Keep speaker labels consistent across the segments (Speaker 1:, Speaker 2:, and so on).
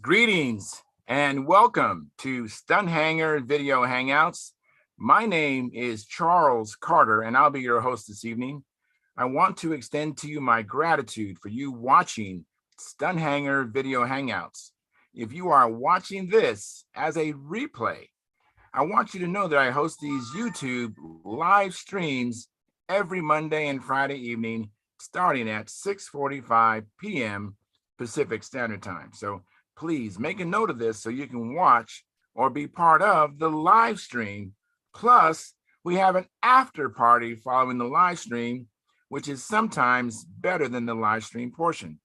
Speaker 1: Greetings and welcome to Stunthangar Video Hangouts. My name is Charles Carter and I'll be your host this evening. I want to extend to you my gratitude for you watching Stunthangar Video Hangouts. If you are watching this as a replay, I want you to know that I host these YouTube live streams every Monday and Friday evening starting at 6:45 p.m. Pacific Standard Time. So please make a note of this so you can watch or be part of the live stream. Plus, we have an after party following the live stream, which is sometimes better than the live stream portion.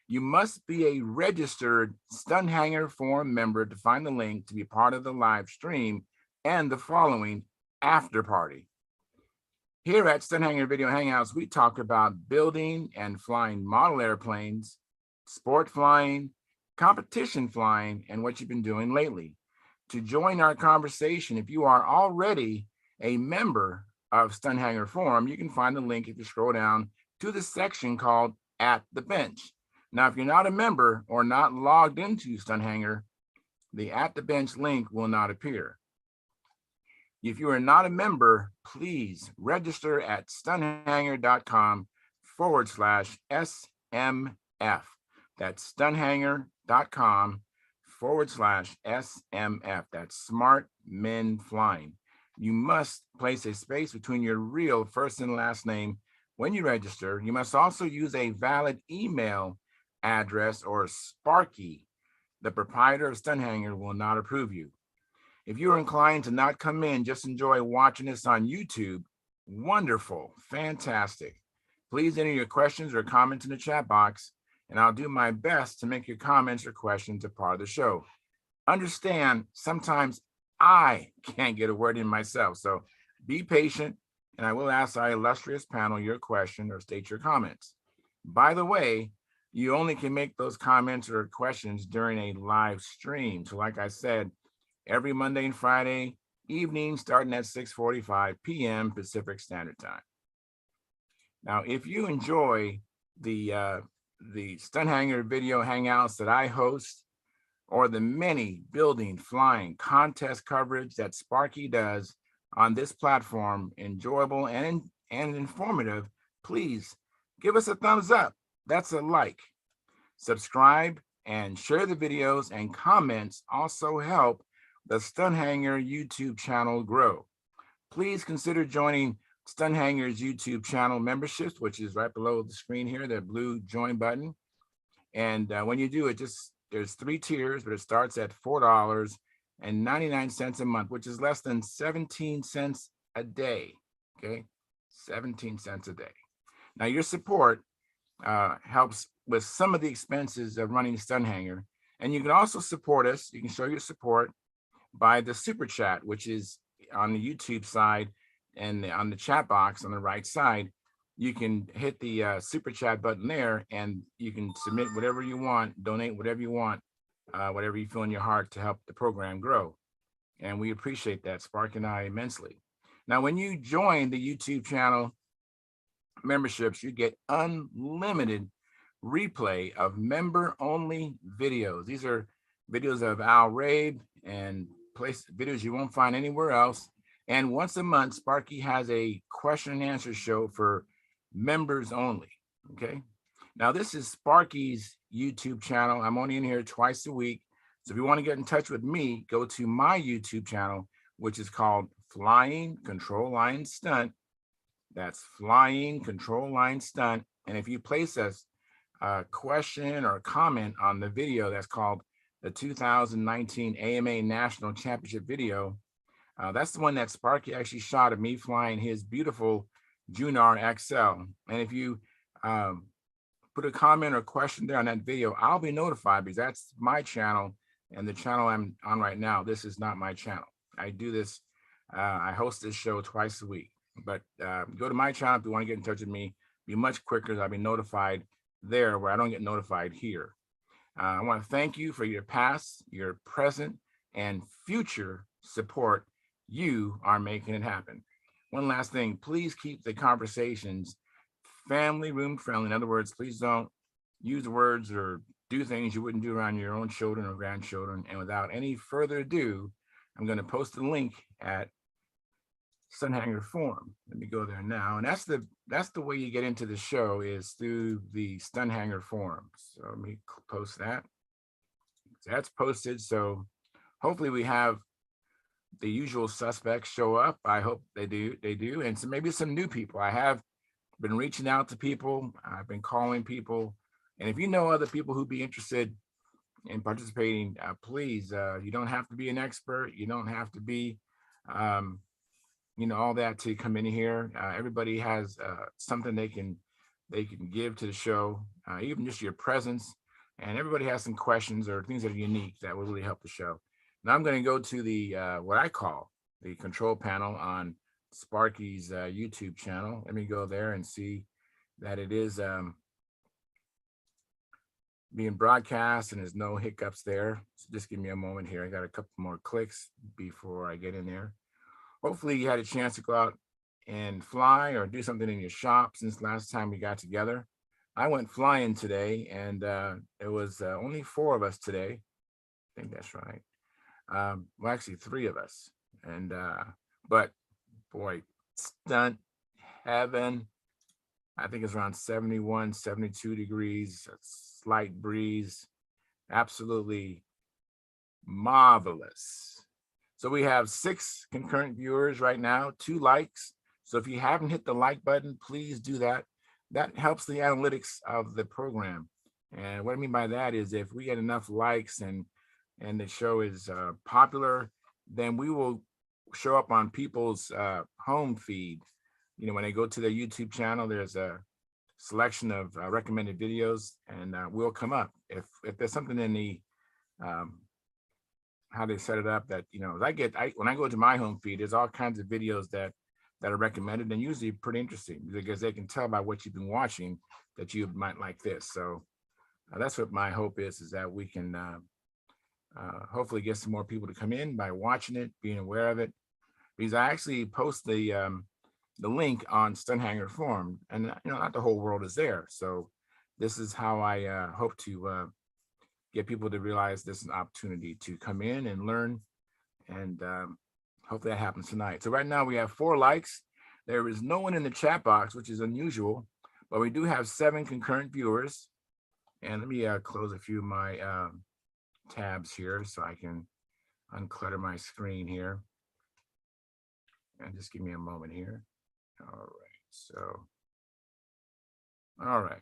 Speaker 1: You must be a registered Stunthangar Forum member to find the link to be part of the live stream and the following after party. Here at Stunthangar Video Hangouts, we talk about building and flying model airplanes, sport flying, competition flying, and what you've been doing lately. To join our conversation, if you are already a member of Stunthangar Forum, you can find the link if you scroll down to the section called At the Bench. Now, if you're not a member or not logged into Stunthangar, the At the Bench link will not appear. If you are not a member, please register at stunthangar.com/SMF. That's stunthangar.com/SMF. That's Smart Men Flying. You must place a space between your real first and last name when you register. You must also use a valid email address or Sparky. The proprietor of Stunthangar will not approve you. If you're inclined to not come in, just enjoy watching this on YouTube, wonderful, fantastic. Please enter your questions or comments in the chat box, and I'll do my best to make your comments or questions a part of the show. Understand, sometimes I can't get a word in myself, so be patient, and I will ask our illustrious panel your question or state your comments. By the way, you only can make those comments or questions during a live stream. So like I said, every Monday and Friday evening, starting at 6:45 p.m. Pacific Standard Time. Now, if you enjoy the Stunthangar Video Hangouts that I host, or the many building, flying, contest coverage that Sparky does on this platform, enjoyable and informative, please give us a thumbs up. That's a like. Subscribe and share the videos, and comments also help the Stunthangar YouTube channel grow. Please consider joining Stunthangar's YouTube channel memberships, which is right below the screen here, the blue join button. And when you do it, there's 3 tiers, but it starts at $4.99 a month, which is less than 17 cents a day. Okay, 17 cents a day. Now, your support helps with some of the expenses of running Stunthangar, and you can also support us. You can show your support by the super chat, which is on the YouTube side, and on the chat box on the right side. You can hit the super chat button there, and you can submit whatever you want, donate whatever you want, whatever you feel in your heart to help the program grow. And we appreciate that, Spark and I, immensely. Now, when you join the YouTube channel memberships, you get unlimited replay of member-only videos. These are videos of Al Rabe and videos you won't find anywhere else. And once a month, Sparky has a question and answer show for members only. Okay. Now, this is Sparky's YouTube channel. I'm only in here twice a week. So if you want to get in touch with me, go to my YouTube channel, which is called Flying Control Line Stunt. That's Flying Control Line Stunt. And if you place a question or a comment on the video that's called the 2019 AMA National Championship video, that's the one that Sparky actually shot of me flying his beautiful Junar XL. And if you put a comment or question there on that video, I'll be notified, because that's my channel, and the channel I'm on right now, this is not my channel. I do this, I host this show twice a week. But go to my channel if you want to get in touch with me. Be much quicker. I'll be notified there where I don't get notified here. I want to thank you for your past, your present, and future support. You are making it happen. One last thing, please keep the conversations family room friendly. In other words, please don't use words or do things you wouldn't do around your own children or grandchildren. And without any further ado, I'm going to post a link at Stunthangar Forum. Let me go there now. And that's the way you get into the show, is through the Stunthangar Forum. So let me post that. That's posted. So hopefully we have the usual suspects show up. I hope they do. And so maybe some new people. I have been reaching out to people. I've been calling people. And if you know other people who'd be interested in participating, please, you don't have to be an expert. You don't have to be, all that to come in here. Everybody has something they can give to the show, even just your presence. And everybody has some questions or things that are unique that will really help the show. Now I'm going to go to the what I call the control panel on Sparky's YouTube channel. Let me go there and see that it is being broadcast and there's no hiccups there. So just give me a moment here. I got a couple more clicks before I get in there. Hopefully you had a chance to go out and fly or do something in your shop since last time we got together. I went flying today, and it was only 4 of us today. I think that's right. Well, actually 3 of us. And but boy, stunt heaven. I think it's around 71, 72 degrees, a slight breeze. Absolutely marvelous. So we have 6 concurrent viewers right now, 2 likes. So if you haven't hit the like button, please do that. That helps the analytics of the program. And what I mean by that is if we get enough likes and the show is popular, then we will show up on people's home feed. When they go to their YouTube channel, there's a selection of recommended videos, and we'll come up. If there's something in the how they set it up that, when I go to my home feed, there's all kinds of videos that are recommended, and usually pretty interesting because they can tell by what you've been watching that you might like this. So that's what my hope is that we can hopefully get some more people to come in by watching it, being aware of it, because I actually post the link on Stunthangar Forum, and not the whole world is there. So this is how I hope to get people to realize this is an opportunity to come in and learn, and hopefully that happens tonight. So right now we have 4 likes. There is no one in the chat box, which is unusual, but we do have 7 concurrent viewers. And let me close a few of my tabs here so I can unclutter my screen here. And just give me a moment here. All right.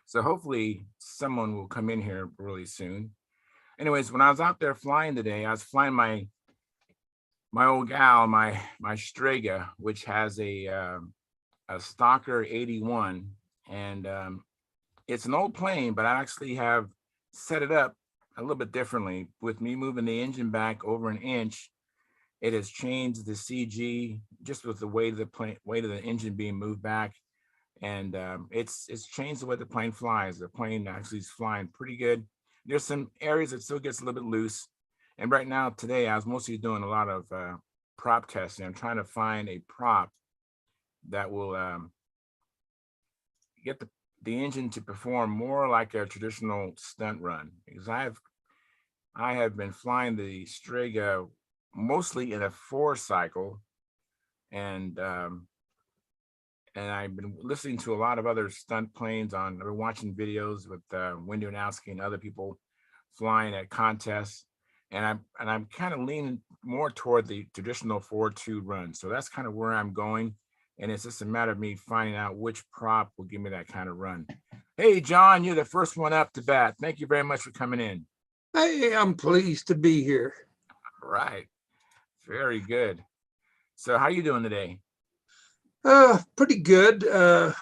Speaker 1: So hopefully someone will come in here really soon. Anyways, when I was out there flying today, I was flying my old gal, my Strega, which has a Stalker 81, and it's an old plane, but I actually have set it up a little bit differently. With me moving the engine back over an inch, it has changed the CG just with the weight of the engine being moved back, and it's changed the way the plane flies. The plane actually is flying pretty good. There's some areas that still gets a little bit loose. And right now, today, I was mostly doing a lot of prop testing. I'm trying to find a prop that will get the engine to perform more like a traditional stunt run. Because I have been flying the Strega mostly in a 4-cycle, and I've been listening to a lot of other stunt planes I've been watching videos with Wendy Ranowski and other people flying at contests. And I'm kind of leaning more toward the traditional 4-2 run. So that's kind of where I'm going. And it's just a matter of me finding out which prop will give me that kind of run. Hey, John, you're the first one up to bat. Thank you very much for coming in.
Speaker 2: Hey, I'm pleased to be here.
Speaker 1: All right. Very good. So how are you doing today?
Speaker 2: Pretty good. I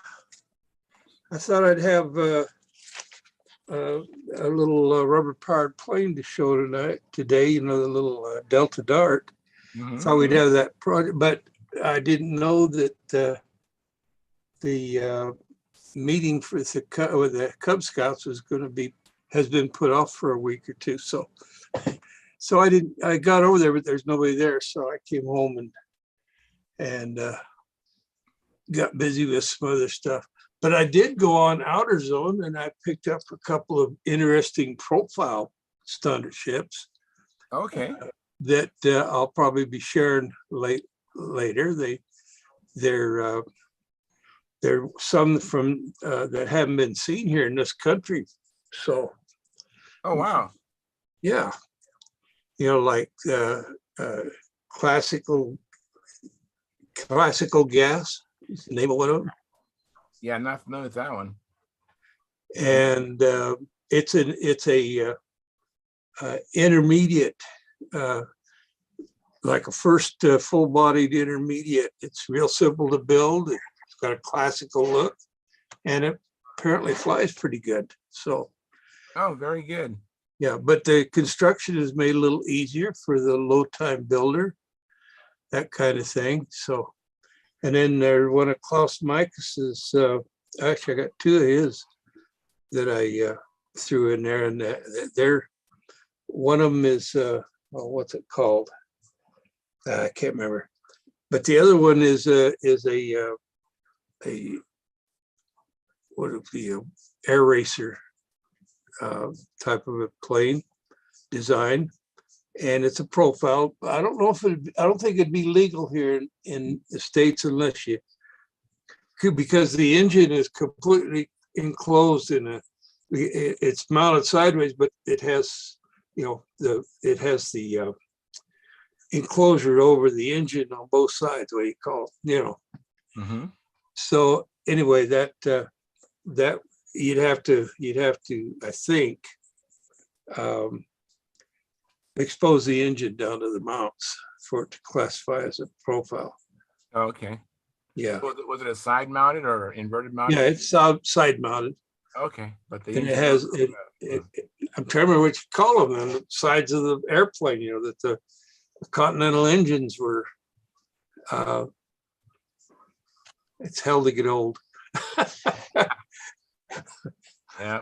Speaker 2: thought I'd have a little rubber-powered plane to show today, the little Delta Dart.
Speaker 1: Mm-hmm.
Speaker 2: Thought we'd have that project, but I didn't know that the meeting with the Cub Scouts has been put off for a week or two. So I got over there, but there's nobody there. So I came home and got busy with some other stuff. But I did go on Outer Zone and I picked up a couple of interesting profile stunner ships
Speaker 1: Okay.
Speaker 2: that I'll probably be sharing later. They're some from that haven't been seen here in this country. So,
Speaker 1: Oh, wow.
Speaker 2: yeah, like classical gas is the name of one of them.
Speaker 1: Yeah, not familiar with that one.
Speaker 2: And it's a intermediate, like a first full-bodied intermediate. It's real simple to build. It's got a classical look, and it apparently flies pretty good. So,
Speaker 1: Oh, very good.
Speaker 2: yeah, but the construction is made a little easier for the low-time builder, that kind of thing. So, and then there's one of Klaus Micus's, actually I got two of his that I threw in there, and they're, one of them is, what's it called? I can't remember. But the other one is a what would be a air racer type of a plane design, and it's a profile. I don't know if I don't think it'd be legal here in the States unless you could, because the engine is completely enclosed in a. It's mounted sideways, but it has, it has the enclosure over the engine on both sides. What do you call it?
Speaker 1: Mm-hmm.
Speaker 2: So anyway, that you'd have to, I think, expose the engine down to the mounts for it to classify as a profile.
Speaker 1: Okay.
Speaker 2: Yeah.
Speaker 1: Was it a side mounted or inverted mounted?
Speaker 2: Yeah, it's side mounted.
Speaker 1: Okay, but the
Speaker 2: And
Speaker 1: engine
Speaker 2: it has I'm trying to remember what you call them on the sides of the airplane, that the Continental engines were, it's hell to get old.
Speaker 1: Yeah.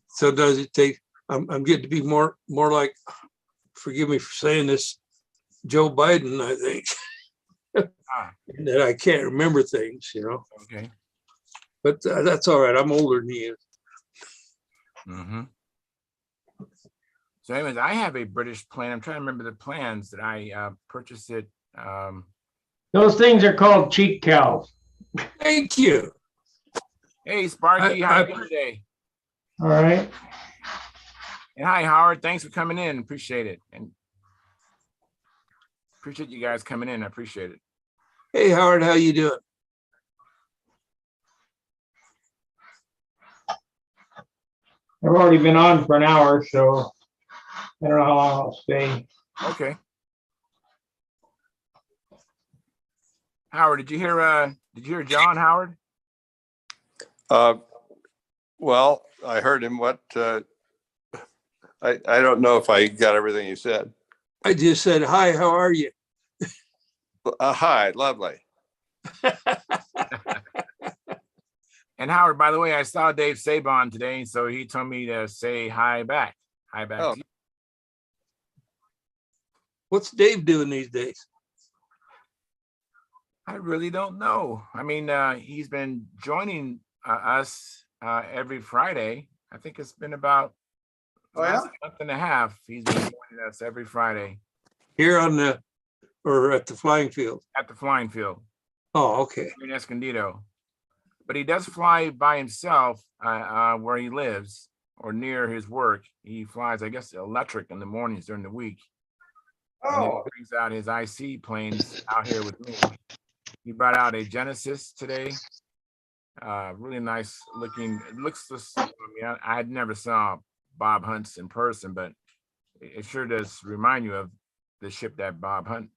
Speaker 2: So does it take, I'm getting to be more like, forgive me for saying this, Joe Biden, I think, that I can't remember things,
Speaker 1: Okay.
Speaker 2: but that's all right. I'm older than he is.
Speaker 1: Mm-hmm. So anyways, I have a British plane. I'm trying to remember the plans that I purchased it.
Speaker 3: Those things are called cheek cows.
Speaker 2: Thank you.
Speaker 1: Hey, Sparky, how you doing today?
Speaker 3: All right.
Speaker 1: And hi, Howard. Thanks for coming in. Appreciate it. And appreciate you guys coming in. I appreciate it.
Speaker 2: Hey, Howard, how you doing?
Speaker 3: I've already been on for an hour, so I don't know how long I'll stay.
Speaker 1: Okay. Howard, did you hear John, Howard?
Speaker 4: Well, I heard him. I don't know if I got everything you said.
Speaker 2: I just said, hi, how are you?
Speaker 4: Hi, lovely.
Speaker 1: And Howard, by the way, I saw Dave Sabon today, so he told me to say hi back. Hi back
Speaker 4: Oh.
Speaker 1: to you.
Speaker 2: What's Dave doing these days?
Speaker 1: I really don't know. I mean, he's been joining us every Friday. I think it's been about last month and a half. He's been joining us every Friday.
Speaker 2: Here or at the flying field?
Speaker 1: At the flying field.
Speaker 2: Oh, okay.
Speaker 1: In Escondido. But he does fly by himself where he lives or near his work. He flies, I guess, electric in the mornings during the week. And then he brings out his IC planes out here with me. He brought out a Genesis today. Really nice looking. It looks just, I had never saw Bob Hunt's in person, but it sure does remind you of the ship that Bob Hunt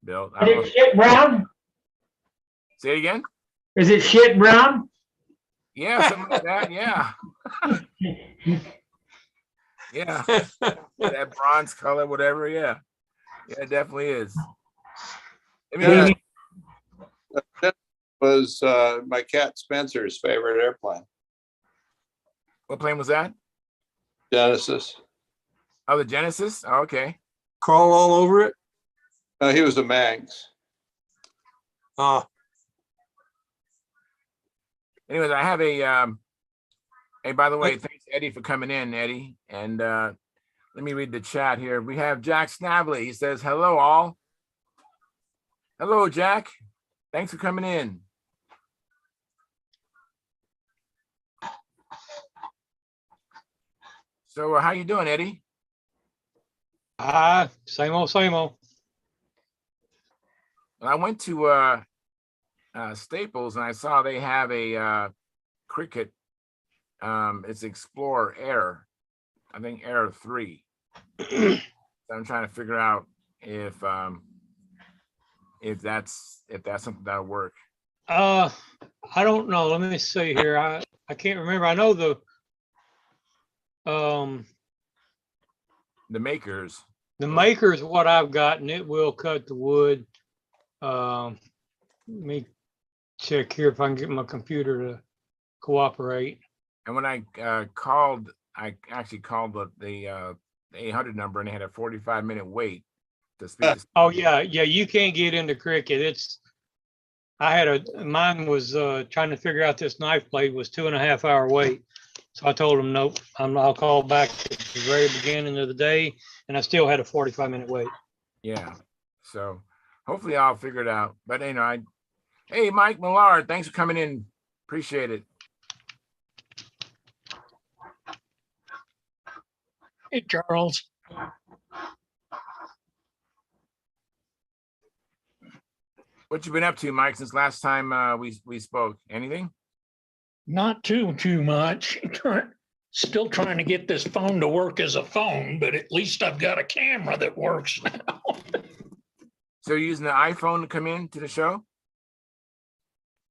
Speaker 1: built.
Speaker 3: Is it shit brown?
Speaker 1: Say it again?
Speaker 3: Is it shit brown?
Speaker 1: Yeah, something like that. Yeah. Yeah. That bronze color, whatever. Yeah. Yeah, it definitely is.
Speaker 4: That was my cat Spencer's favorite airplane.
Speaker 1: What plane was that?
Speaker 4: Genesis.
Speaker 1: Oh, the Genesis? Oh, okay.
Speaker 2: Crawl all over it?
Speaker 4: He was a Manx.
Speaker 1: anyways, I have hey, by the way, thanks Eddie for coming in, Eddie. And let me read the chat here. We have Jack Snavely. He says, hello all. Hello, Jack. Thanks for coming in. So how you doing, Eddie?
Speaker 5: Same old, same old.
Speaker 1: Well, I went to Staples and I saw they have a Cricut. It's Explorer Air. I think Air 3. So I'm trying to figure out if that's something that'll work.
Speaker 5: I don't know. Let me see here. I can't remember. I know the
Speaker 1: Makers.
Speaker 5: maker is what I've got, and it will cut the wood. Let me check here if I can get my computer to cooperate.
Speaker 1: And when I called, I actually called the 800 number, and they had a 45-minute wait to speak. To
Speaker 5: Oh yeah, you can't get into Cricut. Mine was trying to figure out this knife blade was 2.5 hour wait. So I told him, nope, I'll call back at the very beginning of the day. And I still had a 45-minute wait.
Speaker 1: Yeah. So hopefully I'll figure it out. But hey, Mike Millard, thanks for coming in. Appreciate it.
Speaker 6: Hey, Charles.
Speaker 1: What you been up to, Mike, since last time we spoke? Anything?
Speaker 6: Not too much. Still trying to get this phone to work as a phone, but at least I've got a camera that works now.
Speaker 1: So you're using the iPhone to come in to the show?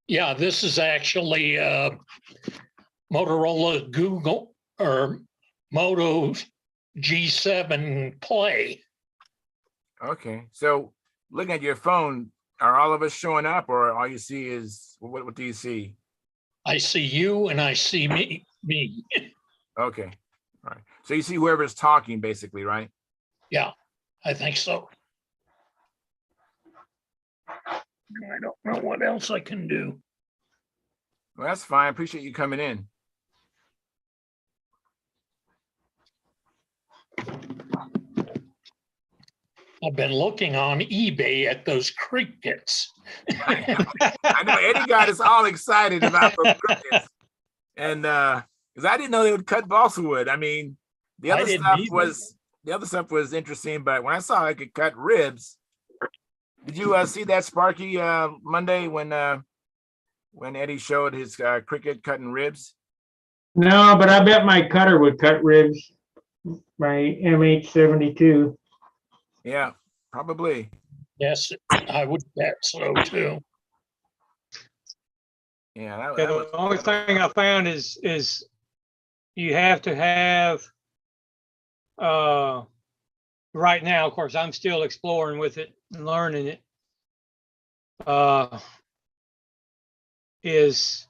Speaker 6: Yeah, this is actually Motorola Google or Moto G7 Play.
Speaker 1: Okay. So looking at your phone, are all of us showing up, or all you see is what do you see?
Speaker 6: I see you and I see me.
Speaker 1: Okay. All right. So you see whoever's talking, basically, right?
Speaker 6: Yeah, I think so. I don't know what else I can do.
Speaker 1: Well, that's fine. Appreciate you coming in.
Speaker 6: I've been looking on eBay at those Crickets.
Speaker 1: I know Eddie got us all excited about those crickets. And because I didn't know they would cut balsa wood. I mean, the other stuff was interesting, but when I saw I could cut ribs, did you see that Sparky Monday when Eddie showed his cricket cutting ribs?
Speaker 3: No, but I bet my cutter would cut ribs. My MH72.
Speaker 1: Yeah, probably.
Speaker 6: Yes, I would bet so too.
Speaker 1: Yeah,
Speaker 5: The only thing I found is you have to have right now, of course, I'm still exploring with it and learning it. Is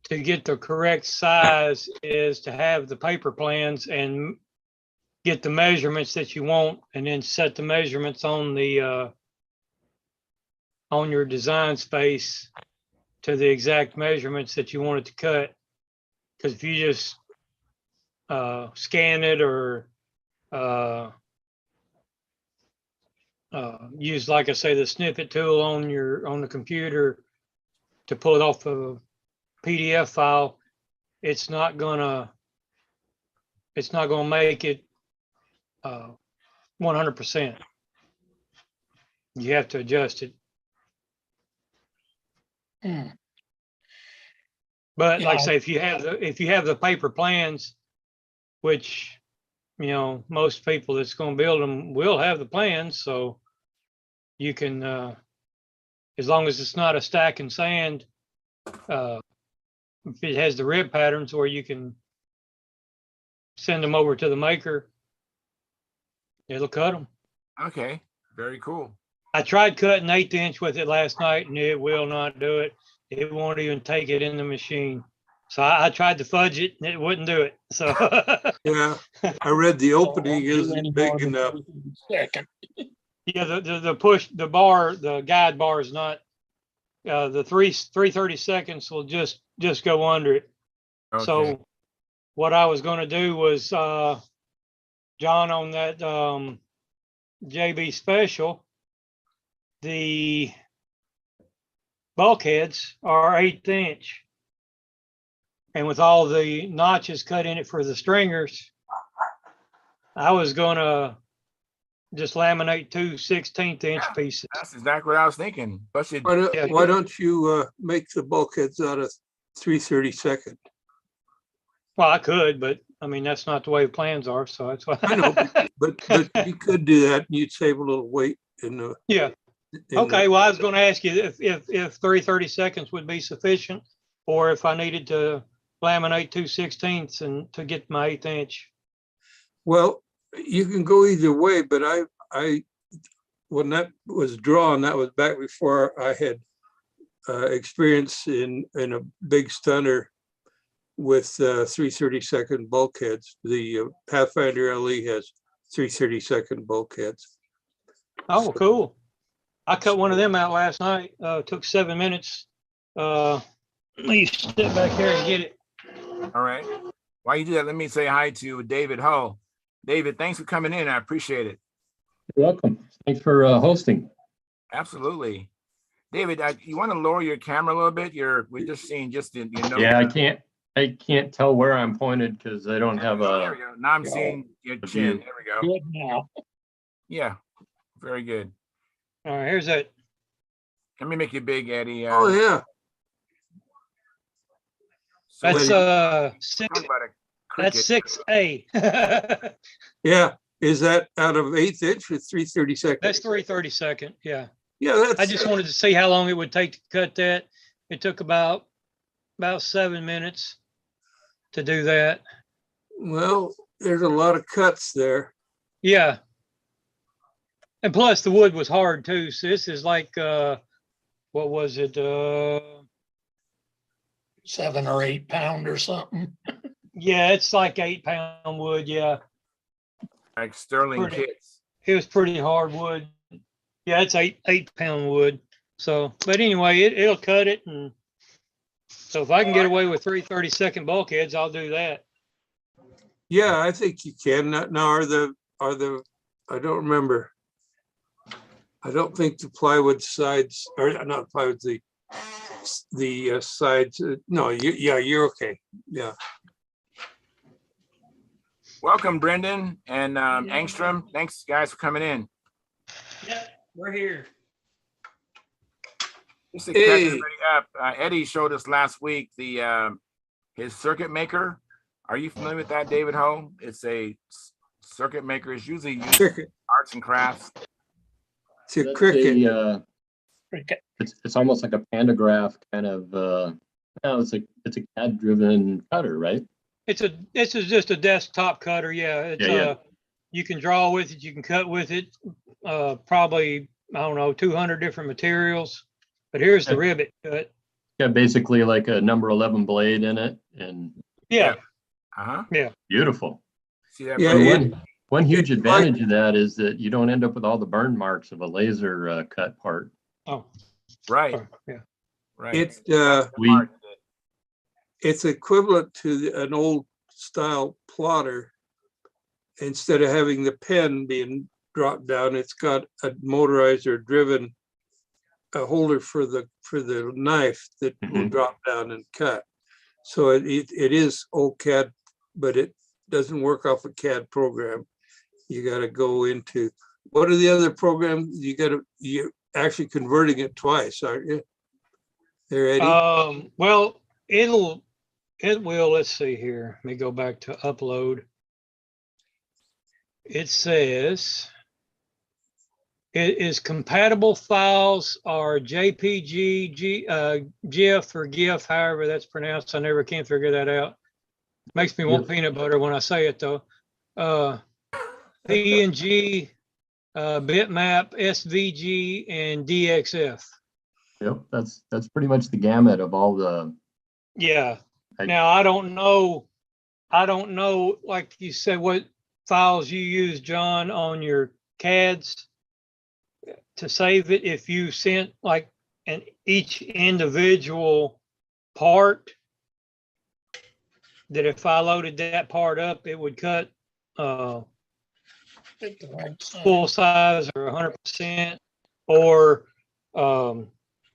Speaker 5: to get the correct size is to have the paper plans and get the measurements that you want, and then set the measurements on the on your design space to the exact measurements that you want it to cut. Because if you just scan it or use, like I say, the snippet tool on the computer to pull it off a PDF file, it's not gonna make it 100%. You have to adjust it. But like I say, if you have the paper plans, which most people that's going to build them will have the plans, so you can, as long as it's not a stack and sand, if it has the rib patterns where you can send them over to the maker, it'll cut them.
Speaker 1: Okay, very cool.
Speaker 5: I tried cutting 1/8 inch with it last night, and it will not do it. It won't even take it in the machine. So I tried to fudge it, and it wouldn't do it. So
Speaker 2: Yeah, I read the opening isn't big enough.
Speaker 6: Second.
Speaker 5: yeah, the guide bar is not. The 330 seconds will just just go under it.
Speaker 1: Okay.
Speaker 5: So what I was gonna do was, John, on that JB special, the bulkheads are 1/8 inch. And with all the notches cut in it for the stringers, I was gonna just laminate 2 16th inch
Speaker 1: Yeah.
Speaker 5: pieces.
Speaker 1: That's exactly what I was thinking. But you,
Speaker 5: Yeah.
Speaker 2: Why don't you make the bulkheads out of 3/32?
Speaker 5: Well, I could, but I mean, that's not the way the plans are, so that's why.
Speaker 2: I know, but you could do that and you'd save a little weight in the.
Speaker 5: Yeah, okay, well, I was gonna ask you if 3/32 would be sufficient, or if I needed to laminate 2 16ths and to get my 1/8 inch.
Speaker 2: Well, you can go either way, but when that was drawn, that was back before I had experience in a big stunner with 3/32 bulkheads. The Pathfinder LE has 3/32 bulkheads.
Speaker 5: Oh, cool. I cut one of them out last night. Took 7 minutes. Let me step back here and get it.
Speaker 1: all right. While you do that, let me say hi to David Hull. David, thanks for coming in. I appreciate it.
Speaker 7: You're welcome. Thanks for hosting.
Speaker 1: Absolutely. David, you want to lower your camera a little bit? We're just seeing just the,
Speaker 7: Yeah, I can't tell where I'm pointed because I don't have
Speaker 1: There we
Speaker 7: a.
Speaker 1: go. Now I'm seeing your
Speaker 7: a
Speaker 1: chin.
Speaker 7: view.
Speaker 1: There we go.
Speaker 6: Good now.
Speaker 1: Yeah, very good.
Speaker 5: All right, here's that.
Speaker 1: Let me make you big, Eddie.
Speaker 2: Oh, yeah.
Speaker 1: So
Speaker 5: That's
Speaker 1: Eddie,
Speaker 5: six.
Speaker 1: talk about a
Speaker 5: That's
Speaker 1: cricket.
Speaker 5: 6A.
Speaker 2: Yeah. Is that out of 1/8 inch or 3/32?
Speaker 5: That's 3/32. Yeah.
Speaker 2: Yeah,
Speaker 5: I
Speaker 2: that's,
Speaker 5: just wanted to see how long it would take to cut that. It took about 7 minutes to do that.
Speaker 2: well, there's a lot of cuts there.
Speaker 5: Yeah. And plus the wood was hard too. So this is like, what was it?
Speaker 6: 7 or 8 pound or something.
Speaker 5: Yeah, it's like 8-pound wood. Yeah.
Speaker 1: Like Sterling
Speaker 5: Pretty.
Speaker 1: kits.
Speaker 5: It was pretty hard wood. Yeah, it's 8-pound wood. So, but anyway, it'll cut it. And so if I can get away with 3/32 bulkheads, I'll do that.
Speaker 2: Yeah, I think you can. Now, are the, I don't remember. I don't think the plywood sides, or not plywood, the sides, no, yeah, you're okay. Yeah.
Speaker 1: Welcome, Brendan and Angstrom. Thanks, guys, for coming in.
Speaker 5: Yeah, we're here.
Speaker 1: Just to catch
Speaker 2: Hey.
Speaker 1: everybody up, Eddie showed us last week his circuit maker. Are you familiar with that, David Ho? It's a circuit maker. It's usually used in
Speaker 2: Cricket.
Speaker 1: arts and crafts.
Speaker 2: It's a
Speaker 7: That's
Speaker 2: cricket.
Speaker 7: It's almost like a pantograph kind of. No, it's a CAD driven cutter, right?
Speaker 5: It's just a desktop cutter. Yeah. It's
Speaker 7: Yeah.
Speaker 5: you can draw with it, you can cut with it. Probably, I don't know, 200 different materials. But here's the
Speaker 7: Okay.
Speaker 5: rivet cut.
Speaker 7: Got basically like a number 11 blade in it, and
Speaker 5: Yeah.
Speaker 1: Uh-huh.
Speaker 7: beautiful.
Speaker 1: See that?
Speaker 2: Yeah,
Speaker 1: Brendan?
Speaker 7: And one huge
Speaker 2: it's like-
Speaker 7: advantage of that is that you don't end up with all the burn marks of a laser cut part.
Speaker 5: Oh,
Speaker 1: Right,
Speaker 5: yeah.
Speaker 1: right.
Speaker 2: It's,
Speaker 7: We-
Speaker 2: it's equivalent to an old style plotter. Instead of having the pen being dropped down, it's got a motorized or driven a holder for the knife that will
Speaker 7: Mhm.
Speaker 2: drop down and cut. So it is old CAD, but it doesn't work off a CAD program. You got to go into, what are the other programs? You're actually converting it twice, aren't you? There, Eddie?
Speaker 5: Well, it will, let's see here. Let me go back to upload. It says it is compatible files are JPG, GIF or GIF, however that's pronounced. I never can figure that out. Makes me want peanut butter when I say it though. PNG, bitmap, SVG, and DXF.
Speaker 7: Yep, that's pretty much the gamut of all the.
Speaker 5: Yeah.
Speaker 7: I-
Speaker 5: Now I don't know, like you said, what files you use, John, on your CADs to save it. If you sent like each individual part, that if I loaded that part up, it would cut
Speaker 6: Pick the right side.
Speaker 5: full size or 100% or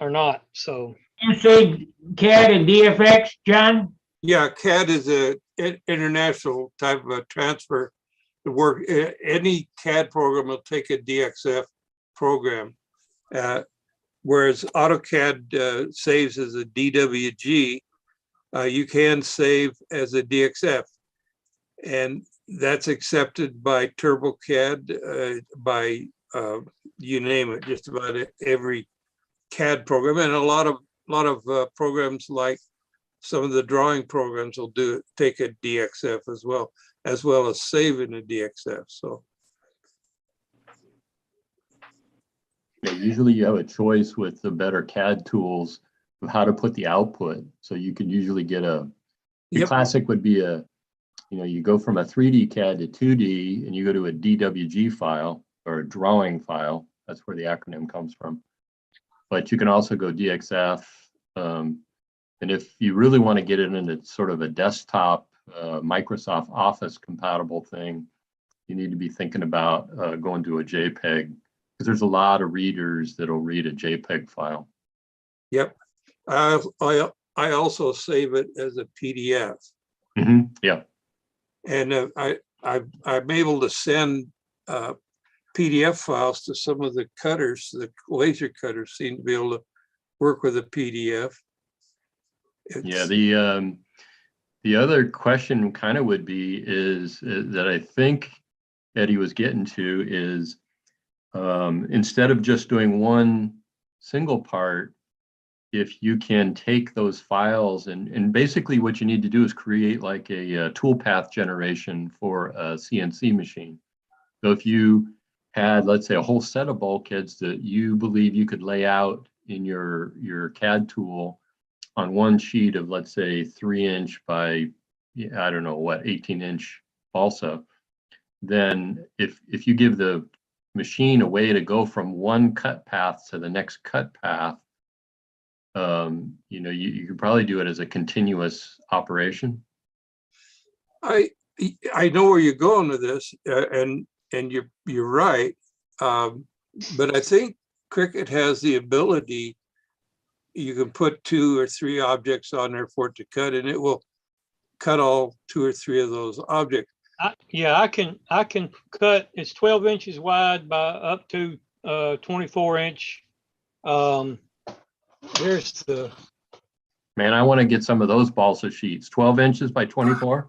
Speaker 5: not. So
Speaker 3: You say CAD and DFX, John?
Speaker 2: Yeah, CAD is international type of a transfer to work. Any CAD program will take a DXF program. Whereas AutoCAD saves as a DWG, you can save as a DXF. And that's accepted by TurboCAD, by you name it, just about every CAD program, and a lot of programs like some of the drawing programs will take a DXF as well as save in a DXF. So
Speaker 7: Yeah, usually you have a choice with the better CAD tools of how to put the output. So you can usually get the
Speaker 2: Yep.
Speaker 7: classic would be you go from a 3D CAD to 2D and you go to a DWG file or a drawing file. That's where the acronym comes from. But you can also go DXF. And if you really want to get it into sort of a desktop Microsoft Office compatible thing, you need to be thinking about going to a JPEG, because there's a lot of readers that'll read a JPEG file.
Speaker 2: yep. I also save it as a PDF.
Speaker 7: Yeah.
Speaker 2: And I'm able to send PDF files to some of the cutters. The laser cutters seem to be able to work with a PDF.
Speaker 7: Yeah, the other question kind of would be is that I think Eddie was getting to is instead of just doing one single part, if you can take those files and basically what you need to do is create like a toolpath generation for a CNC machine. So if you had, let's say, a whole set of bulkheads that you believe you could lay out in your CAD tool on one sheet of, let's say, 3-inch by, I don't know what, 18-inch balsa, then if you give the machine a way to go from one cut path to the next cut path, you could probably do it as a continuous operation.
Speaker 2: I know where you're going with this, and you're right. But I think Cricut has the ability. You can put 2 or 3 objects on there for it to cut, and it will cut all 2 or 3 of those objects.
Speaker 5: I can cut. It's 12 inches wide by up to 24 inch. There's the.
Speaker 7: Man, I want to get some of those balsa sheets. 12 inches by 24.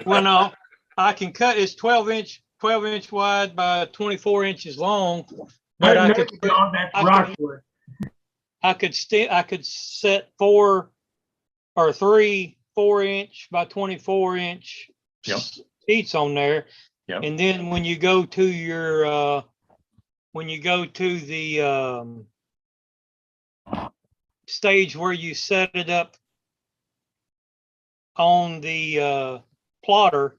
Speaker 5: Well, no, I can cut. It's 12 inch wide by 24 inches long. But I could.
Speaker 3: That's rockwood.
Speaker 5: I could set 4 or 3 4-inch by 24-inch
Speaker 7: Yep.
Speaker 5: sheets on there.
Speaker 7: Yep.
Speaker 5: And then when you go to your the stage where you set it up on the plotter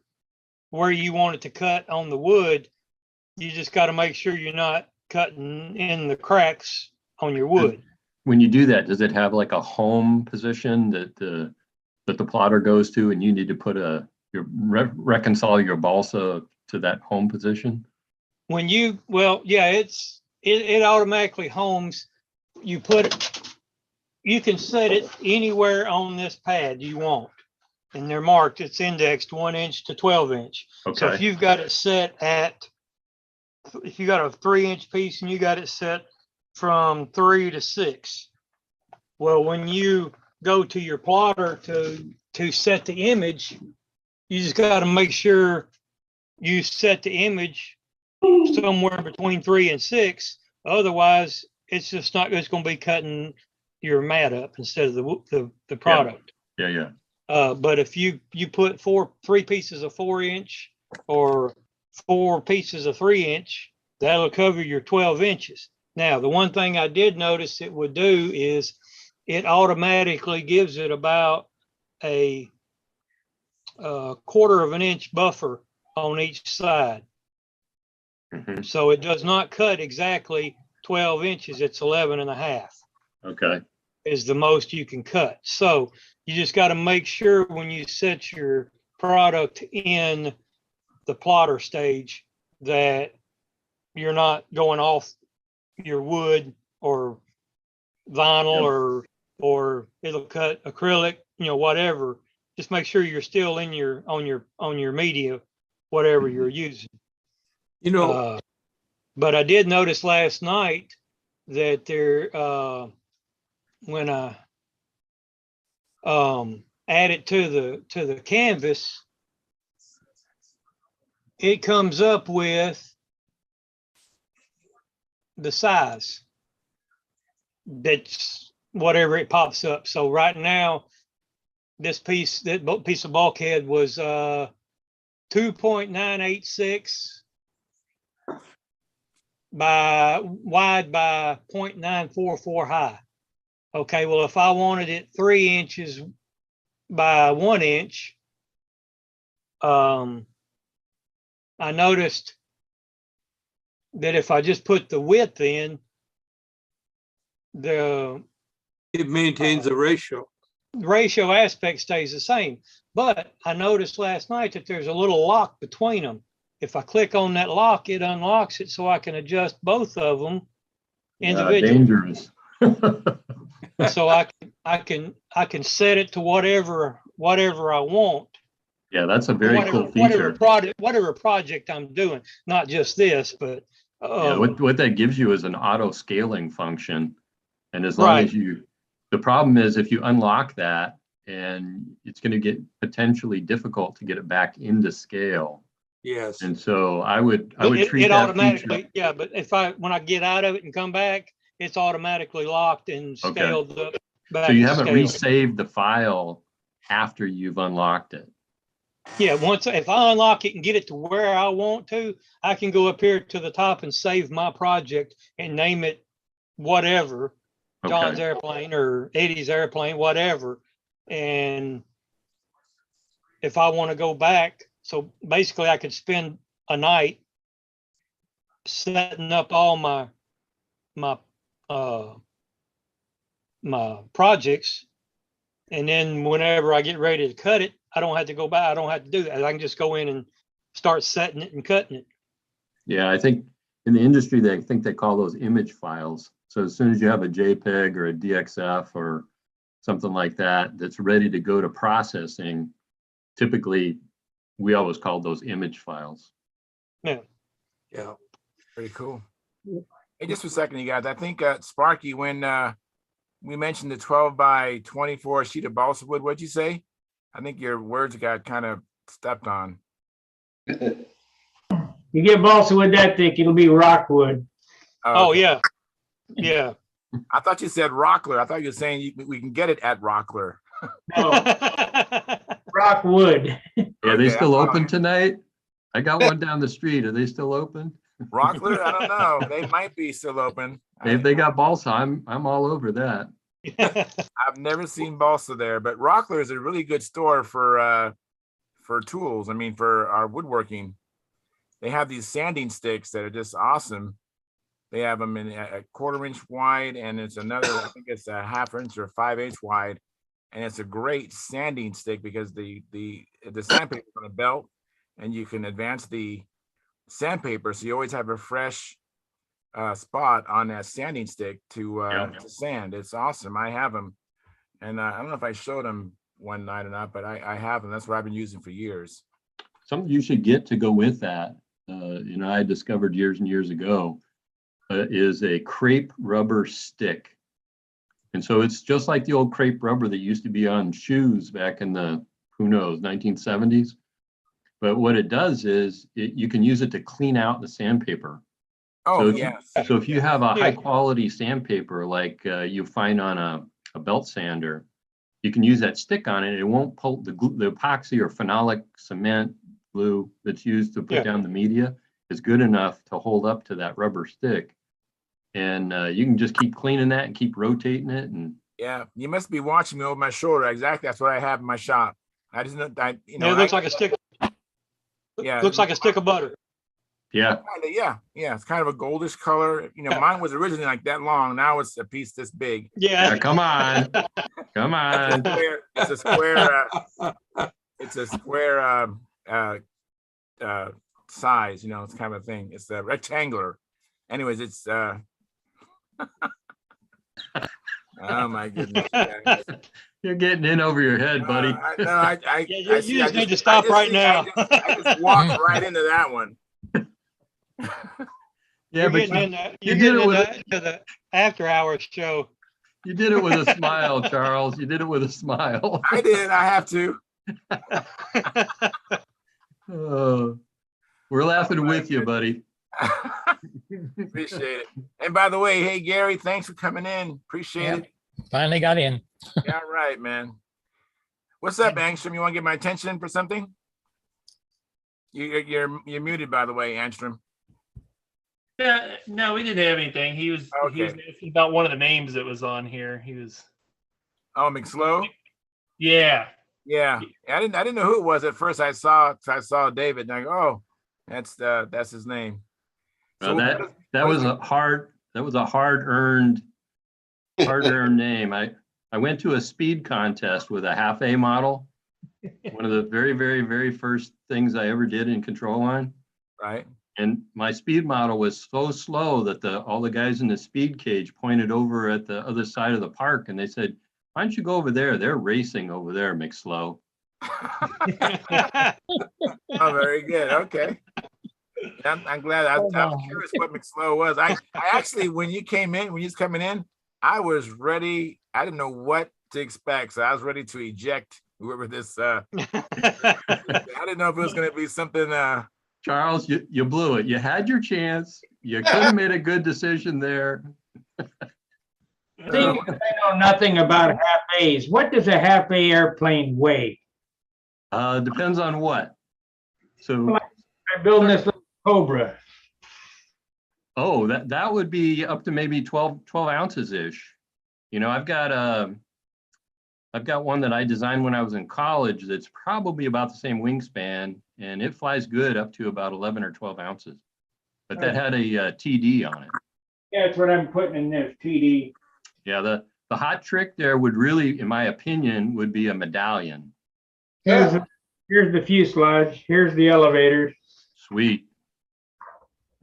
Speaker 5: where you want it to cut on the wood, you just got to make sure you're not cutting in the cracks on your wood.
Speaker 7: When you do that, does it have like a home position that the plotter goes to, and you need to put reconcile your balsa to that home position?
Speaker 5: When you, it automatically homes. You can set it anywhere on this pad you want, and they're marked. It's indexed 1 inch to 12 inch.
Speaker 7: Okay.
Speaker 5: So if you've got it set if you got a 3-inch piece and you got it set from 3 to 6, well, when you go to your plotter to set the image, you just got to make sure you set the image somewhere between 3 and 6. Otherwise, it's going to be cutting your mat up instead of the product.
Speaker 7: Yeah.
Speaker 5: But if you put 3 pieces of 4-inch or 4 pieces of 3-inch, that'll cover your 12 inches. Now, the one thing I did notice it would do is it automatically gives it about a 1/4 of an inch buffer on each side.
Speaker 7: Mm-hmm.
Speaker 5: So it does not cut exactly 12 inches. It's 11.5.
Speaker 7: Okay.
Speaker 5: Is the most you can cut. So you just got to make sure when you set your product in the plotter stage that you're not going off your wood or vinyl or it'll cut acrylic, whatever. Just make sure you're still in on your media, whatever you're using. But I did notice last night that there, when I add it to the canvas, it comes up with the size. That's whatever it pops up. So right now, that piece of bulkhead was 2.986 by wide by 0.944 high. Okay, well, if I wanted it 3 inches by 1 inch, I noticed that if I just put the width in, it
Speaker 2: maintains the ratio.
Speaker 5: ratio aspect stays the same. But I noticed last night that there's a little lock between them. If I click on that lock, it unlocks it so I can adjust both of them individually.
Speaker 7: Dangerous.
Speaker 5: So I can set it to whatever I want.
Speaker 7: Yeah, that's a very cool feature.
Speaker 5: Whatever project I'm doing, not just this, but
Speaker 7: what that gives you is an auto scaling function. And as long as the problem is if you unlock that, and it's going to get potentially difficult to get it back into scale.
Speaker 2: Yes.
Speaker 7: And so I would treat
Speaker 5: it
Speaker 7: that
Speaker 5: automatically,
Speaker 7: feature.
Speaker 5: yeah. But when I get out of it and come back, it's automatically locked and scaled up.
Speaker 7: So you haven't resaved the file after you've unlocked it.
Speaker 5: Yeah, if I unlock it and get it to where I want to, I can go up here to the top and save my project and name it whatever, John's airplane or Eddie's airplane, whatever. And if I want to go back, so basically I could spend a night setting up all my projects, and then whenever I get ready to cut it, I don't have to go back. I don't have to do that. I can just go in and start setting it and cutting it.
Speaker 7: Yeah, I think in the industry, they call those image files. So as soon as you have a JPEG or a DXF or something like that, that's ready to go to processing, typically we always call those image files.
Speaker 5: Yeah.
Speaker 2: Yeah.
Speaker 1: Pretty cool. Hey, just for a second, you guys. I think Sparky, when we mentioned the 12 by 24 sheet of balsa wood, what'd you say? I think your words got kind of stepped on.
Speaker 3: You get balsa wood that thick, it'll be rockwood.
Speaker 5: Oh, yeah. Yeah.
Speaker 1: I thought you said Rockler. I thought you were saying we can get it at Rockler.
Speaker 3: No, rockwood.
Speaker 7: Are they still open tonight? I got one down the street. Are they still open?
Speaker 1: Rockler? I don't know. They might be still open.
Speaker 7: If they got balsa, I'm all over that.
Speaker 1: I've never seen balsa there, but Rockler is a really good store for tools. I mean, for our woodworking. They have these sanding sticks that are just awesome. They have them in a 1/4 inch wide, and it's another, I think it's a 1/2 inch or 5 inch wide. And it's a great sanding stick because the sandpaper on the belt, and you can advance the sandpaper, so you always have a fresh spot on that sanding stick to sand. It's awesome. I have them, and I don't know if I showed them one night or not, but I have them. That's what I've been using for years.
Speaker 7: Something you should get to go with that, I discovered years and years ago, is a crepe rubber stick. And so it's just like the old crepe rubber that used to be on shoes back in the, 1970s. But what it does is you can use it to clean out the sandpaper.
Speaker 1: Oh,
Speaker 7: so
Speaker 1: yes.
Speaker 7: So if you have a high quality sandpaper like you find on a belt sander, you can use that stick on it. It won't pull the epoxy or phenolic cement glue that's used to put down the media is good enough to hold up to that rubber stick. And you can just keep cleaning that and keep rotating it. And
Speaker 1: yeah, you must be watching me over my shoulder. Exactly, that's what I have in my shop. I just know,
Speaker 5: it looks like a stick.
Speaker 1: Yeah,
Speaker 5: looks like a stick of butter.
Speaker 7: Yeah.
Speaker 1: Yeah. It's kind of a goldish color. Mine was originally like that long. Now it's a piece this big.
Speaker 5: Yeah.
Speaker 7: Come on. Come on.
Speaker 1: It's a square it's a square size, you know, it's kind of a thing. It's a rectangular. Anyways, it's oh my goodness. Yeah.
Speaker 7: You're getting in over your head, buddy.
Speaker 1: No, I
Speaker 5: Yeah,
Speaker 1: see,
Speaker 5: you
Speaker 1: I
Speaker 5: just need to
Speaker 1: I
Speaker 5: stop
Speaker 1: just
Speaker 5: right
Speaker 1: see-
Speaker 5: now.
Speaker 1: I just walked right into that one.
Speaker 7: Yeah,
Speaker 5: You're
Speaker 7: but
Speaker 5: getting in
Speaker 7: you
Speaker 5: you're
Speaker 7: did
Speaker 5: getting
Speaker 7: it with
Speaker 5: into the after hours show.
Speaker 7: you did it with a smile, Charles. You did it with a smile.
Speaker 1: I did. I have to.
Speaker 7: Oh, we're laughing with you, buddy.
Speaker 1: Appreciate it. And by the way, hey Gary, thanks for coming in. Appreciate
Speaker 6: Yep.
Speaker 1: it.
Speaker 6: Finally got in.
Speaker 1: Yeah, right, man. What's up, Angstrom? You want to get my attention for something? You're muted, by the way, Angstrom.
Speaker 8: Yeah, no, we didn't have anything. He was
Speaker 1: Okay.
Speaker 8: asking about one of the names that was on here. He was
Speaker 1: Oh, McSlow.
Speaker 8: yeah.
Speaker 1: Yeah, I didn't know who it was at first. I saw David, and I go, oh, that's his name.
Speaker 7: Well,
Speaker 1: So
Speaker 7: that was a hard-earned name. I went to a speed contest with a half A model. One of the very, very, very first things I ever did in control line.
Speaker 1: right.
Speaker 7: And my speed model was so slow that all the guys in the speed cage pointed over at the other side of the park, and they said, "Why don't you go over there? They're racing over there, McSlow."
Speaker 1: Oh, very good. Okay. I'm glad. I'm curious what McSlow was. I actually, when you was coming in, I was ready. I didn't know what to expect, so I was ready to eject whoever this. I didn't know if it was going to be something.
Speaker 7: Charles, you blew it. You had your chance. You could have made a good decision there.
Speaker 3: Seeing as I know nothing about half A's, what does a half A airplane weigh?
Speaker 7: Depends on what. So,
Speaker 3: I'm building this little Cobra.
Speaker 7: oh, that would be up to maybe 12 ounces ish. You know, I've got one that I designed when I was in college that's probably about the same wingspan, and it flies good up to about 11 or 12 ounces. But that had a TD on it.
Speaker 3: Yeah, that's what I'm putting in this TD.
Speaker 7: Yeah, the hot trick there would really, in my opinion, would be a medallion.
Speaker 3: Here's the fuselage. Here's the elevators.
Speaker 7: Sweet.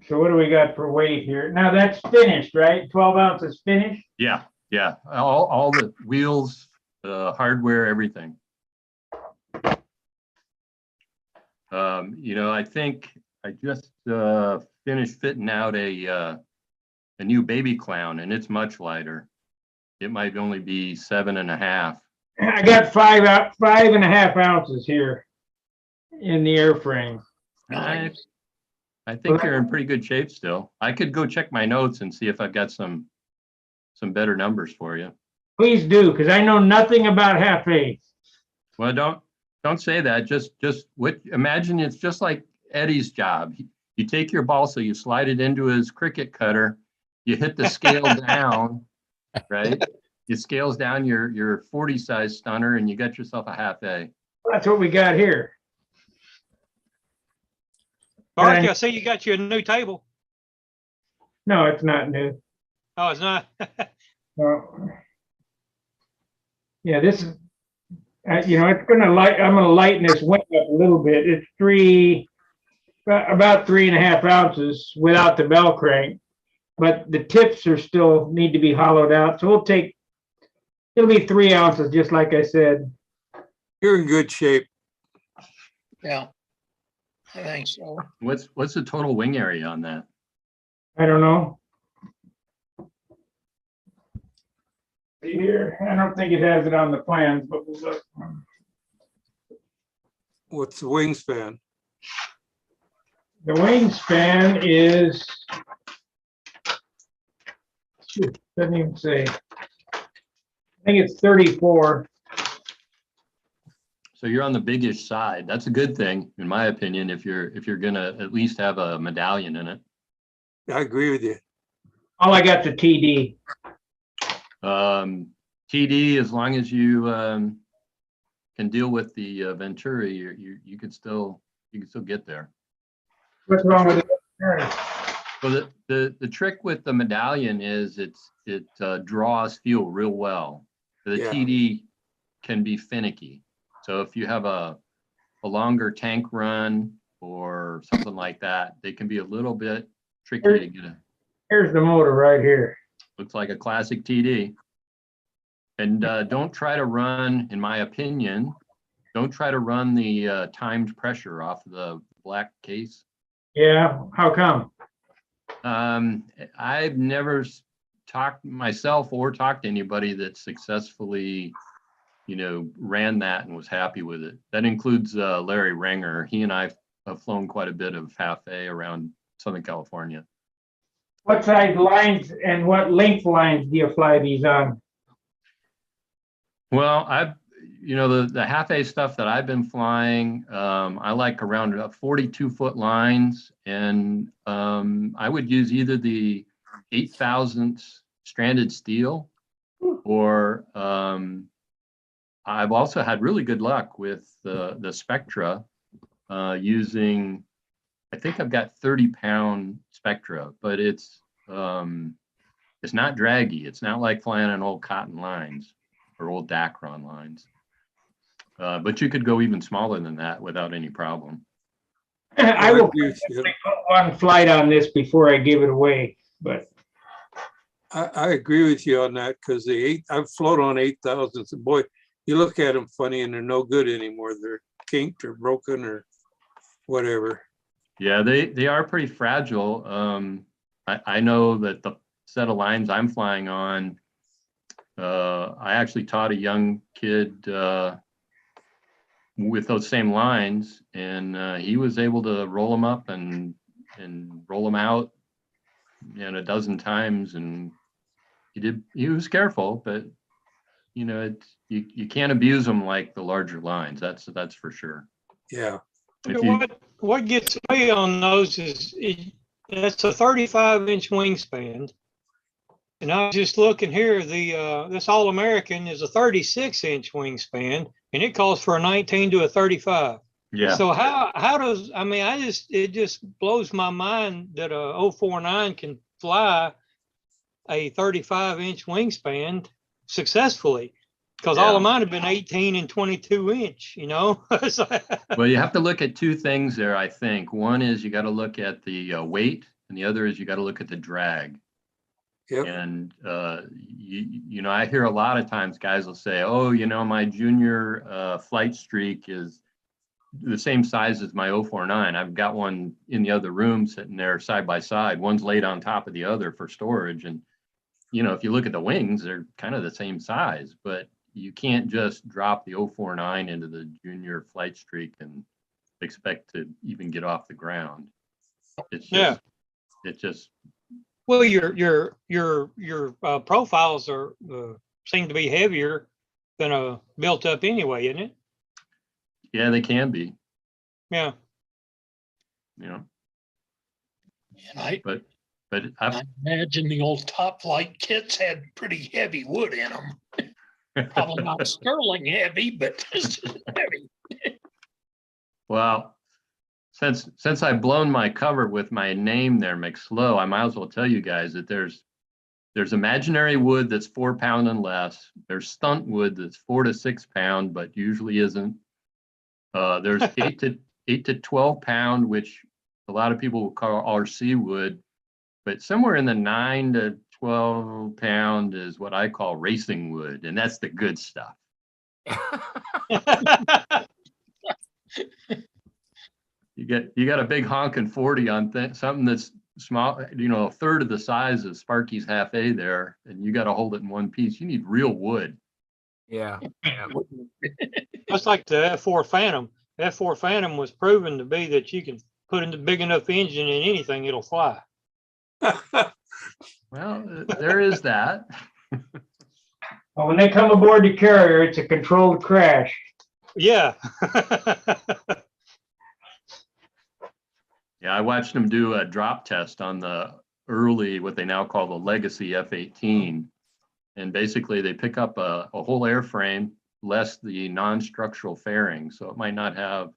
Speaker 3: So what do we got for weight here? Now that's finished, right? 12 ounces finished?
Speaker 7: Yeah. All the wheels, hardware, everything. You know, I think I just finished fitting out a new baby clown, and it's much lighter. It might only be 7.5.
Speaker 3: I got 5.5 ounces here in the airframe.
Speaker 7: I think you're in pretty good shape still. I could go check my notes and see if I've got some better numbers for you.
Speaker 3: Please do, because I know nothing about half A's.
Speaker 7: Well, don't say that. Just imagine it's just like Eddie's job. You take your balsa, you slide it into his cricket cutter, you hit the scale down, right? It scales down your 40 size stunner, and you got yourself a half A.
Speaker 3: That's what we got here.
Speaker 5: Mark, I see you got you a new table.
Speaker 3: No, it's not new.
Speaker 5: Oh, it's not.
Speaker 3: Yeah, this is, it's I'm gonna lighten this wing up a little bit. It's about 3.5 ounces without the bell crank, but the tips are still need to be hollowed out. So it'll be 3 ounces, just like I said.
Speaker 2: You're in good shape.
Speaker 6: Yeah, I think so.
Speaker 7: What's the total wing area on that?
Speaker 3: I don't know. See here, I don't think it has it on the plans, but we'll look.
Speaker 2: What's the wingspan?
Speaker 3: The wingspan is, doesn't even say. I think it's 34.
Speaker 7: So you're on the biggish side. That's a good thing, in my opinion, if you're gonna at least have a medallion in it.
Speaker 2: I agree with you.
Speaker 3: All I got the TD.
Speaker 7: TD, as long as you can deal with the Venturi, you can still get there.
Speaker 3: What's wrong with it?
Speaker 7: Well, the trick with the medallion is it draws fuel real well. The
Speaker 2: Yeah.
Speaker 7: TD can be finicky. So if you have a a longer tank run or something like that, they can be a little bit tricky to get a,
Speaker 3: Here's the motor right here.
Speaker 7: looks like a classic TD. And don't try to run, in my opinion, don't try to run the timed pressure off the black case.
Speaker 3: Yeah, how come?
Speaker 7: I've never talked myself or talked to anybody that successfully, you know, ran that and was happy with it. That includes Larry Renger. He and I have flown quite a bit of half A around Southern California.
Speaker 3: What size lines and what length lines do you fly these on?
Speaker 7: Well, you know, the half A stuff that I've been flying, I like around 42-foot lines, and I would use either the 8,000th stranded steel, or I've also had really good luck with the Spectra using, I think I've got 30-pound Spectra, but it's not draggy. It's not like flying on old cotton lines or old Dacron lines. But you could go even smaller than that without any problem.
Speaker 3: I will
Speaker 2: agree with you.
Speaker 3: put one flight on this before I give it away, but
Speaker 2: I agree with you on that, because I've flown on 8,000s, and boy, you look at them funny and they're no good anymore. They're kinked or broken or whatever.
Speaker 7: Yeah, they are pretty fragile. I know that the set of lines I'm flying on, I actually taught a young kid with those same lines, and he was able to roll them up and roll them out, you know, a dozen times, and he was careful, but you know, you can't abuse them like the larger lines. That's for sure.
Speaker 2: Yeah.
Speaker 5: What gets me on those is that's a 35-inch wingspan. And I was just looking here, this All-American is a 36-inch wingspan, and it calls for a 19 to a 35.
Speaker 7: Yeah.
Speaker 5: So how does, I mean, it just blows my mind that a 049 can fly a 35-inch wingspan successfully, because all of mine have been 18 and 22-inch, you know?
Speaker 7: Well, you have to look at two things there, I think. One is you got to look at the weight, and the other is you got to look at the drag.
Speaker 2: Yep.
Speaker 7: And you know, I hear a lot of times guys will say, oh, you know, my junior flight streak is the same size as my 049. I've got one in the other room sitting there side by side. One's laid on top of the other for storage. And, you know, if you look at the wings, they're kind of the same size, but you can't just drop the 049 into the junior flight streak and expect to even get off the ground. It's just, it's just.
Speaker 5: Well, your profiles are seem to be heavier than a built up anyway, isn't it?
Speaker 7: Yeah, they can be.
Speaker 5: Yeah.
Speaker 7: You know.
Speaker 6: And
Speaker 7: but
Speaker 6: I imagine the old top flight kits had pretty heavy wood in them. Probably not sterling heavy, but heavy.
Speaker 7: Well, since I've blown my cover with my name there, McSlow, I might as well tell you guys that there's imaginary wood that's 4 pound and less. There's stunt wood that's 4 to 6 pound, but usually isn't. There's 8 to 12 pound, which a lot of people will call RC wood, but somewhere in the 9 to 12 pound is what I call racing wood, and that's the good stuff. You got a big honking 40 on something that's small, you know, a third of the size of Sparky's half A there, and you got to hold it in one piece. You need real wood.
Speaker 1: Yeah.
Speaker 5: That's like the F4 Phantom. F4 Phantom was proven to be that you can put in the big enough engine in anything, it'll fly.
Speaker 7: Well, there is that.
Speaker 3: well, when they come aboard the carrier, it's a controlled crash.
Speaker 5: Yeah.
Speaker 7: Yeah, I watched them do a drop test on the early, what they now call the Legacy F-18. And basically they pick up a whole airframe, less the non-structural fairing. So it might not have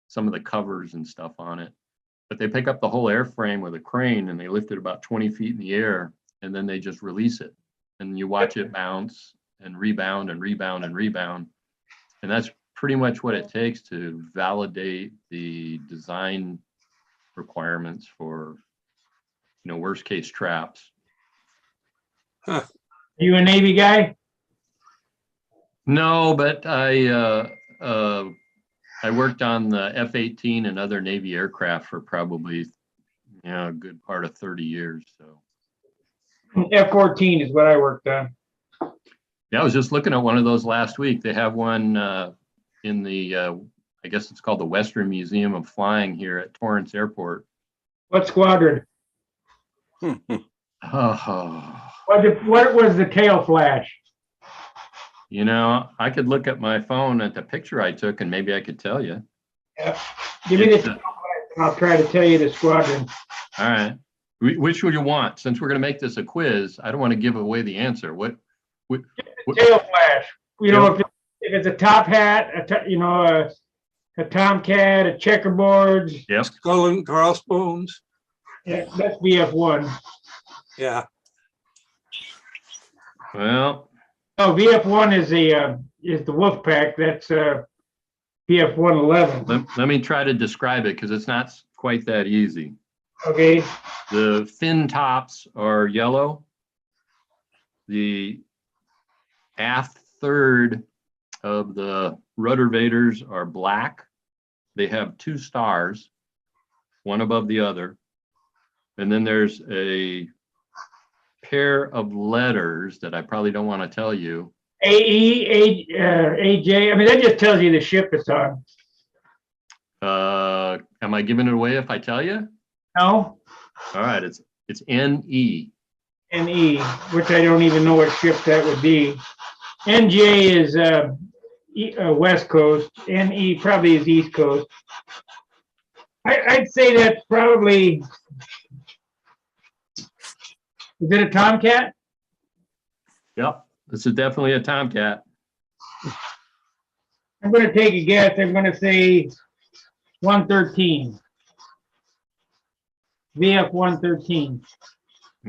Speaker 7: some of the covers and stuff on it. But they pick up the whole airframe with a crane and they lift it about 20 feet in the air, and then they just release it. And you watch it bounce and rebound and rebound and rebound. And pretty much what it takes to validate the design requirements for, worst case traps.
Speaker 3: You a Navy guy?
Speaker 7: No, but I worked on the F-18 and other Navy aircraft for probably, a good part of 30 years. So
Speaker 3: F-14 is what I worked on.
Speaker 7: yeah, I was just looking at one of those last week. They have one in the, I guess it's called the Western Museum of Flying here at Torrance Airport.
Speaker 3: What squadron?
Speaker 7: Oh,
Speaker 3: What was the tail flash?
Speaker 7: I could look at my phone at the picture I took and maybe I could tell you.
Speaker 3: Yeah. Give me the
Speaker 7: It's,
Speaker 3: tail flash and I'll try to tell you the squadron.
Speaker 7: All right. Which would you want? Since we're going to make this a quiz, I don't want to give away the answer. What
Speaker 3: Tail flash. If it's a top hat, a tomcat, a checkerboard.
Speaker 7: Yep.
Speaker 2: Skull and crossbones.
Speaker 3: Yeah, that's VF1.
Speaker 2: Yeah.
Speaker 7: Well,
Speaker 3: Oh, VF1 is the wolf pack. That's VF111.
Speaker 7: let me try to describe it because it's not quite that easy.
Speaker 3: Okay.
Speaker 7: The fin tops are yellow. The aft third of the rudder vaders are black. They have 2 stars, one above the other. And then there's a pair of letters that I probably don't want to tell you.
Speaker 3: AE, AJ. I mean, that just tells you the ship it's on.
Speaker 7: Am I giving it away if I tell you?
Speaker 3: No?
Speaker 7: All right, it's NE.
Speaker 3: NE, which I don't even know what ship that would be. NJ is West Coast. NE probably is East Coast. I'd say that's probably. Is it a Tomcat?
Speaker 7: Yep, this is definitely a Tomcat.
Speaker 3: I'm going to take a guess. I'm going to say 113. VF 113.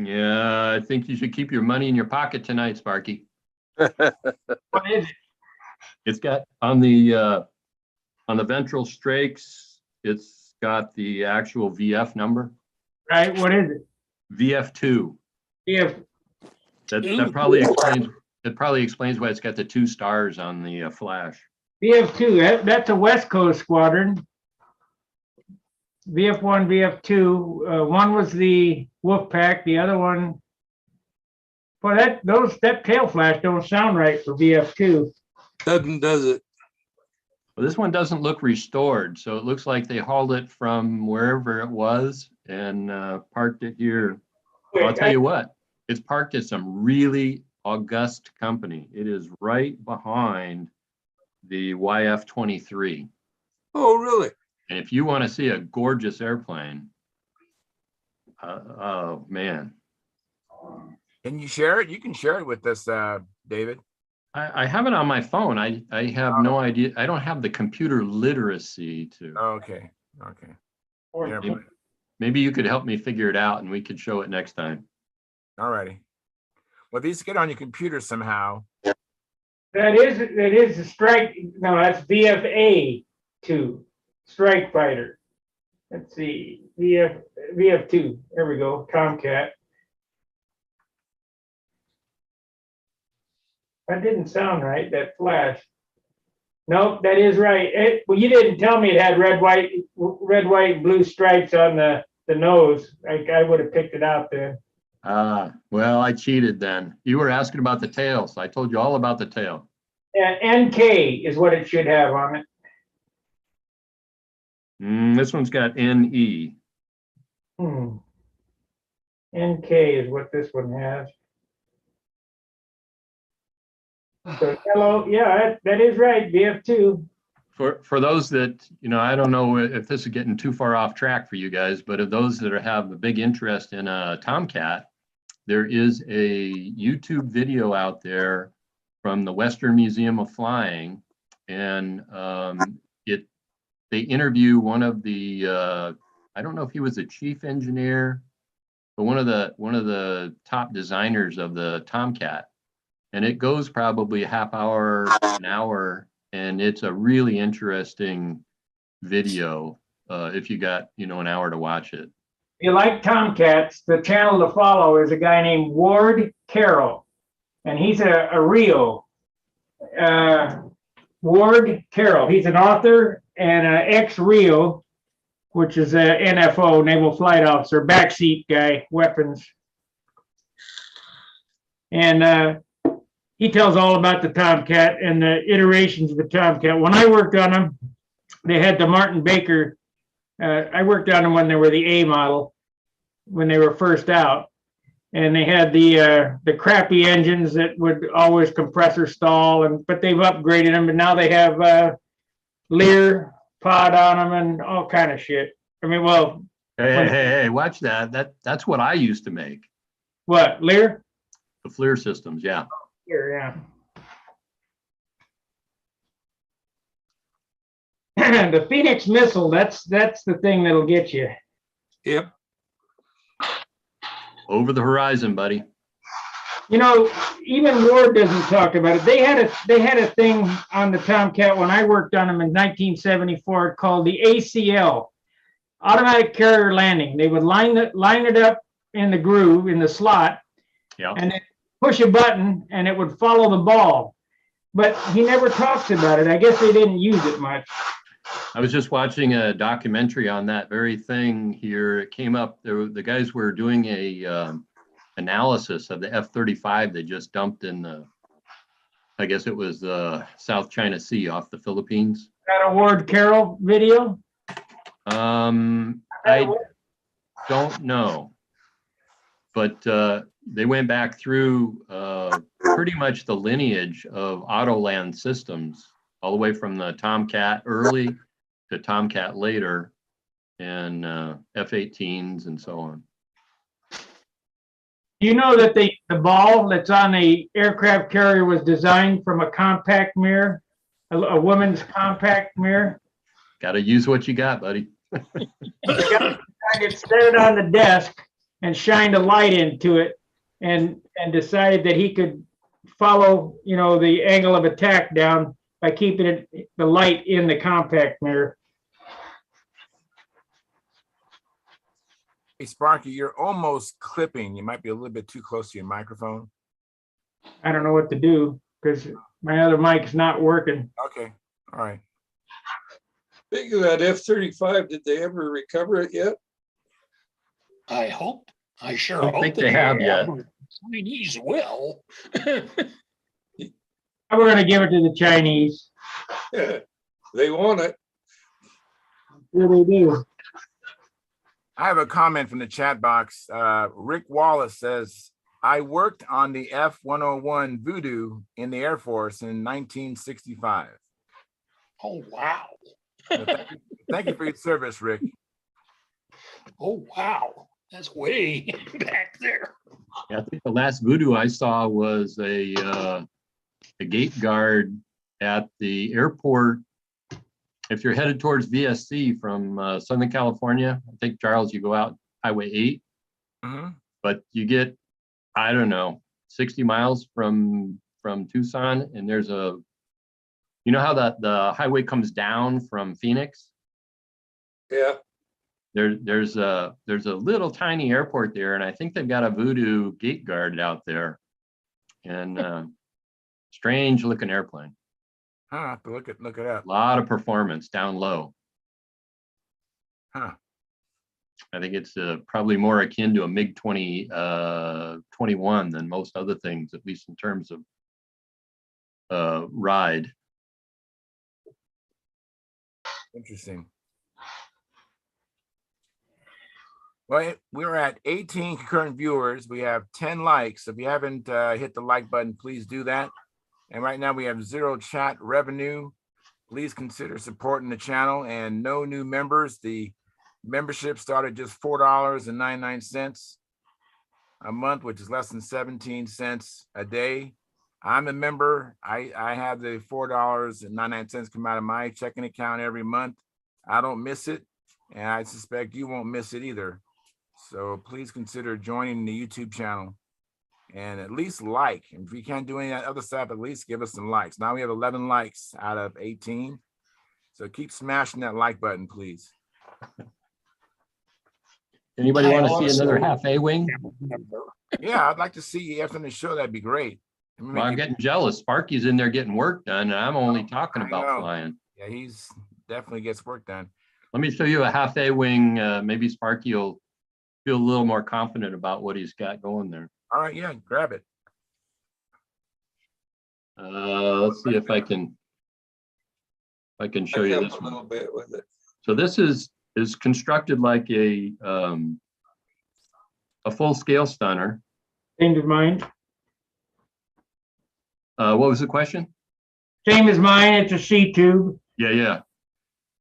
Speaker 7: Yeah, I think you should keep your money in your pocket tonight, Sparky.
Speaker 3: What is it?
Speaker 7: It's got on the ventral strakes, it's got the actual VF number.
Speaker 3: Right? What is it?
Speaker 7: VF2.
Speaker 3: VF.
Speaker 7: That probably explains why it's got the 2 stars on the flash.
Speaker 3: VF2. That's a West Coast squadron. VF1, VF2. One was the wolf pack. The other one. Boy, that tail flash don't sound right for VF2.
Speaker 2: Does it?
Speaker 7: Well, this one doesn't look restored, so it looks like they hauled it from wherever it was and parked it here. Well, I'll tell you what, it's parked at some really august company. It is right behind the YF-23.
Speaker 2: Oh, really?
Speaker 7: And if you want to see a gorgeous airplane, oh man.
Speaker 1: Can you share it? You can share it with us, David.
Speaker 7: I have it on my phone. I have no idea. I don't have the computer literacy to.
Speaker 1: Okay. Yeah,
Speaker 7: Maybe you could help me figure it out and we could show it next time.
Speaker 1: all righty. Well, these get on your computer somehow.
Speaker 3: That is a strike. No, that's VFA2, strike fighter. Let's see, VF2. There we go, Tomcat. That didn't sound right. That flash. Nope, that is right. Well, you didn't tell me it had red, white, blue stripes on the nose. I would have picked it out then.
Speaker 7: Well, I cheated then. You were asking about the tail, so I told you all about the tail.
Speaker 3: NK is what it should have on it.
Speaker 7: This one's got NE.
Speaker 3: NK is what this one has. So hello, yeah, that is right, VF2.
Speaker 7: For those that, I don't know if this is getting too far off track for you guys, but of those that have a big interest in a Tomcat, there is a YouTube video out there from the Western Museum of Flying, and they interview one of the I don't know if he was the chief engineer, but one of the top designers of the Tomcat. And it goes probably a half hour, an hour And it's a really interesting video if you got, an hour to watch it.
Speaker 3: If you like Tomcats, the channel to follow is a guy named Ward Carroll, and he's a Rio. Ward Carroll. He's an author and an ex-Rio, which is a NFO, Naval Flight Officer, backseat guy, weapons. And he tells all about the Tomcat and the iterations of the Tomcat. When I worked on them, they had the Martin Baker. I worked on them when they were the A model, when they were first out. And they had the crappy engines that would always compressor stall, but they've upgraded them, and now they have Lear pod on them and all kind of shit. I mean, well,
Speaker 7: Hey, watch that. That's what I used to make.
Speaker 3: what, Lear?
Speaker 7: The FLIR systems, yeah.
Speaker 3: Here, yeah. The Phoenix missile, that's the thing that'll get you.
Speaker 2: Yep.
Speaker 7: Over the horizon, buddy.
Speaker 3: Even Ward doesn't talk about it. They had a thing on the Tomcat when I worked on them in 1974 called the ACL, automatic carrier landing. They would line it up in the groove in the slot,
Speaker 7: Yeah.
Speaker 3: and then push a button, and it would follow the ball. But he never talks about it. I guess they didn't use it much.
Speaker 7: I was just watching a documentary on that very thing here. It came up, the guys were doing a analysis of the F-35 they just dumped in I guess it was the South China Sea off the Philippines.
Speaker 3: That a Ward Carroll video?
Speaker 7: I don't know. But they went back through pretty much the lineage of Autoland systems, all the way from the Tomcat early to Tomcat later, and F-18s and so on.
Speaker 3: You know that the ball that's on the aircraft carrier was designed from a compact mirror, a woman's compact mirror?
Speaker 7: Got to use what you got, buddy.
Speaker 3: It stared on the desk and shined a light into it, and decided that he could follow, the angle of attack down by keeping the light in the compact mirror.
Speaker 1: Hey, Sparky, you're almost clipping. You might be a little bit too close to your microphone.
Speaker 3: I don't know what to do because my other mic's not working.
Speaker 1: Okay, all right.
Speaker 2: Speaking of that F-35, did they ever recover it yet?
Speaker 6: I hope. I sure
Speaker 7: Don't
Speaker 6: hope
Speaker 7: think they have yet.
Speaker 6: Chinese will.
Speaker 3: We're going to give it to the Chinese.
Speaker 2: They want it.
Speaker 3: Here they do.
Speaker 1: I have a comment from the chat box. Rick Wallace says, I worked on the F-101 Voodoo in the Air Force in 1965.
Speaker 6: Oh, wow.
Speaker 1: So thank you for your service, Rick.
Speaker 6: Oh, wow. That's way back there.
Speaker 7: Yeah, I think the last Voodoo I saw was a gate guard at the airport. If you're headed towards VSC from Southern California, I think, Charles, you go out Highway 8, but you get, I don't know, 60 miles from Tucson, and there's you know how the highway comes down from Phoenix?
Speaker 2: Yeah.
Speaker 7: There's a little tiny airport there, and I think they've got a Voodoo gate guard out there, and strange looking airplane.
Speaker 1: Huh, I have to look it up.
Speaker 7: A lot of performance down low.
Speaker 1: Huh.
Speaker 7: I think it's probably more akin to a MiG-21 than most other things, at least in terms of ride.
Speaker 1: Interesting. Well, we're at 18 concurrent viewers. We have 10 likes. If you haven't hit the like button, please do that. And right now we have 0 chat revenue. Please consider supporting the channel, and no new members. The membership started just $4.99 a month, which is less than 17 cents a day. I'm a member. I have the $4.99 come out of my checking account every month. I don't miss it, and I suspect you won't miss it either. So please consider joining the YouTube channel and at least like. And if you can't do any of that other stuff, at least give us some likes. Now we have 11 likes out of 18. So keep smashing that like button, please.
Speaker 7: Anybody
Speaker 6: I
Speaker 7: want to see
Speaker 6: also-
Speaker 7: another half A-wing?
Speaker 1: Yeah, I'd like to see you after the show. That'd be great.
Speaker 7: Well, I'm getting jealous. Sparky's in there getting work done, and I'm only talking
Speaker 1: I
Speaker 7: about
Speaker 1: know.
Speaker 7: flying.
Speaker 1: Yeah, he's definitely gets work done.
Speaker 7: Let me show you a half A-wing. Maybe Sparky will feel a little more confident about what he's got going there.
Speaker 1: All right, yeah, grab it.
Speaker 7: Let's see if I can show you this
Speaker 2: a
Speaker 7: one.
Speaker 2: little bit with it.
Speaker 7: So this is constructed like a full-scale stunner.
Speaker 3: Same as mine.
Speaker 7: What was the question?
Speaker 3: Same as mine. It's a C tube.
Speaker 7: Yeah.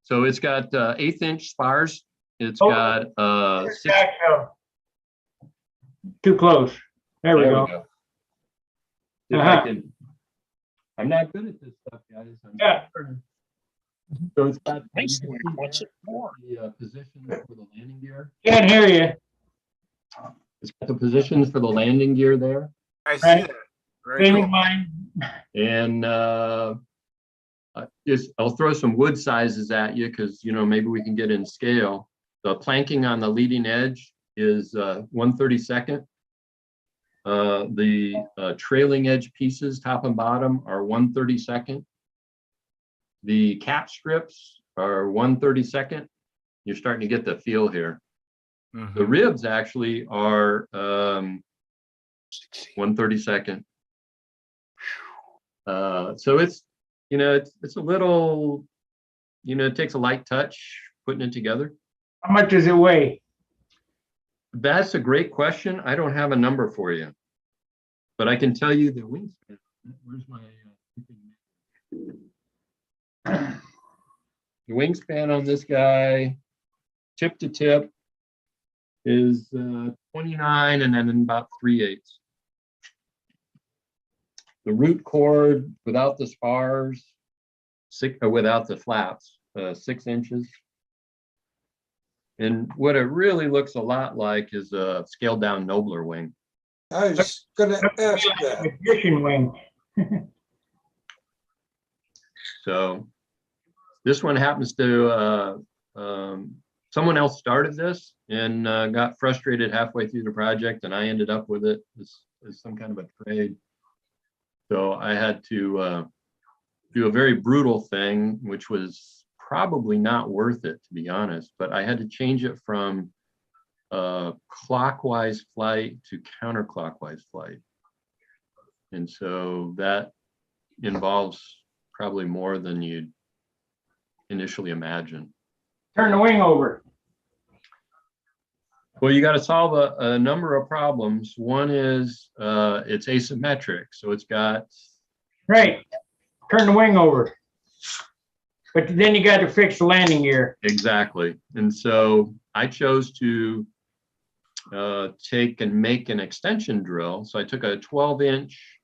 Speaker 7: So it's got 1/8-inch spars. It's
Speaker 3: Oh.
Speaker 7: got 6.
Speaker 3: Too close. There we go.
Speaker 7: If
Speaker 3: Uh-huh.
Speaker 7: I'm not good at this stuff, guys.
Speaker 3: Yeah.
Speaker 7: So it's got
Speaker 6: Nice one. What's it for?
Speaker 7: the positions for the landing gear.
Speaker 3: Can't hear you.
Speaker 7: It's got the positions for the landing gear there.
Speaker 1: I see
Speaker 3: Right.
Speaker 1: that. Very
Speaker 3: Same
Speaker 1: cool.
Speaker 3: as mine.
Speaker 7: And I'll throw some wood sizes at you because, maybe we can get in scale. The planking on the leading edge is 1/32. The trailing edge pieces, top and bottom, are 1/32. The cap strips are 1/32. You're starting to get the feel here.
Speaker 1: Mhm.
Speaker 7: The ribs actually are 1/32. So it's it's a little, it takes a light touch putting it together.
Speaker 3: How much does it weigh?
Speaker 7: That's a great question. I don't have a number for you, but I can tell you the wingspan. Where's my the wingspan on this guy, tip to tip, is 29 and then about 3/8. The root cord without the spars, without the flaps, 6 inches. And what it really looks a lot like is a scaled down nobler wing.
Speaker 2: I was gonna ask that.
Speaker 3: Magician wing.
Speaker 7: So this one happens to, someone else started this and got frustrated halfway through the project, and I ended up with it as some kind of a trade. So I had to do a very brutal thing, which was probably not worth it, to be honest, but I had to change it from clockwise flight to counterclockwise flight. And so that involves probably more than you'd initially imagine.
Speaker 3: Turn the wing over.
Speaker 7: Well, you got to solve a number of problems. One is it's asymmetric. So it's got,
Speaker 3: Right. Turn the wing over. But then you got to fix the landing gear.
Speaker 7: exactly. And so I chose to take and make an extension drill. So I took a 12-inch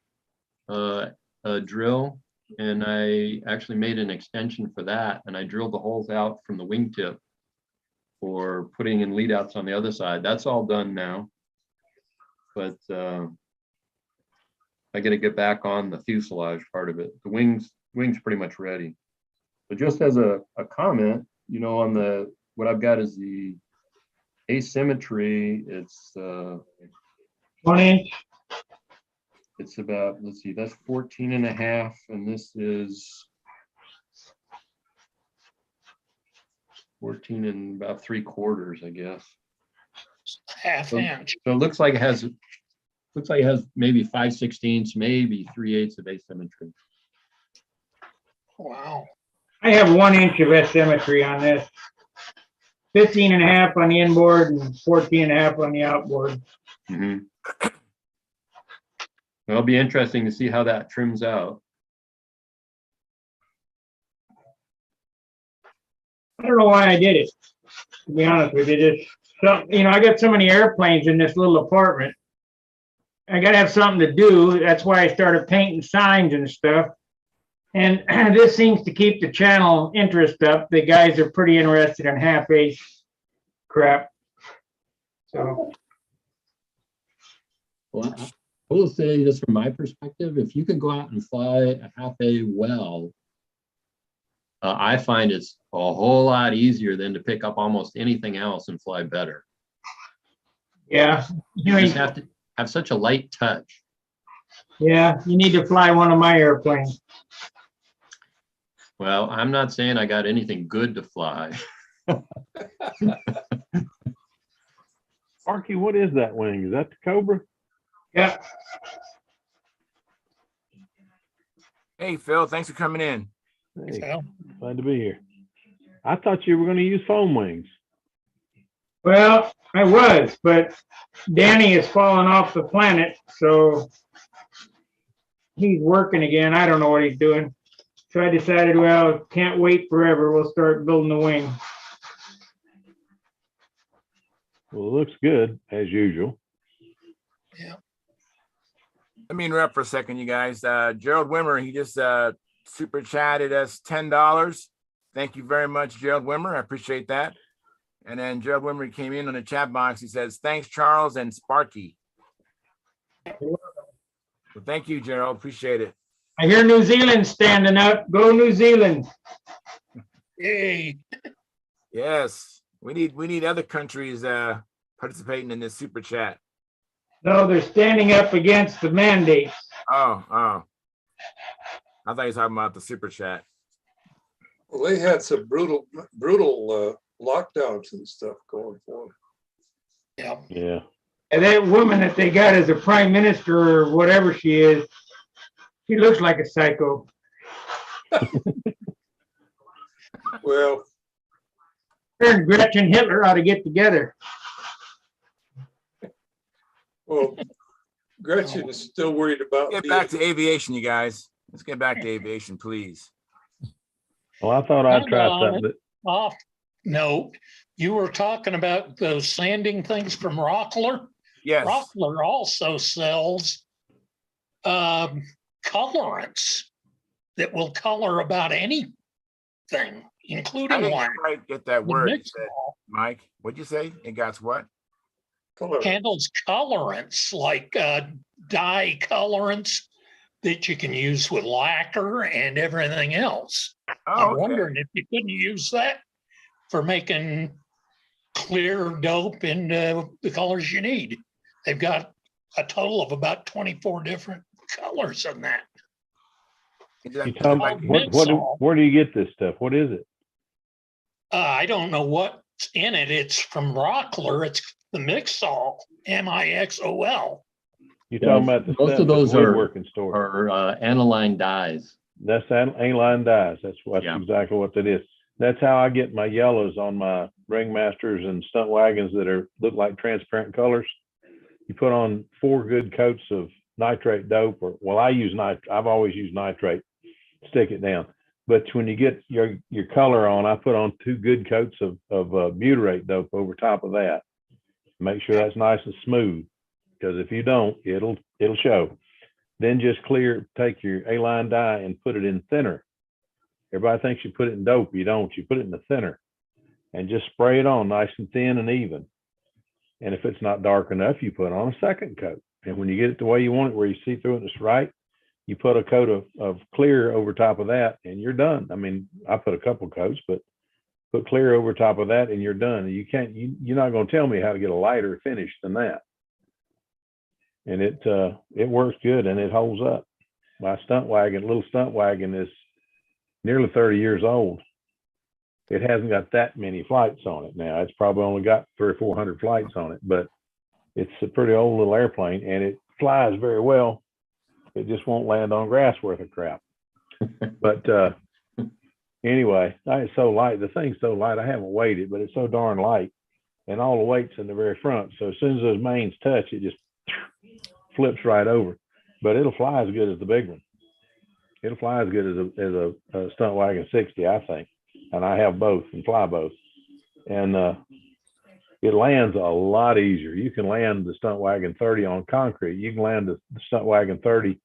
Speaker 7: drill, and I actually made an extension for that. And I drilled the holes out from the wingtip for putting in lead outs on the other side. That's all done now. But I got to get back on the fuselage part of it. The wings pretty much ready. But just as a comment, on what I've got is the asymmetry. It's
Speaker 3: 1 inch.
Speaker 7: it's about, let's see, that's 14.5, and this is 14 and about 3/4, I guess.
Speaker 6: Half inch.
Speaker 7: So it looks like it has maybe 5/16, maybe 3/8 of asymmetry.
Speaker 6: Wow.
Speaker 3: I have 1 inch of asymmetry on this. 15.5 on the inboard and 14.5 on the outboard.
Speaker 7: Mm-hmm. It'll be interesting to see how that trims out.
Speaker 3: I don't know why I did it, to be honest with you. I got so many airplanes in this little apartment. I gotta have something to do. That's why I started painting signs and stuff. And this seems to keep the channel interest up. The guys are pretty interested in half-ace crap. So,
Speaker 7: Well, I will say, just from my perspective, if you can go out and fly a half a well, I find it's a whole lot easier than to pick up almost anything else and fly better.
Speaker 3: Yeah.
Speaker 7: You just have to have such a light touch.
Speaker 3: Yeah, you need to fly one of my airplanes.
Speaker 7: Well, I'm not saying I got anything good to fly.
Speaker 9: Sparky, what is that wing? Is that the Cobra?
Speaker 3: Yeah.
Speaker 1: Hey, Phil, thanks for coming in.
Speaker 9: Hey,
Speaker 6: So,
Speaker 9: glad to be here. I thought you were going to use foam wings.
Speaker 3: Well, I was, but Danny has fallen off the planet, so he's working again. I don't know what he's doing. So I decided, well, can't wait forever. We'll start building the wing.
Speaker 9: Well, it looks good as usual.
Speaker 1: Let me interrupt for a second, you guys. Gerald Wimmer, he just super chatted us $10. Thank you very much, Gerald Wimmer. I appreciate that. And then Gerald Wimmer came in on the chat box. He says, thanks, Charles and Sparky. Well, thank you, Gerald. Appreciate it.
Speaker 3: I hear New Zealand standing up. Go New Zealand.
Speaker 6: yay.
Speaker 1: Yes, we need other countries participating in this super chat.
Speaker 3: No, they're standing up against the mandates.
Speaker 1: Oh. I thought you were talking about the super chat.
Speaker 2: Well, they had some brutal lockdowns and stuff going for them.
Speaker 6: Yeah.
Speaker 9: Yeah.
Speaker 3: And that woman that they got as a prime minister or whatever she is, she looks like a psycho.
Speaker 2: Well,
Speaker 3: Her and Gretchen Hitler ought to get together.
Speaker 2: well, Gretchen is still worried about
Speaker 1: Get back to aviation, you guys. Let's get back to aviation, please.
Speaker 9: Well, I thought I'd try
Speaker 6: Hold on.
Speaker 9: something that,
Speaker 6: Off note, you were talking about those sanding things from Rockler.
Speaker 1: Yes.
Speaker 6: Rockler also sells colorants that will color about anything,
Speaker 1: I
Speaker 6: including
Speaker 1: didn't
Speaker 6: wine.
Speaker 1: quite get that
Speaker 6: The
Speaker 1: word. You
Speaker 6: mix
Speaker 1: said,
Speaker 6: ball
Speaker 1: Mike, what'd you say? It got what?
Speaker 2: color.
Speaker 6: handles colorants like dye colorants that you can use with lacquer and everything else.
Speaker 1: Oh,
Speaker 6: I'm
Speaker 1: okay.
Speaker 6: wondering if you couldn't use that for making clear dope in the colors you need. They've got a total of about 24 different colors in that.
Speaker 1: Is that-
Speaker 9: you tell me,
Speaker 6: Called Mixol.
Speaker 9: where do you get this stuff? What is it?
Speaker 6: I don't know what's in it. It's from Rockler. It's the Mixol, Mixol.
Speaker 9: You talking about the
Speaker 7: Most
Speaker 9: stuff
Speaker 7: of those
Speaker 9: at woodworking store?
Speaker 7: Or Aniline Dyes.
Speaker 9: That's Aniline Dyes. That's
Speaker 7: Yeah.
Speaker 9: exactly what that is. That's how I get my yellows on my ringmasters and stunt wagons that look like transparent colors. You put on 4 good coats of nitrate dope, I've always used nitrate, stick it down. But when you get your color on, I put on 2 good coats of butyrate dope over top of that. Make sure that's nice and smooth, because if you don't, it'll show. Then just take your A-line dye and put it in thinner. Everybody thinks you put it in dope. You don't. You put it in the thinner and just spray it on nice and thin and even. And if it's not dark enough, you put on a second coat. And when you get it the way you want it, where you see through it and it's right, you put a coat of clear over top of that and you're done. I mean, I put a couple coats, but put clear over top of that and you're done. You're not going to tell me how to get a lighter finish than that. And it works good and it holds up. My little stunt wagon is nearly 30 years old. It hasn't got that many flights on it now. It's probably only got 300 or 400 flights on it, but it's a pretty old little airplane and it flies very well. It just won't land on grass worth of crap. But anyway, it's so light. The thing's so light. I haven't weighed it, but it's so darn light. And all the weight's in the very front. So as soon as those mains touch, it just flips right over. But it'll fly as good as the big one. It'll fly as good as a Stunt Wagon 60, I think. And I have both and fly both. And it lands a lot easier. You can land the Stunt Wagon 30 on concrete. You can land the Stunt Wagon 30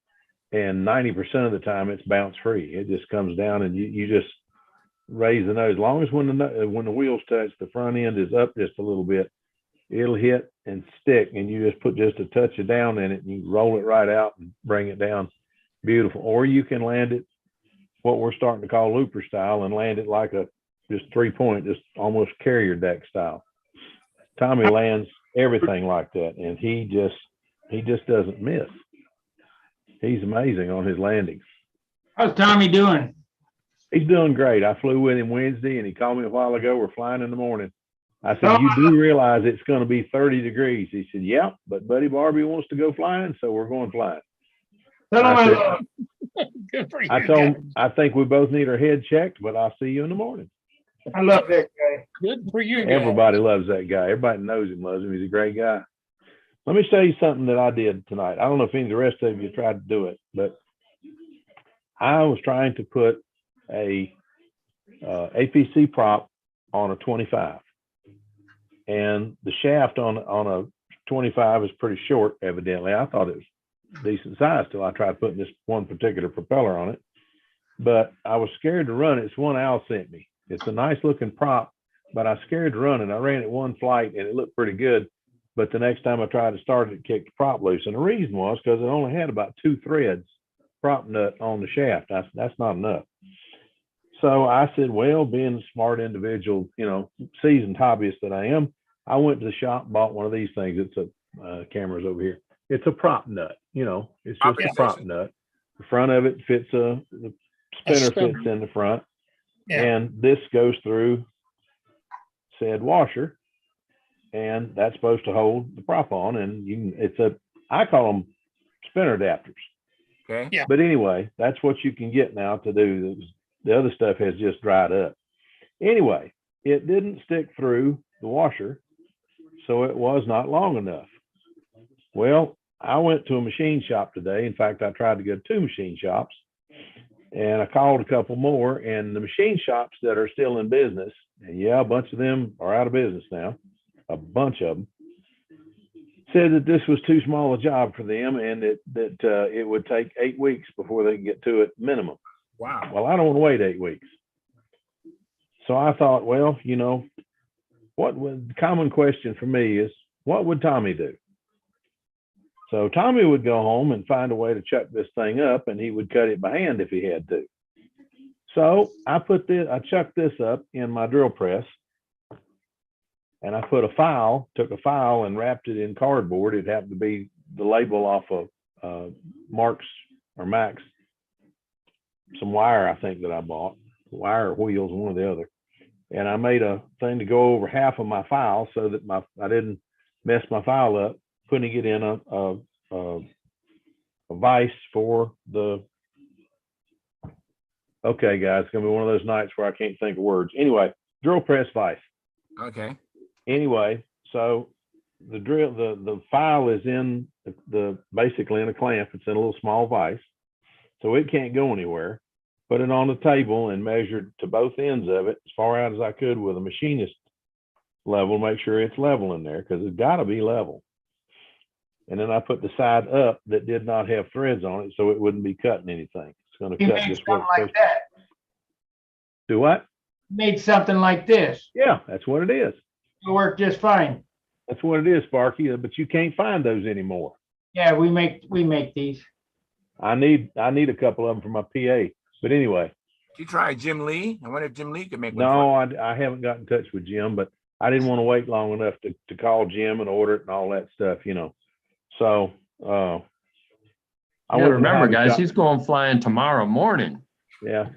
Speaker 9: and 90% of the time it's bounce free. It just comes down and you just raise the nose. As long as when the wheels touch, the front end is up just a little bit, it'll hit and stick, and you just put just a touch of down in it and you roll it right out and bring it down. Beautiful. Or you can land it what we're starting to call looper style and land it like a just 3-point, just almost carrier deck style. Tommy lands everything like that, and he just doesn't miss. He's amazing on his landings.
Speaker 3: How's Tommy doing?
Speaker 9: He's doing great. I flew with him Wednesday, and he called me a while ago. We're flying in the morning. I said, "You do realize it's going to be 30 degrees?" He said, "Yeah, but Buddy Barbie wants to go flying, so we're going flying."
Speaker 6: Good for you.
Speaker 9: I told him, "I think we both need our head checked, but I'll see you in the morning."
Speaker 3: I love that guy.
Speaker 6: Good for you.
Speaker 9: Everybody loves that guy. Everybody knows him, loves him. He's a great guy. Let me show you something that I did tonight. I don't know if any of the rest of you tried to do it, but I was trying to put a APC prop on a 25. And the shaft on a 25 is pretty short, evidently. I thought it was decent size till I tried putting this one particular propeller on it. But I was scared to run it. It's one Al sent me. It's a nice looking prop, but I was scared to run it. I ran it one flight and it looked pretty good. But the next time I tried to start it, it kicked the prop loose. And the reason was because it only had about 2 threads prop nut on the shaft. That's not enough. So I said, well, being a smart individual, seasoned hobbyist that I am, I went to the shop and bought one of these things. It's a camera's over here. It's a prop nut, it's just a prop nut. The front of it fits the spinner fits in the front.
Speaker 6: Yeah.
Speaker 9: And this goes through said washer, and that's supposed to hold the prop on. And I call them spinner adapters.
Speaker 1: Okay.
Speaker 6: Yeah.
Speaker 9: But anyway, that's what you can get now to do. The other stuff has just dried up. Anyway, it didn't stick through the washer, so it was not long enough. Well, I went to a machine shop today. In fact, I tried to go to 2 machine shops, and I called a couple more, and the machine shops that are still in business, and yeah, a bunch of them are out of business now, a bunch of them, said that this was too small a job for them, and that it would take 8 weeks before they could get to it minimum.
Speaker 1: Wow.
Speaker 9: Well, I don't want to wait 8 weeks. So I thought, well, the common question for me is, what would Tommy do? So Tommy would go home and find a way to chuck this thing up, and he would cut it by hand if he had to. So I chucked this up in my drill press, and I took a file and wrapped it in cardboard. It happened to be the label off of Mark's or Max, some wire, I think, that I bought, wire or wheels, one or the other. And I made a thing to go over half of my file so that I didn't mess my file up, putting it in a vise for the, okay, guys, it's going to be one of those nights where I can't think of words. Anyway, drill press vise.
Speaker 1: Okay.
Speaker 9: Anyway, so the file is in basically in a clamp. It's in a little small vise, so it can't go anywhere. Put it on the table and measured to both ends of it as far out as I could with a machinist level, make sure it's level in there, because it's got to be level. And then I put the side up that did not have threads on it, so it wouldn't be cutting anything. It's going to cut just what it's supposed to. Do what?
Speaker 3: Made something like this.
Speaker 9: Yeah, that's what it is.
Speaker 3: It'll work just fine.
Speaker 9: That's what it is, Sparky. But you can't find those anymore.
Speaker 3: Yeah, we make these.
Speaker 9: I need a couple of them for my PA. But anyway.
Speaker 1: You try Jim Lee? I wonder if Jim Lee could make one.
Speaker 9: No, I haven't got in touch with Jim, but I didn't want to wait long enough to call Jim and order it and all that stuff, So
Speaker 7: I remember, guys, he's going flying tomorrow morning.
Speaker 9: Yeah.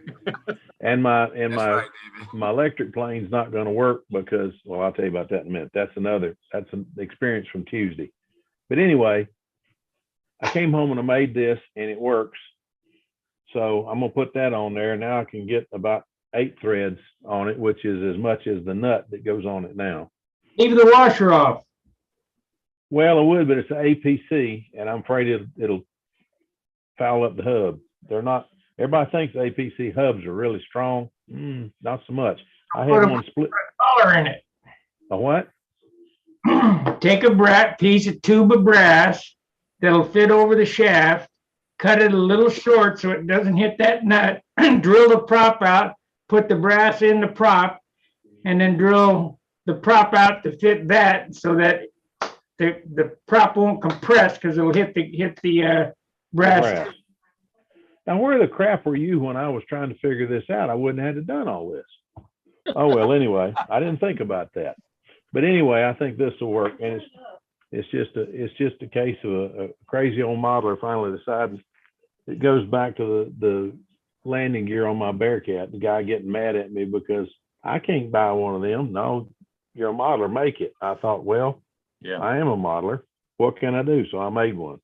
Speaker 9: And my
Speaker 1: right,
Speaker 9: my electric plane's not going to work because, well, I'll tell you about that in a minute. That's an experience from Tuesday. But anyway, I came home and I made this and it works. So I'm going to put that on there. Now I can get about 8 threads on it, which is as much as the nut that goes on it now.
Speaker 3: Leave the washer off.
Speaker 9: Well, I would, but it's an APC, and I'm afraid it'll foul up the hub. They're not. Everybody thinks APC hubs are really strong. Not so much. I had one split.
Speaker 3: Color in it.
Speaker 9: A what?
Speaker 3: Take a piece of tube of brass that'll fit over the shaft. Cut it a little short so it doesn't hit that nut. Drill the prop out. Put the brass in the prop, and then drill prop out to fit that so that the prop won't compress because it'll hit the brass.
Speaker 9: Brass. Now, where the crap were you when I was trying to figure this out? I wouldn't have had to done all this. Oh, well, anyway, I didn't think about that. But anyway, I think this will work. And it's just a case of a crazy old modeler finally deciding it goes back to the landing gear on my Bearcat, the guy getting mad at me because I can't buy one of them. No, you're a modeler, make it. I thought, well,
Speaker 7: Yeah.
Speaker 9: I am a modeler. What can I do? So I made one.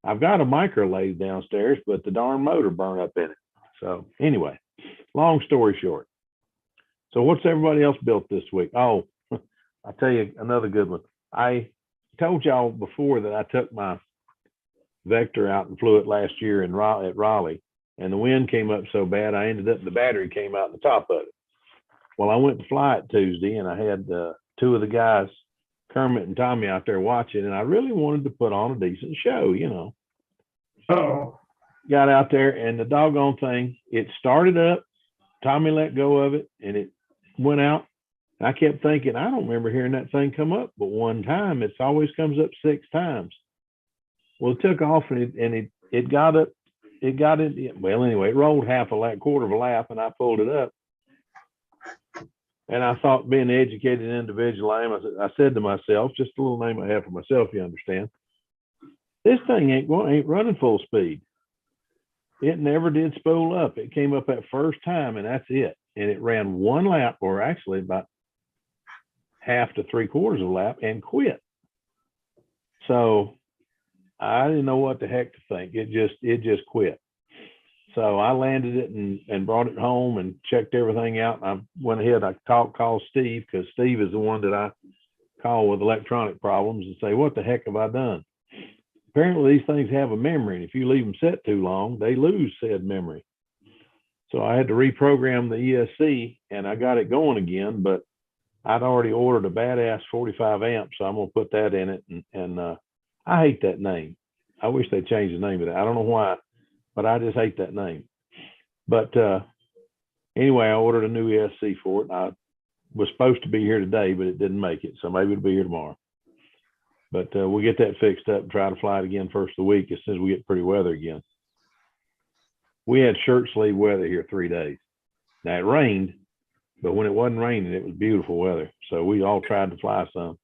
Speaker 9: I've got a micro lathe downstairs, but the darn motor burned up in it. So anyway, long story short. So what's everybody else built this week? Oh, I'll tell you another good one. I told y'all before that I took my Vector out and flew it last year at Raleigh, and the wind came up so bad I ended up, the battery came out the top of it. Well, I went to fly it Tuesday, and I had two of the guys, Kermit and Tommy, out there watching, and I really wanted to put on a decent show, you know.
Speaker 3: Oh,
Speaker 9: Got out there, and the doggone thing, it started up. Tommy let go of it, and it went out. I kept thinking, I don't remember hearing that thing come up, but one time, it's always comes up 6 times. Well, it took off, and it got up. It got it. Well, anyway, it rolled half a lap, quarter of a lap, and I pulled it up. And I thought, being the educated individual I am, I said to myself, just a little name I have for myself, you understand, this thing ain't running full speed. It never did spool up. It came up that first time, and that's it. And it ran 1 lap, or actually about half to 3/4 of a lap, and quit. So I didn't know what the heck to think. It just quit. So I landed it and brought it home and checked everything out. And I went ahead, I called Steve, because Steve is the one that I call with electronic problems and say, what the heck have I done? Apparently these things have a memory, and if you leave them set too long, they lose said memory. So I had to reprogram the ESC, and I got it going again, but I'd already ordered a badass 45 amp, so I'm going to put that in it. And I hate that name. I wish they'd change the name of it. I don't know why, but I just hate that name. But anyway, I ordered a new ESC for it. I was supposed to be here today, but it didn't make it, so maybe it'll be here tomorrow. But we'll get that fixed up and try to fly it again first of the week as soon as we get pretty weather again. We had shirt sleeve weather here 3 days. Now it rained, but when it wasn't raining, it was beautiful weather. So we all tried to fly some.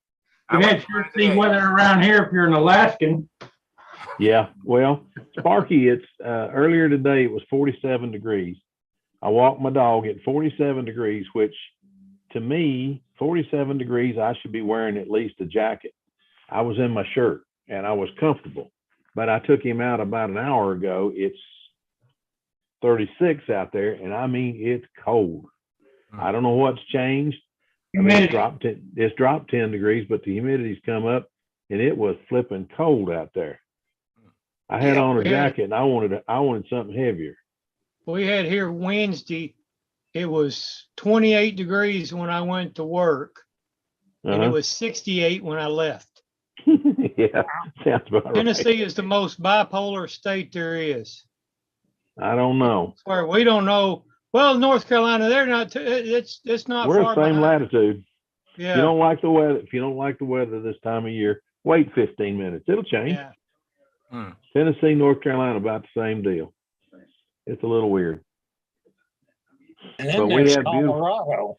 Speaker 3: we had to see weather around here if you're an Alaskan.
Speaker 9: Yeah, well, Sparky, it's earlier today, it was 47 degrees. I walked my dog at 47 degrees, which to me, 47 degrees, I should be wearing at least a jacket. I was in my shirt and I was comfortable, but I took him out about an hour ago. It's 36 out there, and I mean, it's cold. I don't know what's changed. I mean, it's dropped 10 degrees, but the humidity's come up, and it was flipping cold out there. I had on a jacket, and I wanted something heavier.
Speaker 5: We had here Wednesday, it was 28 degrees when I went to work, and it was 68 when I left.
Speaker 9: Yeah, sounds about right.
Speaker 5: Tennessee is the most bipolar state there is.
Speaker 9: I don't know.
Speaker 5: Where we don't know. Well, North Carolina, they're not. It's not.
Speaker 9: We're
Speaker 5: far
Speaker 9: the same
Speaker 5: behind.
Speaker 9: latitude.
Speaker 5: Yeah.
Speaker 9: If you don't like the weather, this time of year, wait 15 minutes. It'll change.
Speaker 5: Yeah.
Speaker 9: Tennessee, North Carolina, about the same deal. It's a little weird.
Speaker 6: And then
Speaker 9: But we
Speaker 6: there's
Speaker 9: had beautiful-
Speaker 6: Colorado.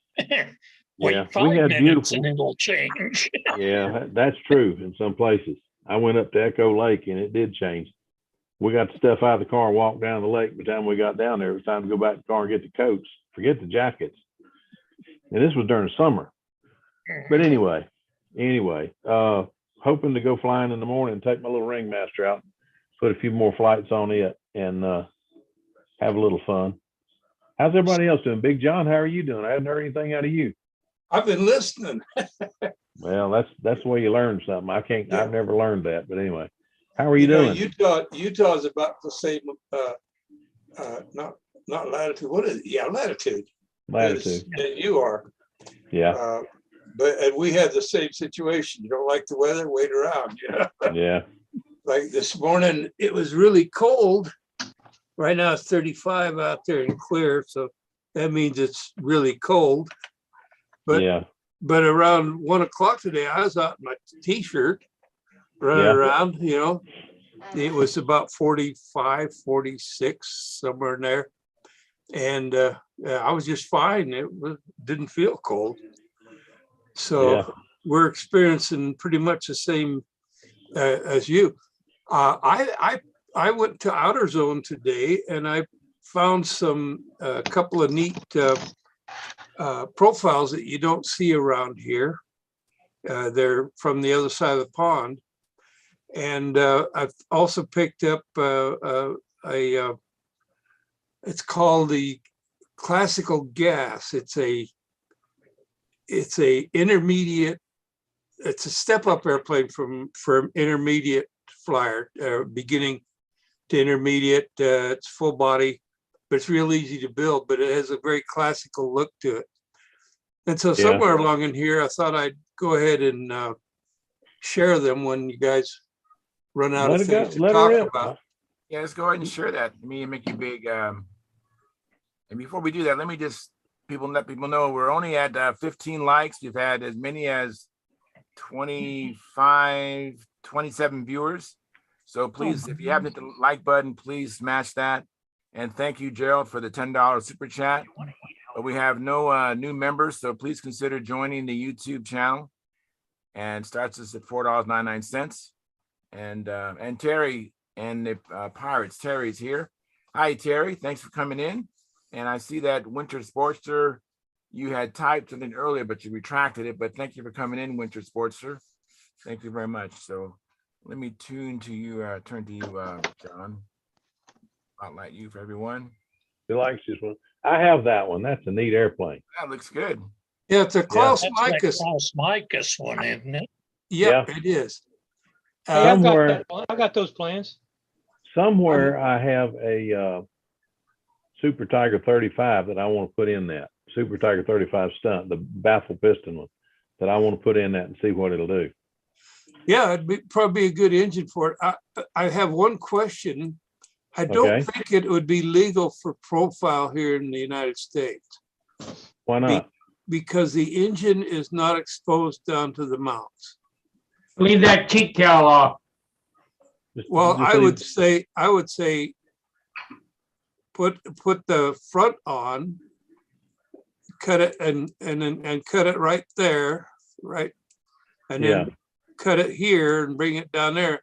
Speaker 6: Wait
Speaker 9: Yeah,
Speaker 6: 5
Speaker 9: we had
Speaker 6: minutes
Speaker 9: beautiful-
Speaker 6: and it'll change.
Speaker 9: Yeah, that's true in some places. I went up to Echo Lake and it did change. We got the stuff out of the car, walked down the lake. By the time we got down there, it was time to go back to the car and get the coats. Forget the jackets. And this was during the summer. But anyway, hoping to go flying in the morning and take my little Ringmaster out, put a few more flights on it, and have a little fun. How's everybody else doing? Big John, how are you doing? I haven't heard anything out of you.
Speaker 2: I've been listening.
Speaker 9: Well, that's the way you learn something.
Speaker 2: Yeah.
Speaker 9: I've never learned that, but anyway, how are you doing?
Speaker 2: Utah's about the same, not latitude. What is it? Yeah, latitude.
Speaker 9: Latitude.
Speaker 2: That you are.
Speaker 9: Yeah.
Speaker 2: But we had the same situation. You don't like the weather, wait around. Yeah.
Speaker 9: Yeah.
Speaker 2: Like this morning, it was really cold. Right now it's 35 out there and clear, so that means it's really cold. But
Speaker 9: yeah.
Speaker 2: but around 1 o'clock today, I was out in my t-shirt running
Speaker 9: Yeah.
Speaker 2: around, you know. It was about 45, 46, somewhere in there. And I was just fine. Didn't feel cold. So
Speaker 9: Yeah.
Speaker 2: we're experiencing pretty much the same as you. I went to Outer Zone today and I found a couple of neat profiles that you don't see around here. They're from the other side of the pond. And I've also picked up it's called the Classical Gas. It's a intermediate, it's a step-up airplane from intermediate flyer, beginning to intermediate. It's full body, but it's real easy to build, but it has a very classical look to it. And so
Speaker 9: Yeah.
Speaker 2: somewhere along in here, I thought I'd go ahead and share them when you guys run out
Speaker 9: Let
Speaker 2: of
Speaker 9: it go.
Speaker 2: things to
Speaker 9: Let
Speaker 2: talk
Speaker 9: her rip.
Speaker 2: about.
Speaker 1: Yeah, let's go ahead and share that. Me and Mickey Big. And before we do that, let me just let people know we're only at 15 likes. We've had as many as 25, 27 viewers. So please, if you haven't hit the like button, please smash that. And thank you, Gerald, for the $10 super chat. But we have no new members, so please consider joining the YouTube channel. And starts us at $4.99. And Terry and the Pirates, Terry's here. Hi, Terry. Thanks for coming in. And I see that Winter Sportster, you had typed something earlier, but you retracted it. But thank you for coming in, Winter Sportster. Thank you very much. So let me turn to you, John. Spotlight you for everyone.
Speaker 9: He likes this one. I have that one. That's a neat airplane.
Speaker 1: That looks good.
Speaker 2: Yeah, it's a Klaus
Speaker 6: That's that
Speaker 2: Micus.
Speaker 6: Klaus Micus one, isn't it?
Speaker 2: Yep,
Speaker 9: Yeah.
Speaker 2: it is.
Speaker 5: Hey, I've got
Speaker 9: Somewhere-
Speaker 5: that one. I got those plans.
Speaker 9: Somewhere I have a Super Tiger 35 that I want to put in that. Super Tiger 35 stunt, the baffle piston one, that I want to put in that and see what it'll do.
Speaker 2: Yeah, it'd probably be a good engine for it. I have one question. I don't
Speaker 9: Okay.
Speaker 2: think it would be legal for profile here in the United States
Speaker 9: Why not?
Speaker 2: because the engine is not exposed down to the mounts.
Speaker 3: Leave that cheek cowl off.
Speaker 2: Well,
Speaker 9: Just
Speaker 2: I
Speaker 9: leave-
Speaker 2: would say put the front on, cut it and cut it right there, right? And then cut it here and bring it down there.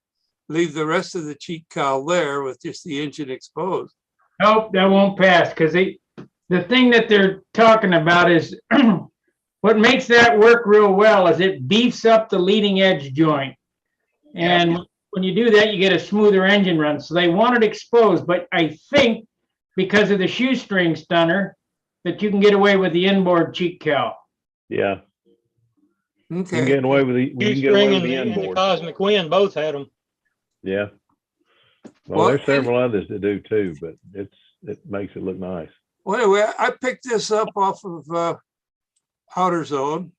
Speaker 2: Leave the rest of the cheek cowl there with just the engine exposed.
Speaker 3: Nope, that won't pass, because the thing that they're talking about is what makes that work real well is it beefs up the leading edge joint. And when you do that, you get a smoother engine run. So they want it exposed, but I think because of the shoestring stunner, that you can get away with the inboard cheek cowl.
Speaker 9: Yeah. You can
Speaker 2: Okay.
Speaker 9: get away with the, you can get
Speaker 5: Shoestring
Speaker 9: away with
Speaker 5: and
Speaker 9: the
Speaker 5: the
Speaker 9: inboard.
Speaker 5: Cosmic Wind both had them.
Speaker 9: Yeah. Well,
Speaker 2: Well,
Speaker 9: there's several others that do too, but it makes it look nice.
Speaker 2: Well, anyway, I picked this up off of Outer Zone.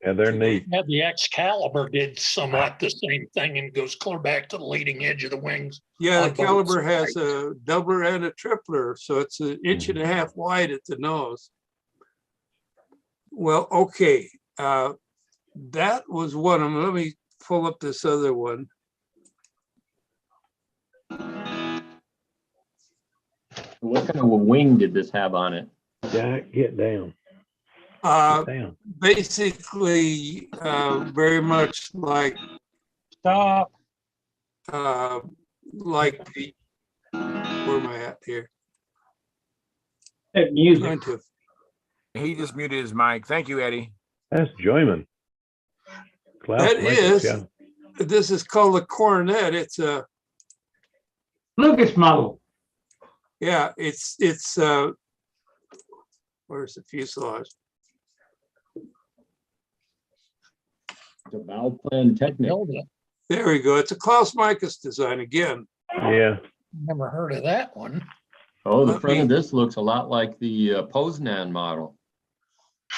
Speaker 9: Yeah, they're neat.
Speaker 6: Yeah, the Excalibur did somewhat the same thing and goes clear back to the leading edge of the wings.
Speaker 2: Yeah, the
Speaker 6: On both
Speaker 2: Caliber has
Speaker 6: sides.
Speaker 2: a doubler and a tripler, so it's an inch and a half wide at the nose. Well, okay, that was one of them. Let me pull up this other one.
Speaker 7: What kind of a wing did this have on it?
Speaker 9: Jack, get down.
Speaker 2: Uh,
Speaker 9: Get down.
Speaker 2: basically, very much like
Speaker 5: Stop.
Speaker 2: like the, where am I at here?
Speaker 3: That music.
Speaker 2: Trying to,
Speaker 1: He just muted his mic. Thank you, Eddie.
Speaker 9: That's Joyman. Klaus
Speaker 2: That
Speaker 9: Michaels,
Speaker 2: is-
Speaker 9: yeah.
Speaker 2: this is called the Coronet. It's a,
Speaker 3: Lucas model.
Speaker 2: yeah, it's where's the fuselage?
Speaker 7: The valve plan technique.
Speaker 6: Build it.
Speaker 2: There we go. It's a Klaus Micus design again.
Speaker 9: Yeah.
Speaker 6: Never heard of that one.
Speaker 7: Oh, the
Speaker 2: Let
Speaker 7: front
Speaker 2: me-
Speaker 7: of this looks a lot like the Poznan model.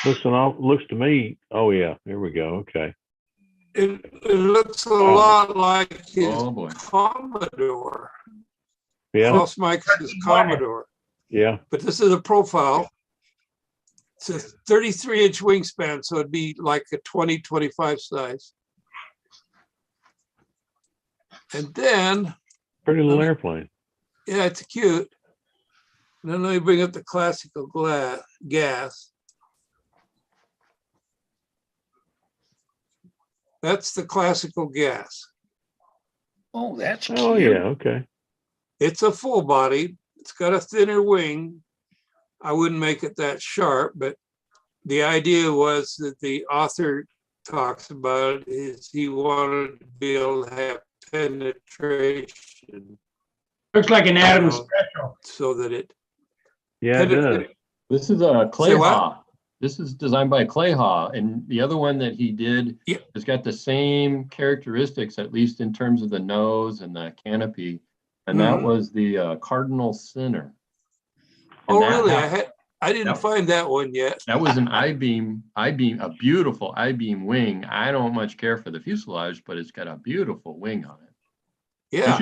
Speaker 9: Looks to me. Oh yeah, here we go. Okay.
Speaker 2: It looks a lot like his
Speaker 7: Oh, boy.
Speaker 2: Commodore.
Speaker 9: Yeah.
Speaker 2: Klaus Micus' Commodore.
Speaker 9: Yeah.
Speaker 2: But this is a profile. It's a 33-inch wingspan, so it'd be like a 20-25 size. And then,
Speaker 9: Pretty little airplane.
Speaker 2: yeah, it's cute. And then let me bring up the classical gas. That's the classical gas.
Speaker 6: Oh, that's
Speaker 9: Oh,
Speaker 6: cute.
Speaker 9: yeah, okay.
Speaker 2: It's a full body. It's got a thinner wing. I wouldn't make it that sharp, but the idea was that the author talks about is he wanted to be able to have penetration
Speaker 3: Looks like an Adams
Speaker 2: Oh.
Speaker 3: special.
Speaker 2: so that it
Speaker 9: Yeah, it does.
Speaker 2: penetrated.
Speaker 7: This is a
Speaker 2: Say what?
Speaker 7: Clayhaw. This is designed by Clayhaw, and the other one that he did
Speaker 2: Yeah.
Speaker 7: has got the same characteristics, at least in terms of the nose and the canopy. And that
Speaker 2: Mhm.
Speaker 7: was the Cardinal Sinner. And
Speaker 2: Oh,
Speaker 7: that
Speaker 2: really?
Speaker 7: hap-
Speaker 2: I didn't
Speaker 7: Yep.
Speaker 2: find that one yet.
Speaker 7: That was an I-beam, a beautiful I-beam wing. I don't much care for the fuselage, but it's got a beautiful wing on it.
Speaker 2: Yeah.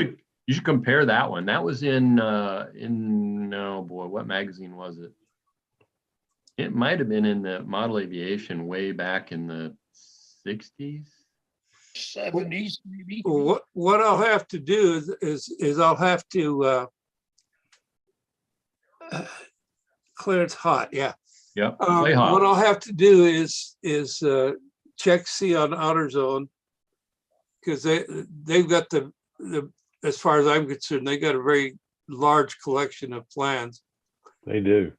Speaker 7: You should compare that one. That was in oh boy, what magazine was it? It might have been in the Model Aviation way back in the 60s.
Speaker 6: 70s, maybe.
Speaker 2: What I'll have to do is I'll have to Clarence Hot, yeah.
Speaker 7: Yep,
Speaker 2: What
Speaker 7: Clayhaw.
Speaker 2: I'll have to do is check see on AutoZone because they've got the as far as I'm concerned, they got a very large collection of plans,
Speaker 9: They do.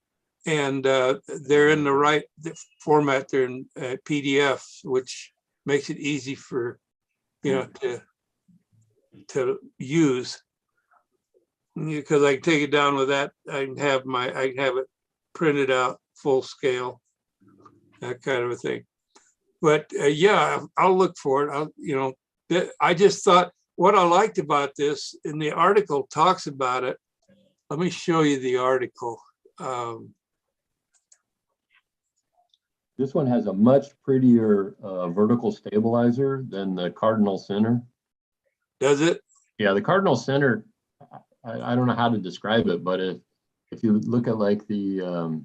Speaker 2: and they're in the right format. They're in PDF, which makes it easy for to use. Because I can take it down with that, I can have it printed out full scale, that kind of a thing. But yeah, I'll look for it. I just thought what I liked about this, and the article talks about it. Let me show you the article.
Speaker 7: This one has a much prettier vertical stabilizer than the Cardinal Center.
Speaker 2: Does it?
Speaker 7: Yeah, the Cardinal Center, I don't know how to describe it, but if you look at like the,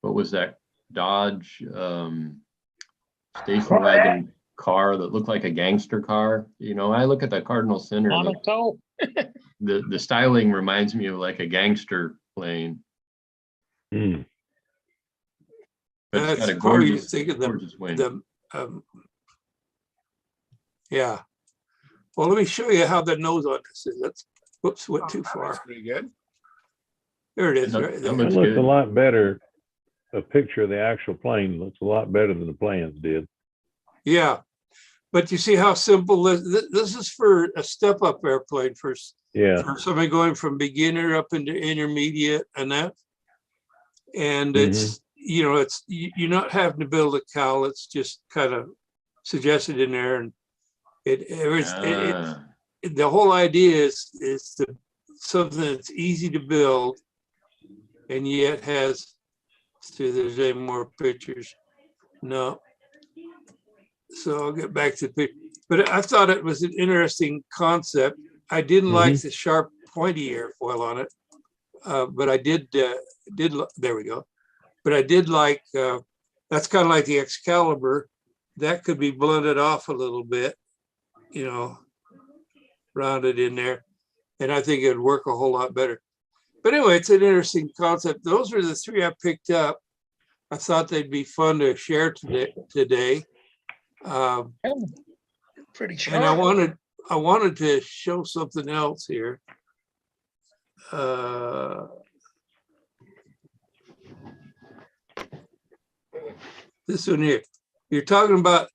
Speaker 7: what was that Dodge station wagon car that looked like a gangster car? I look at the Cardinal Center,
Speaker 6: Monaco.
Speaker 7: the styling reminds me of like a gangster plane.
Speaker 9: Hmm.
Speaker 7: But it's got a
Speaker 2: That's probably
Speaker 7: gorgeous,
Speaker 2: thinking
Speaker 7: gorgeous wing.
Speaker 2: Yeah. Well, let me show you how the nose on this is. Whoops, went too far.
Speaker 1: That's pretty good.
Speaker 2: There it is,
Speaker 7: That-
Speaker 2: right
Speaker 7: that
Speaker 2: there.
Speaker 9: It
Speaker 7: looks
Speaker 9: looks
Speaker 7: good.
Speaker 9: a lot better. A picture of the actual plane looks a lot better than the plans did.
Speaker 2: Yeah. But you see how simple this is for a step-up airplane for
Speaker 9: Yeah.
Speaker 2: somebody going from beginner up into intermediate and that. And it's, you're not having to build a cowl. It's just kind of suggested in there. And the whole idea is something that's easy to build and yet has, see if there's any more pictures. No. So I'll get back to the picture. But I thought it was an interesting concept. I didn't like the sharp pointy airfoil on it. But I did, there we go. But I did like, that's kind of like the Excalibur. That could be blended off a little bit, rounded in there. And I think it'd work a whole lot better. But anyway, it's an interesting concept. Those are the three I picked up. I thought they'd be fun to share today.
Speaker 6: Pretty
Speaker 2: And I
Speaker 6: sharp.
Speaker 2: wanted to show something else here. This one here. You're talking about,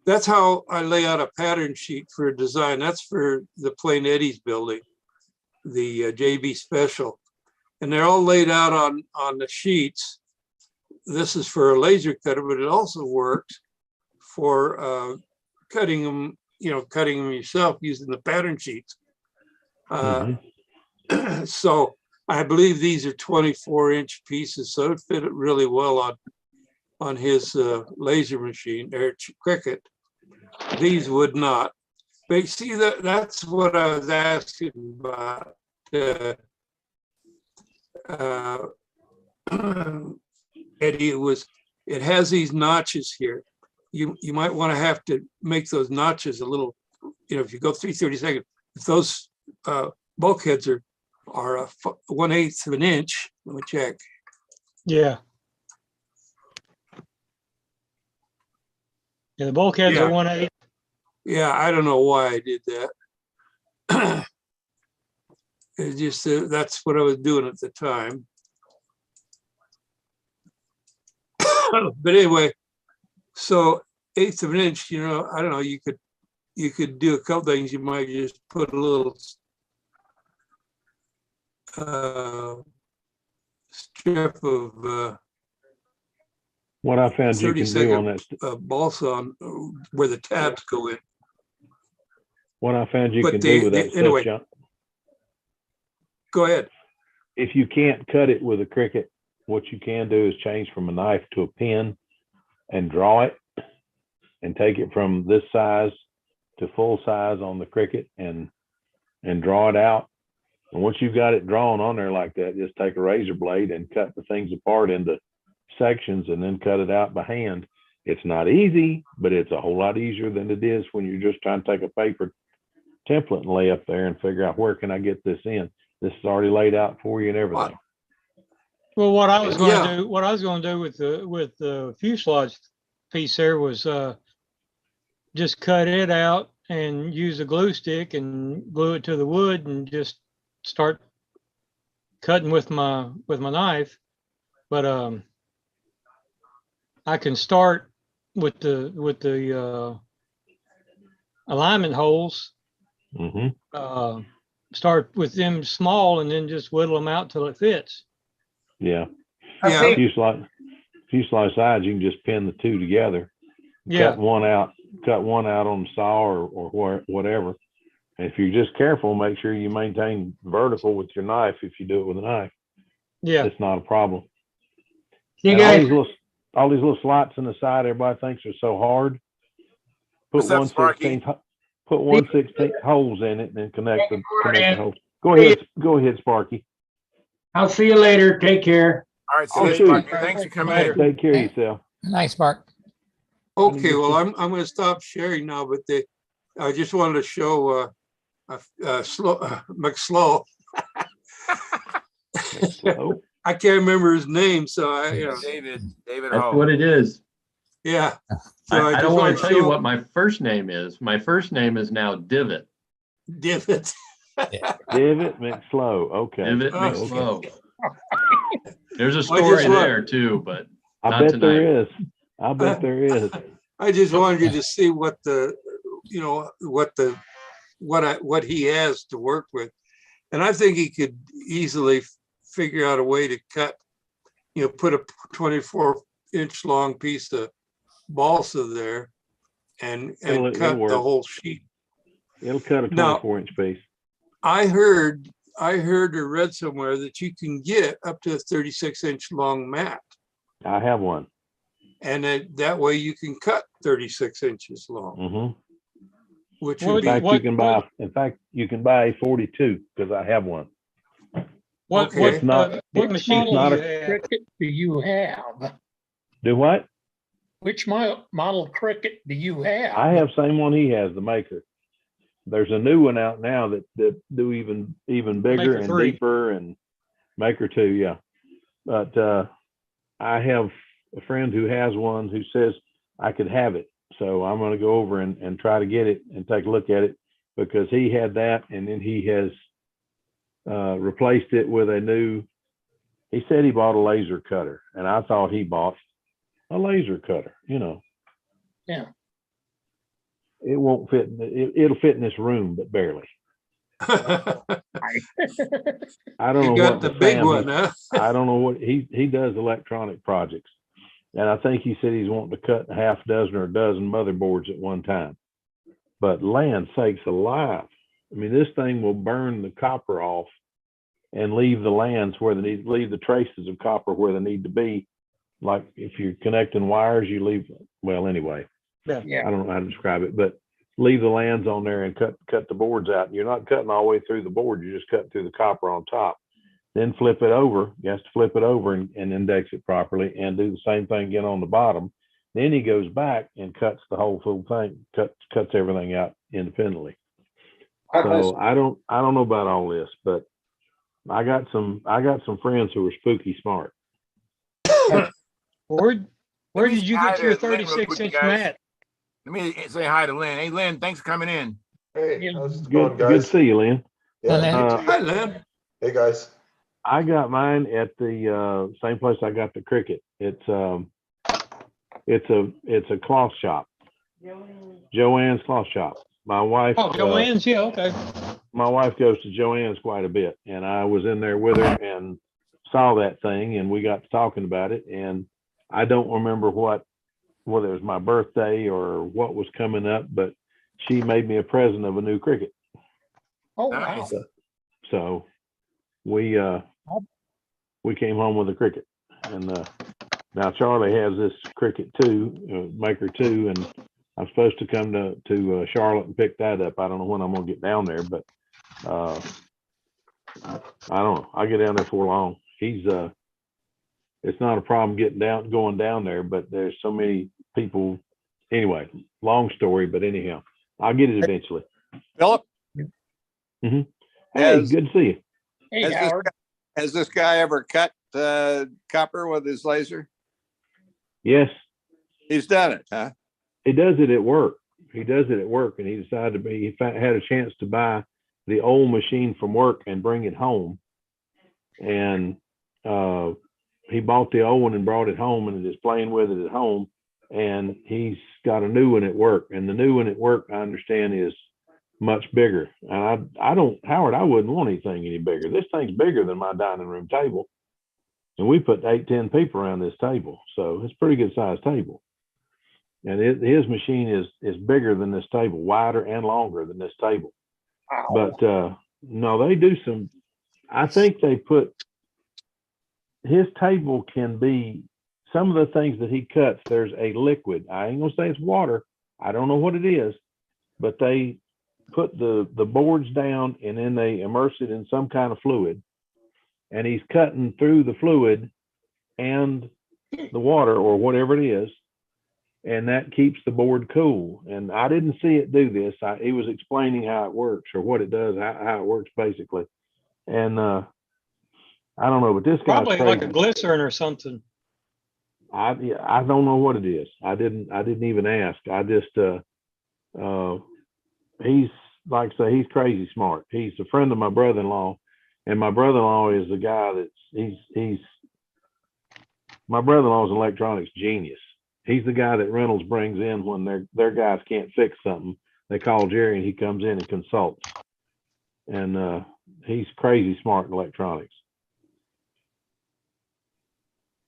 Speaker 2: that's how I lay out a pattern sheet for a design. That's for the plane Eddie's building, the JB Special. And they're all laid out on the sheets. This is for a laser cutter, but it also works for cutting them yourself using the pattern sheets. So I believe these are 24-inch pieces, so it fit it really well on his laser machine, Cricket. These would not. But you see, that's what I was asking about. Eddie was it has these notches here. You might want to have to make those notches a little, if you go 3/32, if those bulkheads are 1/8 of an inch, let me check.
Speaker 5: Yeah. Yeah, the bulkheads are
Speaker 2: Yeah.
Speaker 5: 1/8.
Speaker 2: Yeah, I don't know why I did that. It's just that's what I was doing at the time. But anyway, so 1/8 of an inch, I don't know, you could do a couple things. You might just put a little strip of
Speaker 9: What I found you can do on that,
Speaker 2: balsa on where the tabs go in.
Speaker 9: what I found you
Speaker 2: But
Speaker 9: can do with that
Speaker 2: anyway,
Speaker 9: stuff, John,
Speaker 2: go ahead.
Speaker 9: if you can't cut it with a Cricut, what you can do is change from a knife to a pen and draw it and take it from this size to full size on the Cricut and draw it out. And once you've got it drawn on there like that, just take a razor blade and cut the things apart into sections and then cut it out by hand. It's not easy, but it's a whole lot easier than it is when you're just trying to take a paper template and lay up there and figure out where can I get this in. This is already laid out for you and everything.
Speaker 5: Well, what I was going to do with the fuselage piece there was just cut it out and use a glue stick and glue it to the wood and just start cutting with my knife. But I can start with the alignment holes.
Speaker 9: Mm-hmm.
Speaker 5: Start with them small and then just whittle them out till it fits.
Speaker 9: Yeah.
Speaker 2: Yeah.
Speaker 9: Fuselage sides, you can just pin the two together.
Speaker 5: Yeah.
Speaker 9: Cut one out on the saw or whatever. And if you're just careful, make sure you maintain vertical with your knife. If you do it with a knife,
Speaker 5: Yeah,
Speaker 9: it's not a problem.
Speaker 3: You
Speaker 9: And
Speaker 3: guys,
Speaker 9: all these little slots in the side, everybody thinks are so hard. Put
Speaker 1: What's up, Sparky?
Speaker 9: 1/16 holes in it and then connect the holes. Go ahead, Sparky.
Speaker 3: I'll see you later. Take care.
Speaker 1: All right, see
Speaker 9: Oh,
Speaker 1: you,
Speaker 9: shoot.
Speaker 1: Sparky. Thanks for coming in.
Speaker 9: Take care of yourself.
Speaker 6: Nice, Mark.
Speaker 2: Okay, well, I'm going to stop sharing now, but I just wanted to show McSlow.
Speaker 9: Oh,
Speaker 2: I can't remember his name, so
Speaker 1: David
Speaker 7: That's
Speaker 1: Ho.
Speaker 7: what it is.
Speaker 2: yeah. So
Speaker 7: I
Speaker 2: just
Speaker 7: don't want
Speaker 2: wanted
Speaker 7: to tell you
Speaker 2: show
Speaker 7: what my first name is. My first name is now Divot.
Speaker 2: Divot.
Speaker 9: Divot McSlow. Okay.
Speaker 7: Divot
Speaker 2: Oh,
Speaker 7: McSlow. There's a
Speaker 2: Well, I just
Speaker 7: story
Speaker 2: want-
Speaker 7: there too, but
Speaker 9: I
Speaker 7: not
Speaker 9: bet
Speaker 7: tonight.
Speaker 9: there is. I bet there is.
Speaker 2: I just wanted you to see what what he has to work with, and I think he could easily figure out a way to cut, put a 24-inch long piece of balsa there, and
Speaker 9: It'll
Speaker 2: cut
Speaker 9: work.
Speaker 2: the whole sheet.
Speaker 9: It'll cut a
Speaker 2: Now-
Speaker 9: 24-inch piece.
Speaker 2: I heard or read somewhere that you can get up to a 36-inch long mat,
Speaker 9: I have one.
Speaker 2: and that way you can cut 36 inches long,
Speaker 9: Mm-hmm.
Speaker 2: which
Speaker 5: What
Speaker 2: would
Speaker 9: In
Speaker 2: be
Speaker 9: fact, you can buy a 42 because I have one.
Speaker 5: What
Speaker 2: Okay.
Speaker 9: It's not-
Speaker 5: what
Speaker 9: it's
Speaker 5: machine
Speaker 9: not
Speaker 5: do
Speaker 9: a-
Speaker 5: you have?
Speaker 6: Cricket do you have?
Speaker 9: Do what?
Speaker 6: Which model Cricket do you have?
Speaker 9: I have same one he has, the Maker. There's a new one out now that do even bigger
Speaker 5: Maker
Speaker 9: and
Speaker 5: 3.
Speaker 9: deeper, and Maker 2, yeah. But I have a friend who has one who says I could have it. So I'm going to go over and try to get it and take a look at it, because he had that, and then he has replaced it with a new, he said he bought a laser cutter, and I thought he bought a laser cutter,
Speaker 6: Yeah.
Speaker 9: It won't fit, it'll fit in this room, but barely. I don't know
Speaker 2: you got
Speaker 9: what
Speaker 2: the big
Speaker 9: Sam
Speaker 2: one,
Speaker 9: has-
Speaker 2: huh?
Speaker 9: I don't know what he does electronic projects. And I think he said he's wanting to cut a half dozen or a dozen motherboards at one time. But land sakes alive. I mean, this thing will burn the copper off and leave the lands where they need, leave the traces of copper where they need to be. Like if you're connecting wires, you leave, well, anyway,
Speaker 6: Yeah.
Speaker 9: I don't know how to describe it, but leave the lands on there and cut the boards out. You're not cutting all the way through the board. You're just cutting through the copper on top. then flip it over. He has to flip it over and index it properly and do the same thing again on the bottom. Then he goes back and cuts the whole full thing, cuts everything out independently. So I don't know about all this, but I got some friends who are spooky smart.
Speaker 5: Where
Speaker 1: Let me
Speaker 5: did you
Speaker 1: say hi
Speaker 5: get
Speaker 1: to
Speaker 5: your
Speaker 1: Lynn real quick,
Speaker 5: 36-inch
Speaker 1: guys.
Speaker 5: mat?
Speaker 1: Let me say hi to Lynn. Hey, Lynn, thanks for coming in.
Speaker 10: Hey, how's it going,
Speaker 9: Good
Speaker 10: guys?
Speaker 9: to see you, Lynn.
Speaker 10: Yeah.
Speaker 2: Hi, Lynn.
Speaker 10: Hey, guys.
Speaker 9: I got mine at the same place I got the cricket. It's a cloth shop. Joanne's cloth shop. My wife.
Speaker 5: Oh, Joanne's, yeah, okay.
Speaker 9: My wife goes to Joanne's quite a bit, and I was in there with her and saw that thing, and we got to talking about it. And I don't remember whether it was my birthday or what was coming up, but she made me a present of a new cricket.
Speaker 6: Oh,
Speaker 1: Nice.
Speaker 6: wow.
Speaker 9: So we came home with a cricket, and now Charlie has this cricket too, maker too, and I'm supposed to come to Charlotte and pick that up. I don't know when I'm gonna get down there, but I don't know. I'll get down there before long. It's not a problem going down there, but there's so many people. Anyway, long story, but anyhow, I'll get it eventually.
Speaker 4: Philip,
Speaker 9: Hey,
Speaker 4: Has-
Speaker 9: good to see you.
Speaker 6: Hey,
Speaker 4: has this,
Speaker 6: Howard.
Speaker 4: has this guy ever cut copper with his laser?
Speaker 9: Yes,
Speaker 4: He's done it, huh?
Speaker 9: he does it at work. He decided he had a chance to buy the old machine from work and bring it home. And he bought the old one and brought it home and is playing with it at home. And he's got a new one at work. And the new one at work, I understand, is much bigger. And Howard, I wouldn't want anything any bigger. This thing's bigger than my dining room table. And we put 8-10 people around this table. So it's a pretty good sized table. And his machine is bigger than this table, wider and longer than this table.
Speaker 6: Wow.
Speaker 9: But no, they do some. I think they put his table can be some of the things that he cuts. There's a liquid. I ain't gonna say it's water. I don't know what it is, but they put the boards down and then they immerse it in some kind of fluid, and he's cutting through the fluid and the water or whatever it is. And that keeps the board cool. And I didn't see it do this. He was explaining how it works or what it does, how it works basically. And I don't know, but this guy's
Speaker 5: Probably
Speaker 9: crazy.
Speaker 5: like a glycerin or something.
Speaker 9: I don't know what it is. I didn't even ask. I just he's like I say, he's crazy smart. He's a friend of my brother-in-law, and my brother-in-law is the guy my brother-in-law is an electronics genius. He's the guy that Reynolds brings in when their guys can't fix something. They call Jerry and he comes in and consults. And he's crazy smart in electronics.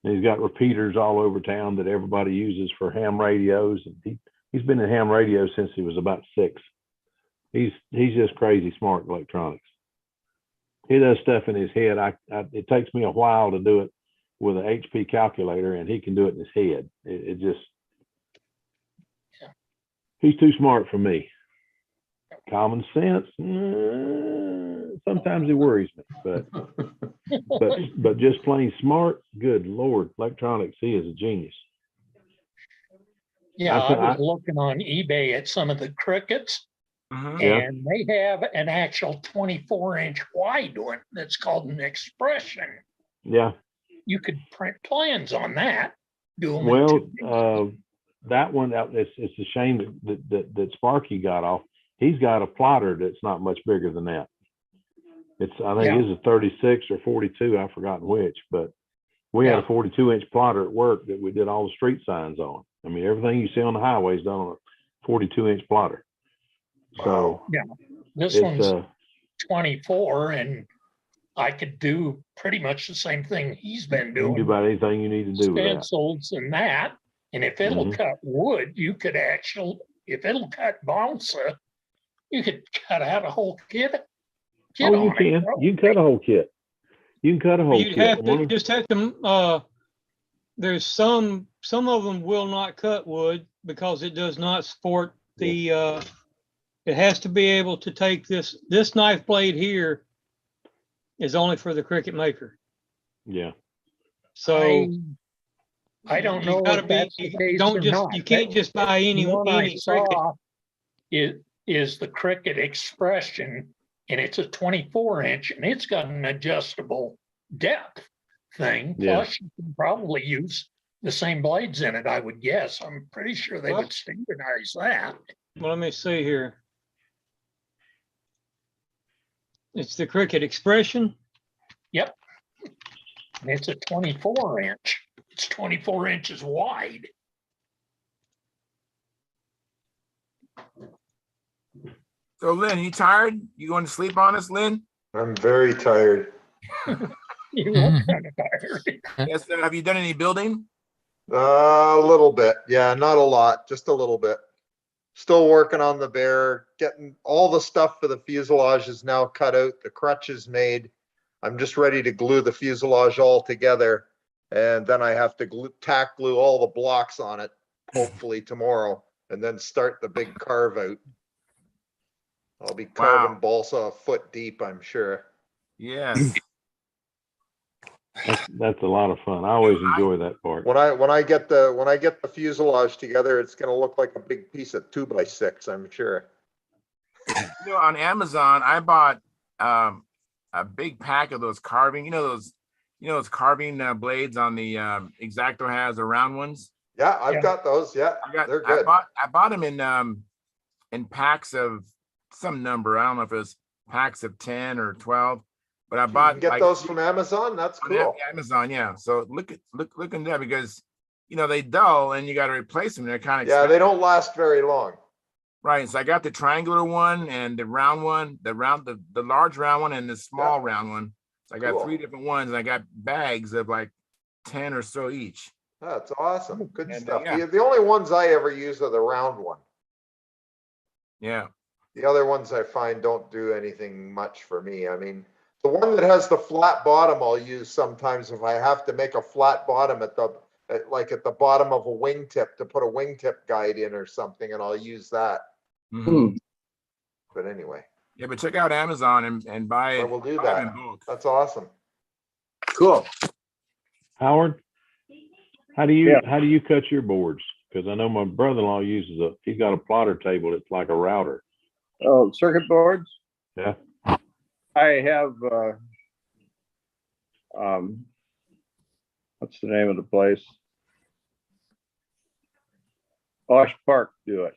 Speaker 9: And he's got repeaters all over town that everybody uses for ham radios. And he's been in ham radios since he was about 6. He's just crazy smart in electronics. He does stuff in his head. It takes me a while to do it with an HP calculator, and he can do it in his head. It just, he's too smart for me. Common sense, sometimes it worries me, but just plain smart, good Lord, electronics, he is a genius.
Speaker 6: Yeah, I was looking on eBay at some of the crickets, and they have an actual 24-inch wide one that's called an Expression.
Speaker 9: Yeah.
Speaker 6: You could print plans on that. Do them.
Speaker 9: Well, that one, it's a shame that Sparky got off. He's got a plotter that's not much bigger than that. I think it's a 36 or 42. I've forgotten which, but we had a 42-inch plotter at work that we did all the street signs on. I mean, everything you see on the highway is done on a 42-inch plotter. So
Speaker 6: this one's 24, and I could do pretty much the same thing he's been doing.
Speaker 9: You can do about anything you need to do with that.
Speaker 6: Stencils and that. And if it'll cut wood, you could if it'll cut balsa, you could cut out a whole kit.
Speaker 9: Oh, you can. You can cut a whole kit. You can cut a whole kit.
Speaker 5: Just have to, there's some of them will not cut wood because it does not support the, it has to be able to take this knife blade here is only for the cricket maker.
Speaker 9: Yeah.
Speaker 5: So
Speaker 6: I don't
Speaker 5: you
Speaker 6: know
Speaker 5: gotta
Speaker 6: if
Speaker 5: be,
Speaker 6: that's the case
Speaker 5: don't
Speaker 6: or
Speaker 5: just,
Speaker 6: not.
Speaker 5: you can't just buy
Speaker 6: The one I
Speaker 5: any cricket.
Speaker 6: saw is the Cricket Expression, and it's a 24-inch, and it's got an adjustable depth thing.
Speaker 9: Yeah.
Speaker 6: Plus, you can probably use the same blades in it, I would guess. I'm pretty sure they
Speaker 5: Well-
Speaker 6: would standardize that.
Speaker 5: Well, let me see here. It's the Cricket Expression.
Speaker 6: Yep. And it's a 24-inch. It's 24 inches wide.
Speaker 1: So Lynn, you tired? You going to sleep on us, Lynn?
Speaker 10: I'm very tired.
Speaker 6: You look kind of tired.
Speaker 1: Yes, sir. Have you done any building?
Speaker 10: A little bit. Yeah, not a lot, just a little bit. Still working on the bear, getting all the stuff for the fuselage is now cut out. The crutch is made. I'm just ready to glue the fuselage all together. And then I have to tack glue all the blocks on it, hopefully tomorrow, and then start the big carve out. I'll be carving
Speaker 1: Wow.
Speaker 10: balsa a foot deep, I'm sure.
Speaker 1: Yes.
Speaker 9: That's a lot of fun. I always enjoy that part.
Speaker 10: When I get the fuselage together, it's gonna look like a big piece of 2x6, I'm sure.
Speaker 1: You know, on Amazon, I bought a big pack of those carving. Those carving blades on the X-Acto has the round ones.
Speaker 10: Yeah, I've
Speaker 6: Yeah.
Speaker 10: got those. Yeah, they're good.
Speaker 1: I bought them in packs of some number. I don't know if it was packs of 10 or 12, but I
Speaker 10: You
Speaker 1: bought
Speaker 10: can get
Speaker 1: like,
Speaker 10: those from Amazon. That's
Speaker 1: on
Speaker 10: cool.
Speaker 1: Amazon. Yeah. So look into that because they dull and you got to replace them. They're kind of
Speaker 10: Yeah, they don't last very long.
Speaker 1: right. So I got the triangular one and the round one, the large round one and the small round one. So I got
Speaker 10: Cool.
Speaker 1: 3 different ones and I got bags of like 10 or so each.
Speaker 10: That's awesome. Good
Speaker 1: And,
Speaker 10: stuff.
Speaker 1: yeah.
Speaker 10: The only ones I ever use are the round one.
Speaker 1: Yeah.
Speaker 10: The other ones I find don't do anything much for me. I mean, the one that has the flat bottom I'll use sometimes if I have to make a flat bottom at the bottom of a wingtip to put a wingtip guide in or something, and I'll use that.
Speaker 1: Mhm.
Speaker 10: But anyway,
Speaker 1: Yeah, but check out Amazon and buy
Speaker 10: I
Speaker 1: it.
Speaker 10: will do
Speaker 1: buy
Speaker 10: that.
Speaker 1: it in bulk.
Speaker 10: That's awesome.
Speaker 4: Cool.
Speaker 9: Howard, how do you cut your boards? Because I know my brother-in-law he's got a plotter table. It's like a router.
Speaker 4: Oh, circuit boards.
Speaker 9: Yeah.
Speaker 4: I have, what's the name of the place? Osh Park do it.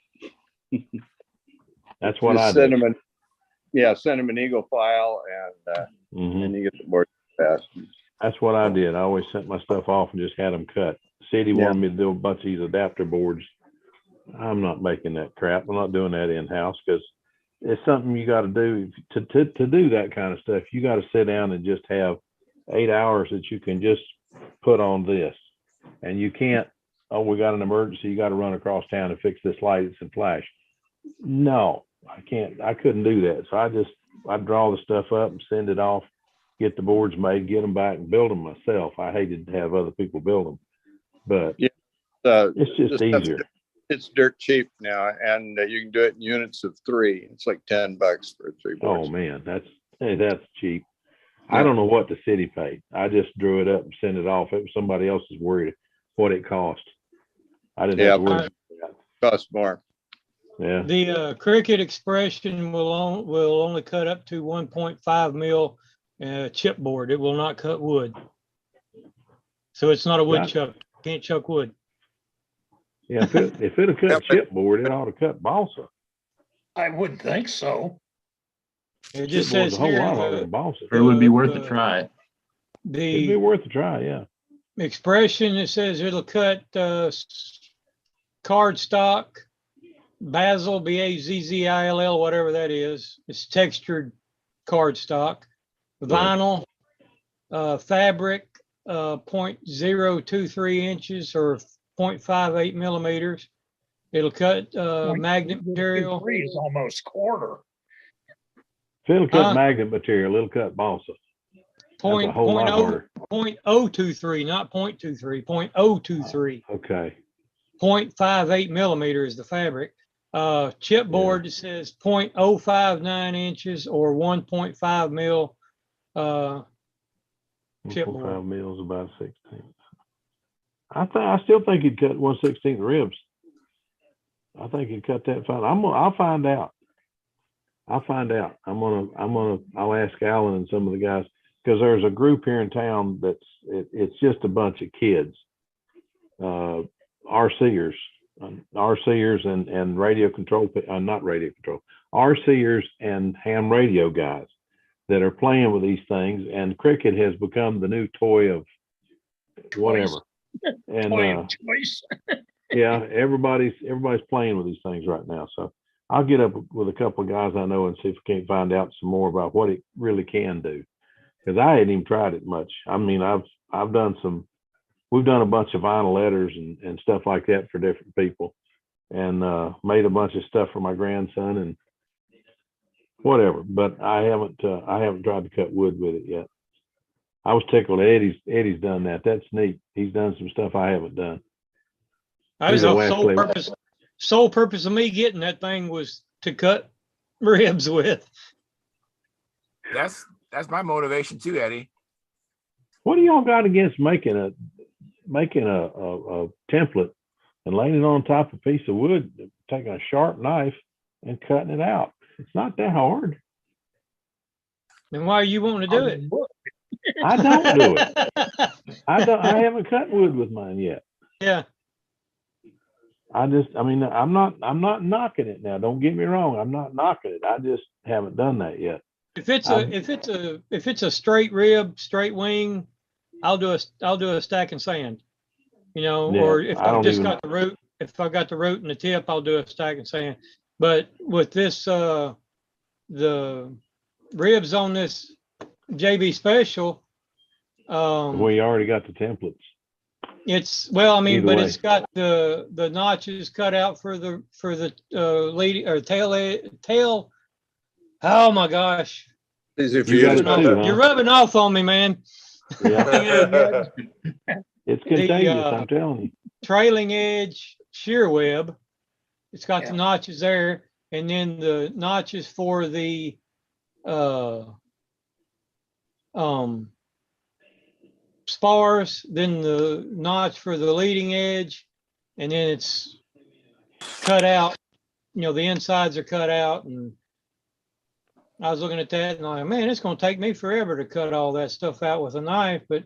Speaker 9: That's what
Speaker 4: Just
Speaker 9: I
Speaker 4: send
Speaker 9: do.
Speaker 4: them send them an Eagle file and
Speaker 9: Mhm.
Speaker 4: then you get the board fast.
Speaker 9: That's what I did. I always sent my stuff off and just had them cut. City
Speaker 4: Yeah.
Speaker 9: wanted me to do a bunch of these adapter boards. I'm not making that crap. I'm not doing that in-house because it's something you got to do to do that kind of stuff. You got to sit down and just have 8 hours that you can just put on this. And you can't, oh, we got an emergency. You got to run across town and fix this light. It's in flash. No, I can't. I couldn't do that. So I draw the stuff up and send it off, get the boards made, get them back and build them myself. I hated to have other people build them, but it's just easier.
Speaker 4: It's dirt cheap now, and you can do it in units of 3. It's like $10 for 3 boards.
Speaker 9: Oh man, that's cheap.
Speaker 4: Yeah.
Speaker 9: I don't know what the city paid. I just drew it up and sent it off. It was somebody else's worried what it cost. I didn't have to worry.
Speaker 4: Costs more.
Speaker 9: Yeah.
Speaker 5: The Cricket Expression will only cut up to 1.5 mil chipboard. It will not cut wood. So it's not a wood chuck. Can't chuck wood.
Speaker 9: Yeah, if it'll cut chipboard, it ought to cut balsa.
Speaker 6: I would think so.
Speaker 5: It just
Speaker 9: Chipboard's
Speaker 5: says
Speaker 9: a whole
Speaker 5: here
Speaker 9: lot harder than balsa.
Speaker 7: It would be worth a try.
Speaker 9: It'd be
Speaker 5: the
Speaker 9: worth a try, yeah.
Speaker 5: Expression, it says it'll cut cardstock, basil, BAZZILL, whatever that is. It's textured cardstock, vinyl, fabric, 0.023 inches or 0.58 millimeters. It'll cut magnet material.
Speaker 6: 3 is almost quarter.
Speaker 9: If it'll cut magnet material, it'll cut balsa. That's a whole lot harder.
Speaker 5: 0.023, not 0.23, 0.023.
Speaker 9: Okay.
Speaker 5: 0.58 millimeter is the fabric. Chipboard, it says 0.059 inches or 1.5 mil
Speaker 9: 1.5
Speaker 5: chipboard.
Speaker 9: mils, about 16. I still think he'd cut 1/16 ribs. I think he'd cut that fine. I'll find out. I'll ask Alan and some of the guys, because there's a group here in town it's just a bunch of kids, RCers and radio control, not radio control, RCers and ham radio guys that are playing with these things, and cricket has become the new toy of whatever. And
Speaker 6: Toy of choice.
Speaker 9: yeah, everybody's playing with these things right now. So I'll get up with a couple of guys I know and see if we can't find out some more about what it really can do. Because I hadn't even tried it much. I mean, we've done a bunch of vinyl letters and stuff like that for different people, and made a bunch of stuff for my grandson and whatever. But I haven't tried to cut wood with it yet. I was tickled. Eddie's done that. That's neat. He's done some stuff I haven't done.
Speaker 5: I was the sole purpose of me getting that thing was to cut ribs with.
Speaker 1: That's my motivation too, Eddie.
Speaker 9: What do y'all got against making a template and laying it on top of a piece of wood, taking a sharp knife and cutting it out? It's not that hard.
Speaker 5: Then why are you wanting to do it?
Speaker 9: I don't do it. I haven't cut wood with mine yet.
Speaker 5: Yeah.
Speaker 9: I'm not knocking it now. Don't get me wrong. I'm not knocking it. I just haven't done that yet.
Speaker 5: If it's a straight rib, straight wing, I'll do a stack and sand.
Speaker 9: Yeah,
Speaker 5: or if
Speaker 9: I don't even-
Speaker 5: got the root, if I got the root and the tip, I'll do a stack and sand. But with this, the ribs on this JB special,
Speaker 9: We already got the templates.
Speaker 5: it's
Speaker 9: Either
Speaker 5: but
Speaker 9: way.
Speaker 5: it's got the notches cut out for the lead or tail. Oh my gosh,
Speaker 4: Easy for
Speaker 9: You
Speaker 4: you
Speaker 9: got
Speaker 4: to
Speaker 9: it
Speaker 4: cut
Speaker 9: too,
Speaker 4: that.
Speaker 9: huh?
Speaker 5: you're rubbing off on me, man.
Speaker 9: Yeah, it's
Speaker 5: The,
Speaker 9: contagious. I'm telling you.
Speaker 5: trailing edge shear web. It's got
Speaker 6: Yeah.
Speaker 5: the notches there, and then the notches for the spars, then the notch for the leading edge, and then it's cut out. The insides are cut out, and I was looking at that and I'm like, man, it's going to take me forever to cut all that stuff out with a knife, but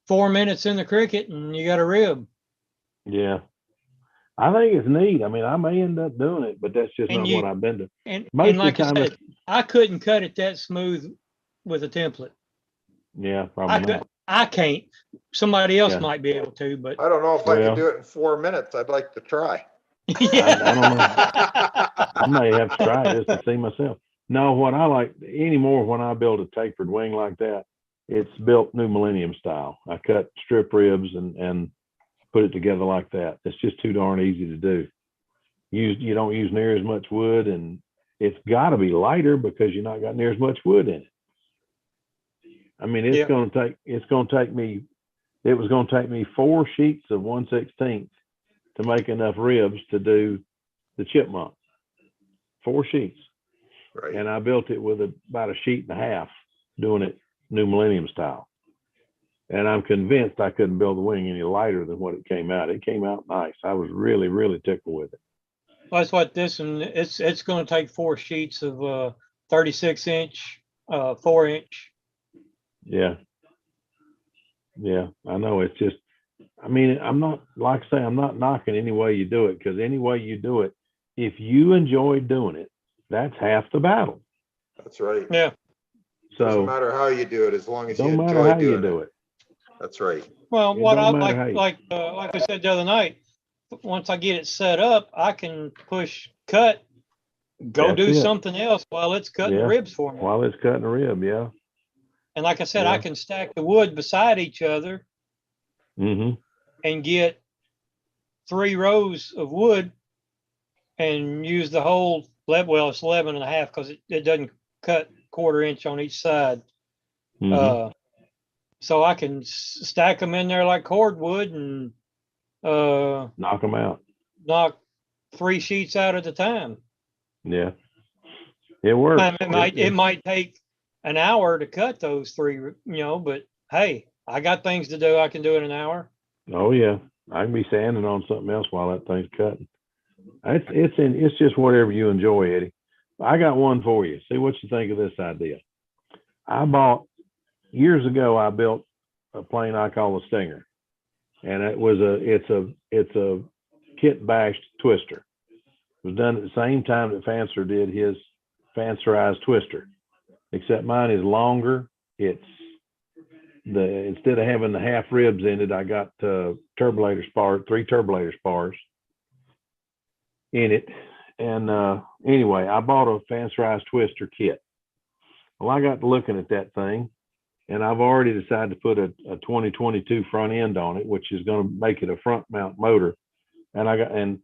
Speaker 5: 4 minutes in the cricket and you got a rib.
Speaker 9: Yeah, I think it's neat. I mean, I may end up doing it, but that's just
Speaker 5: And
Speaker 9: not what I've been to.
Speaker 5: And
Speaker 9: Most of the
Speaker 5: like I
Speaker 9: time
Speaker 5: said, I couldn't cut it that smooth with a template.
Speaker 9: Yeah, probably not.
Speaker 5: I can't. Somebody else
Speaker 9: Yeah.
Speaker 5: might be able to, but
Speaker 10: I don't know if I
Speaker 9: Well-
Speaker 10: can do it in 4 minutes. I'd like to try.
Speaker 9: I don't know. I may have to try it just to see myself. No, what I like anymore when I build a tapered wing like that, it's built New Millennium style. I cut strip ribs and put it together like that. It's just too darn easy to do. You don't use near as much wood, and it's got to be lighter because you're not got near as much wood in it. I mean, it was going to take me 4 sheets of 1/16 to make enough ribs to do the chipmunk. 4 sheets.
Speaker 10: Right.
Speaker 9: And I built it with about a sheet and a half, doing it New Millennium style. And I'm convinced I couldn't build the wing any lighter than what it came out. It came out nice. I was really, really tickled with it.
Speaker 5: Well, that's what this, and it's going to take 4 sheets of 36-inch, 4-inch.
Speaker 9: Yeah. Yeah, I know. It's just, I mean, I'm not, like I say, I'm not knocking any way you do it, because any way you do it, if you enjoy doing it, that's half the battle.
Speaker 10: That's right.
Speaker 5: Yeah.
Speaker 10: Doesn't
Speaker 9: So
Speaker 10: matter how you do it, as long as you
Speaker 9: don't matter
Speaker 10: enjoy
Speaker 9: how you
Speaker 10: doing
Speaker 9: do
Speaker 10: it.
Speaker 9: it.
Speaker 10: That's right.
Speaker 5: Well,
Speaker 9: It
Speaker 5: what I
Speaker 9: don't matter how
Speaker 5: like,
Speaker 9: you-
Speaker 5: like I said the other night, once I get it set up, I can push cut, go
Speaker 9: That's
Speaker 5: do
Speaker 9: it.
Speaker 5: something else while it's cutting the
Speaker 9: Yeah.
Speaker 5: ribs for me.
Speaker 9: While it's cutting a rib, yeah.
Speaker 5: And like I said,
Speaker 9: Yeah.
Speaker 5: I can stack the wood beside each other
Speaker 9: Mm-hmm.
Speaker 5: and get 3 rows of wood and use the whole, it's 11 and a half because it doesn't cut 1/4 inch on each side.
Speaker 9: Mm-hmm.
Speaker 5: So I can stack them in there like cordwood and
Speaker 9: Knock them out.
Speaker 5: knock 3 sheets out at a time.
Speaker 9: Yeah. It works.
Speaker 5: It might take an hour to cut those three, but hey, I got things to do. I can do it in an hour.
Speaker 9: Oh yeah, I can be sanding on something else while that thing's cutting. It's just whatever you enjoy, Eddie. I got one for you. See what you think of this idea. I bought years ago. I built a plane I call a Stinger, and it's a kit bashed twister. It was done at the same time that Fancer did his Fancerized twister, except mine is longer. Instead of having the half ribs in it, I got three turbulator spars in it. And anyway, I bought a Fancerized twister kit. Well, I got to looking at that thing, and I've already decided to put a 2022 front end on it, which is going to make it a front mount motor. And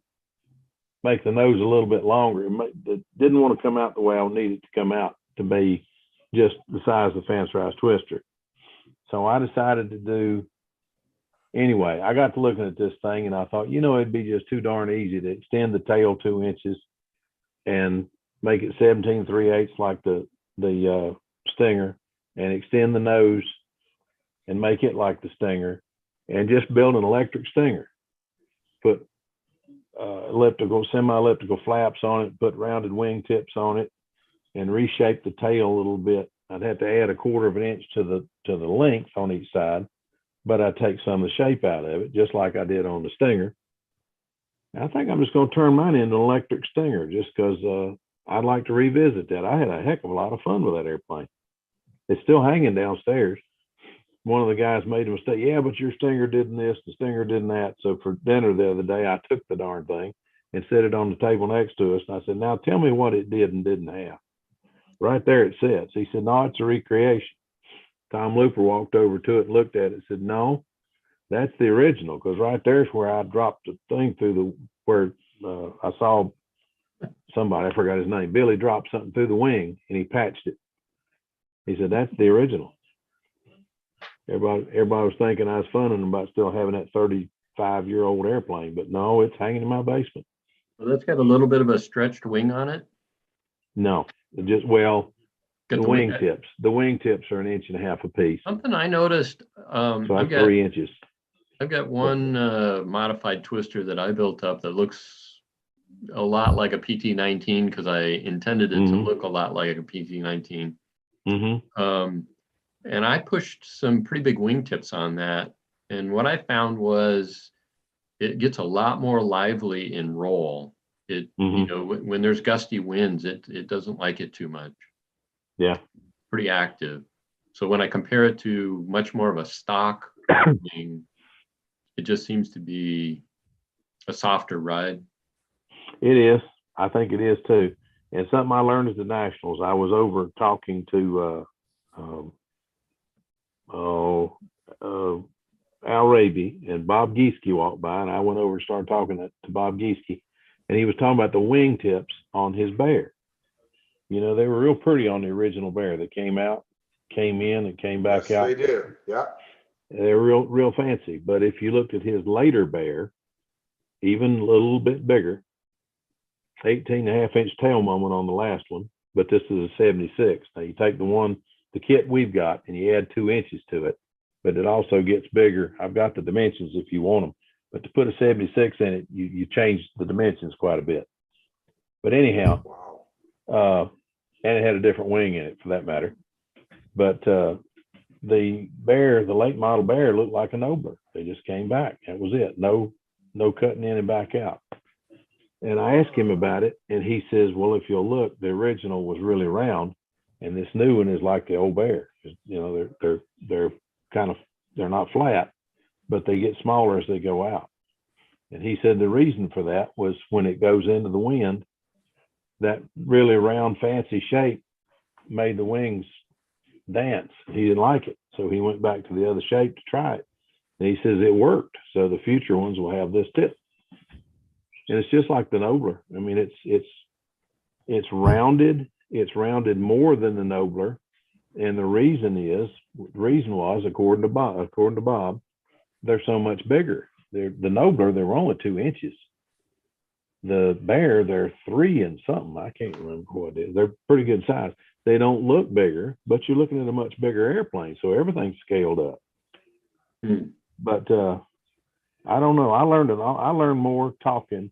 Speaker 9: make the nose a little bit longer. It didn't want to come out the way I need it to come out, to be just the size of the Fancerized twister. So I decided to do, anyway, I got to looking at this thing and I thought, it'd be just too darn easy to extend the tail 2 inches and make it 17 3/8 like the Stinger, and extend the nose and make it like the Stinger, and just build an electric Stinger. Put semi-elliptical flaps on it, put rounded wing tips on it, and reshape the tail a little bit. I'd have to add 1/4 of an inch to the length on each side, but I'd take some of the shape out of it, just like I did on the Stinger. I think I'm just going to turn mine into an electric Stinger, just because I'd like to revisit that. I had a heck of a lot of fun with that airplane. It's still hanging downstairs. One of the guys made a mistake. Yeah, but your Stinger did this, the Stinger did that. So for dinner the other day, I took the darn thing and set it on the table next to us. And I said, now tell me what it did and didn't have. Right there it sits. He said, no, it's a recreation. Tom Looper walked over to it and looked at it and said, no, that's the original. Because right there's where I dropped the thing where I saw somebody, I forgot his name, Billy dropped something through the wing and he patched it. He said, that's the original. Everybody was thinking I was funning about still having that 35-year-old airplane, but no, it's hanging in my basement.
Speaker 7: Well, that's got a little bit of a stretched wing on it.
Speaker 9: No, the wing tips. The wing tips are 1.5 inches a piece.
Speaker 7: Something I noticed.
Speaker 9: So that's 3 inches.
Speaker 7: I've got one modified twister that I built up that looks a lot like a PT-19, because I intended it to look a lot like a PT-19. And I pushed some pretty big wingtips on that. And what I found was it gets a lot more lively in roll. When there's gusty winds, it doesn't like it too much.
Speaker 9: Yeah.
Speaker 7: Pretty active. So when I compare it to much more of a stock wing, it just seems to be a softer ride.
Speaker 9: It is. I think it is too. And something I learned at the Nationals, I was over talking to Al Raby, and Bob Gieske walked by, and I went over and started talking to Bob Gieske, and he was talking about the wing tips on his Bear. They were real pretty on the original Bear that came in and came back out.
Speaker 10: They do. Yeah.
Speaker 9: They're real fancy. But if you looked at his later Bear, even a little bit bigger, 18.5-inch tail moment on the last one, but this is a 76. Now you take the kit we've got, and you add 2 inches to it, but it also gets bigger. I've got the dimensions if you want them, but to put a 76 in it, you change the dimensions quite a bit. But anyhow, and it had a different wing in it for that matter. But the Bear, the late model Bear, looked like a Nobler. They just came back. That was it. No cutting in and back out. And I asked him about it, and he says, well, if you'll look, the original was really round, and this new one is like the old Bear. They're they're not flat, but they get smaller as they go out. And he said the reason for that was when it goes into the wind, that really round, fancy shape made the wings dance. He didn't like it, so he went back to the other shape to try it. And he says it worked. So the future ones will have this tip. And it's just like the Nobler. I mean, it's rounded. It's rounded more than the Nobler. And the reason was, according to Bob, they're so much bigger. The Nobler, they were only 2 inches. The Bear, they're 3 and something. I can't remember what it is. They're pretty good size. they don't look bigger, but you're looking at a much bigger airplane, so everything's scaled up. But I don't know. I learned more talking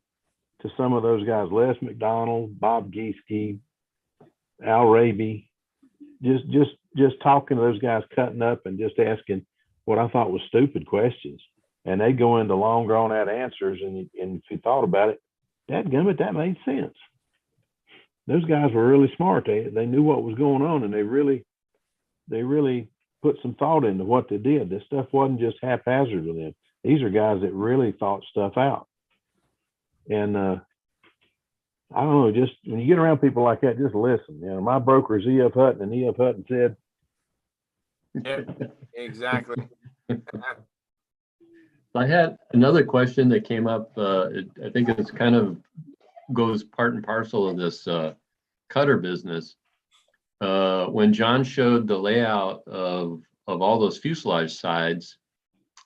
Speaker 9: to some of those guys, Les McDonald, Bob Gieske, Al Raby, just talking to those guys, cutting up and just asking what I thought was stupid questions. And they go into long drawn out answers. And if you thought about it, dadgummit, that made sense. Those guys were really smart. They knew what was going on, and they really put some thought into what they did. This stuff wasn't just haphazard with them. These are guys that really thought stuff out. And I don't know, just when you get around people like that, just listen. You know, my broker is E.F. Hutton, and E.F. Hutton said.
Speaker 1: Yeah, exactly.
Speaker 7: I had another question that came up. I think it's kind of goes part and parcel of this cutter business. When John showed the layout of all those fuselage sides,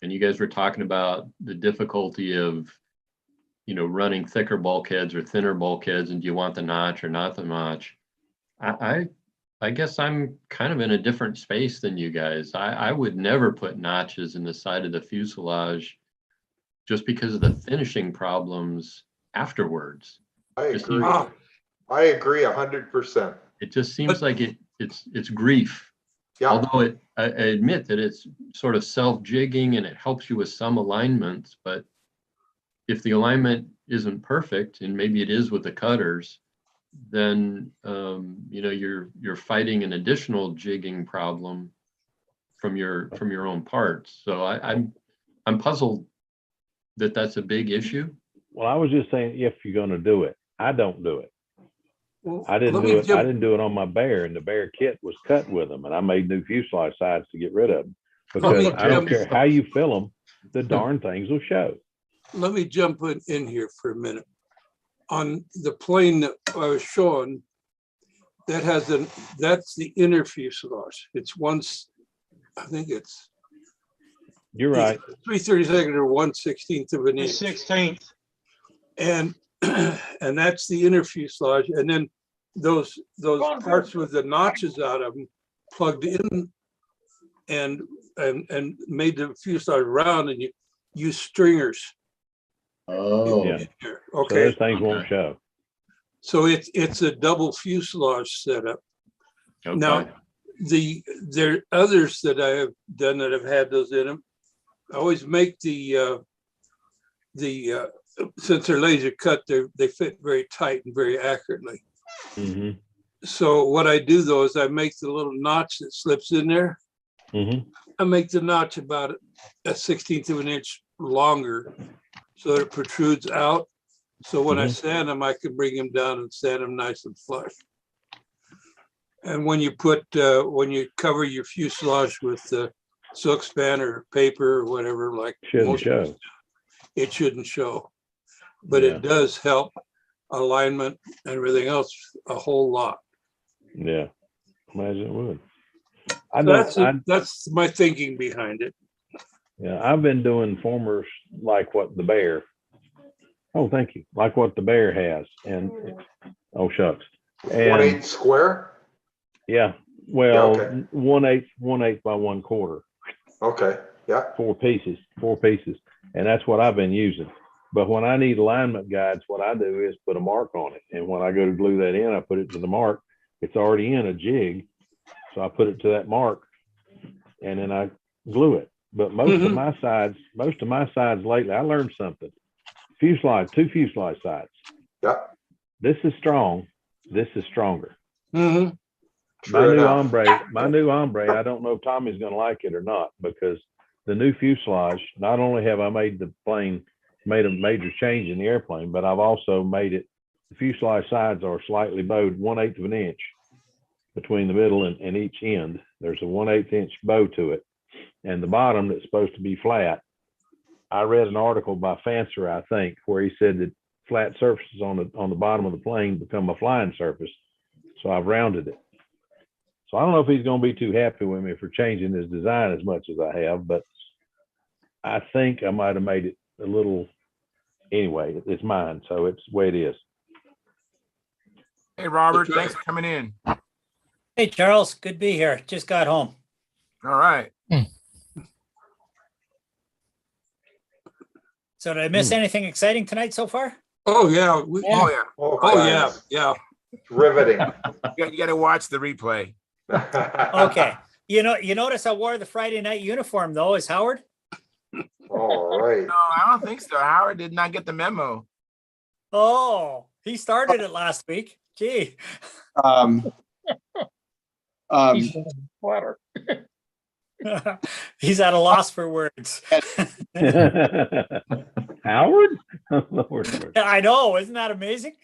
Speaker 7: and you guys were talking about the difficulty of, you know, running thicker bulkheads or thinner bulkheads, and do you want the notch or not the notch? I guess I'm kind of in a different space than you guys. I would never put notches in the side of the fuselage just because of the finishing problems afterwards.
Speaker 10: I agree. I agree 100%.
Speaker 7: It just seems like it's grief.
Speaker 10: Yeah.
Speaker 7: Although I admit that it's sort of self-jigging and it helps you with some alignments, but if the alignment isn't perfect, and maybe it is with the cutters, then you know, you're fighting an additional jigging problem from your own parts. So I'm puzzled that that's a big issue.
Speaker 9: Well, I was just saying, if you're going to do it, I don't do it.
Speaker 2: Well,
Speaker 9: I didn't
Speaker 2: let
Speaker 9: do
Speaker 2: me
Speaker 9: it.
Speaker 2: jump-
Speaker 9: I didn't do it on my Bear, and the Bear kit was cut with them, and I made new fuselage sides to get rid of them because
Speaker 2: me
Speaker 9: I don't
Speaker 2: jump-
Speaker 9: care how you fill them, the darn things will show.
Speaker 2: Let me jump in here for a minute. On the plane that I was showing, that's the inner fuselage. It's I think it's
Speaker 9: You're right.
Speaker 2: 3/32 or 1/16 of an inch.
Speaker 5: 16th.
Speaker 2: And and that's the inner fuselage. And then those parts with the notches out of them plugged in and made the fuselage round, and you use stringers.
Speaker 7: Oh,
Speaker 9: Yeah.
Speaker 2: Here.
Speaker 9: So
Speaker 2: Okay,
Speaker 9: those things won't show.
Speaker 2: so it's a double fuselage setup.
Speaker 7: okay.
Speaker 2: Now, there are others that I have done that have had those in them. I always make the since they're laser cut, they fit very tight and very accurately.
Speaker 9: Mm-hmm.
Speaker 2: So what I do though is I make the little notch that slips in there.
Speaker 9: Mm-hmm.
Speaker 2: I make the notch about a 1/16 of an inch longer so that it protrudes out. So when I sand them, I can bring them down and sand them nice and flush. And when you cover your fuselage with silk span or paper or whatever, like
Speaker 9: Shouldn't
Speaker 2: most
Speaker 9: show.
Speaker 2: of us do, it shouldn't show. But
Speaker 9: Yeah.
Speaker 2: it does help alignment and everything else a whole lot.
Speaker 9: Yeah. Imagine it would. I know.
Speaker 2: That's my thinking behind it.
Speaker 9: Yeah, I've been doing formers like what the Bear. Oh, thank you. Like what the Bear has, and oh shucks. And
Speaker 10: 1/8 square?
Speaker 9: yeah, well,
Speaker 10: okay.
Speaker 9: 1/8 by 1/4.
Speaker 10: Okay, yeah.
Speaker 9: Four pieces, and that's what I've been using. But when I need alignment guides, what I do is put a mark on it, and when I go to glue that in, I put it to the mark. It's already in a jig, so I put it to that mark, and then I glue it. But most of my sides lately, I learned something. Two fuselage sides.
Speaker 10: Yeah.
Speaker 9: This is strong. This is stronger.
Speaker 2: Mm-hmm.
Speaker 9: My
Speaker 10: True
Speaker 9: new
Speaker 10: enough.
Speaker 9: ombre, I don't know if Tommy's going to like it or not, because the new fuselage, not only have I made the plane, made a major change in the airplane, but I've also made it, the fuselage sides are slightly bowed 1/8 of an inch between the middle and each end. There's a 1/8 inch bow to it. And the bottom that's supposed to be flat. I read an article by Fancer, I think, where he said that flat surfaces on the bottom of the plane become a flying surface. So I've rounded it. So I don't know if he's going to be too happy with me for changing his design as much as I have, but I think I might have made it a little, anyway, it's mine. So it's the way it is.
Speaker 1: Hey, Robert, thanks for coming in.
Speaker 11: Hey, Charles, good to be here. Just got home.
Speaker 1: All right.
Speaker 11: So did I miss anything exciting tonight so far?
Speaker 2: Oh, yeah.
Speaker 1: Oh, yeah.
Speaker 2: Oh, yeah, yeah.
Speaker 10: It's riveting.
Speaker 1: You got to watch the replay.
Speaker 11: Okay. You notice I wore the Friday night uniform though, is Howard?
Speaker 10: All right.
Speaker 1: No, I don't think so. Howard did not get the memo.
Speaker 11: Oh, he started it last week. Gee.
Speaker 4: Um,
Speaker 6: He's got a sweater.
Speaker 11: He's at a loss for words.
Speaker 9: Howard? Lord.
Speaker 11: I know, isn't that amazing?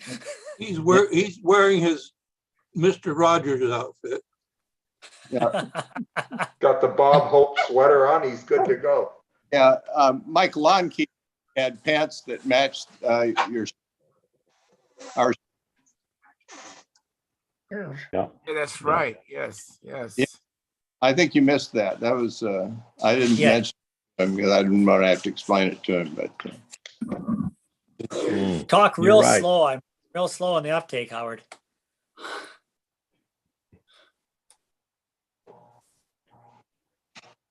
Speaker 2: He's wearing his Mr. Rogers outfit.
Speaker 10: Got the Bob Hope sweater on. He's good to go.
Speaker 4: Yeah, Mike Lonke had pants that matched our.
Speaker 1: Yeah, that's right. Yes, yes.
Speaker 4: Yeah. I think you missed that. That was I didn't mention him because I didn't want to have to explain it to him. But
Speaker 11: Talk real slow. I'm real slow on the uptake, Howard.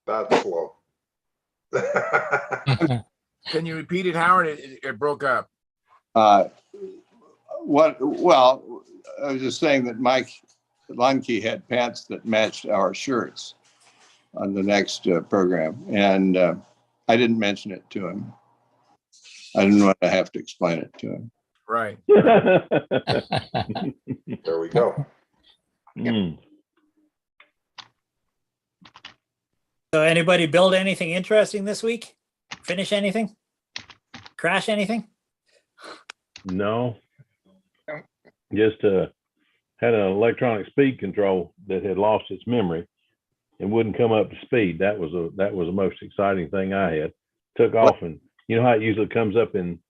Speaker 10: That's slow.
Speaker 1: Can you repeat it, Howard? It broke up.
Speaker 4: Well, I was just saying that Mike Lonke had pants that matched our shirts on the next program, and I didn't mention it to him. I didn't want to have to explain it to him.
Speaker 1: Right.
Speaker 10: There we go.
Speaker 11: So anybody build anything interesting this week? Finish anything? Crash anything?
Speaker 9: No. Just had an electronic speed control that had lost its memory and wouldn't come up to speed. That was the most exciting thing I had. Took off, and you know how it usually comes up in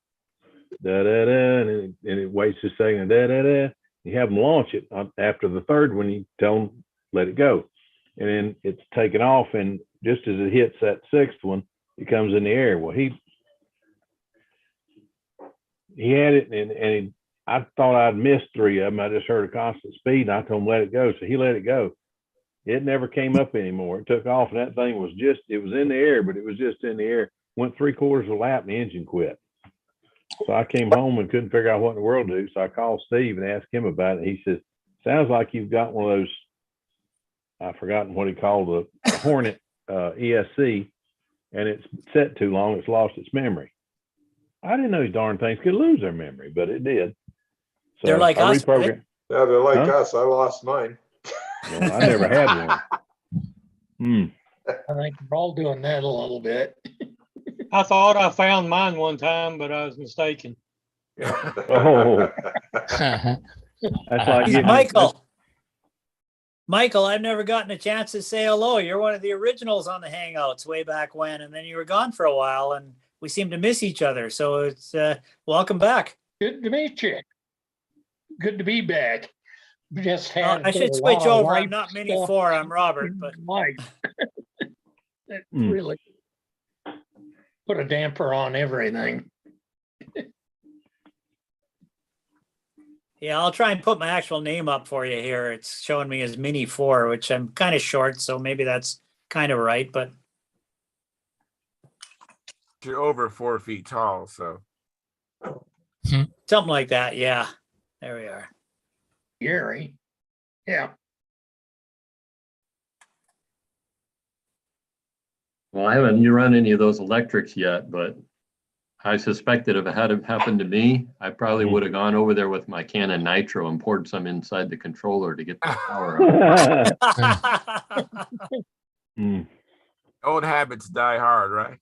Speaker 9: da da da, and it waits a second, da da da. You have them launch it after the third one. You tell them let it go, and then it's taken off. And just as it hits that sixth one, it comes in the air. Well, he had it, and I thought I'd missed three of them. I just heard a constant speed, and I told him let it go. So he let it go. It never came up anymore. It took off, and that thing was it was in the air, but it was just in the air. Went 3/4 of a lap, and the engine quit. So I came home and couldn't figure out what in the world to do. So I called Steve and asked him about it. He says, sounds like you've got one of those, I've forgotten what he called the Hornet ESC, and it's set too long, it's lost its memory. I didn't know these darn things could lose their memory, but it did. So
Speaker 11: they're like us, right?
Speaker 10: Yeah, they're like us. I lost mine.
Speaker 9: Well, I never had one.
Speaker 6: I think we're all doing that a little bit.
Speaker 5: I thought I found mine one time, but I was mistaken.
Speaker 9: Oh, that's like
Speaker 11: He's Michael. Michael, I've never gotten a chance to say hello. You're one of the originals on the Hangouts way back when, and then you were gone for a while, and we seem to miss each other. So it's welcome back.
Speaker 6: Good to meet you. Good to be back. Just had
Speaker 11: I should switch over. I'm not Mini 4. I'm Robert, but
Speaker 6: it really put a damper on everything.
Speaker 11: Yeah, I'll try and put my actual name up for you here. It's showing me as Mini 4, which I'm kind of short, so maybe that's kind of right, but
Speaker 1: You're over 4 feet tall, so
Speaker 11: something like that. Yeah, there we are.
Speaker 6: Gary. Yeah.
Speaker 7: Well, I haven't run any of those electrics yet, but I suspect that if it had happened to me, I probably would have gone over there with my can of nitro and poured some inside the controller to get the power on.
Speaker 1: Old habits die hard, right?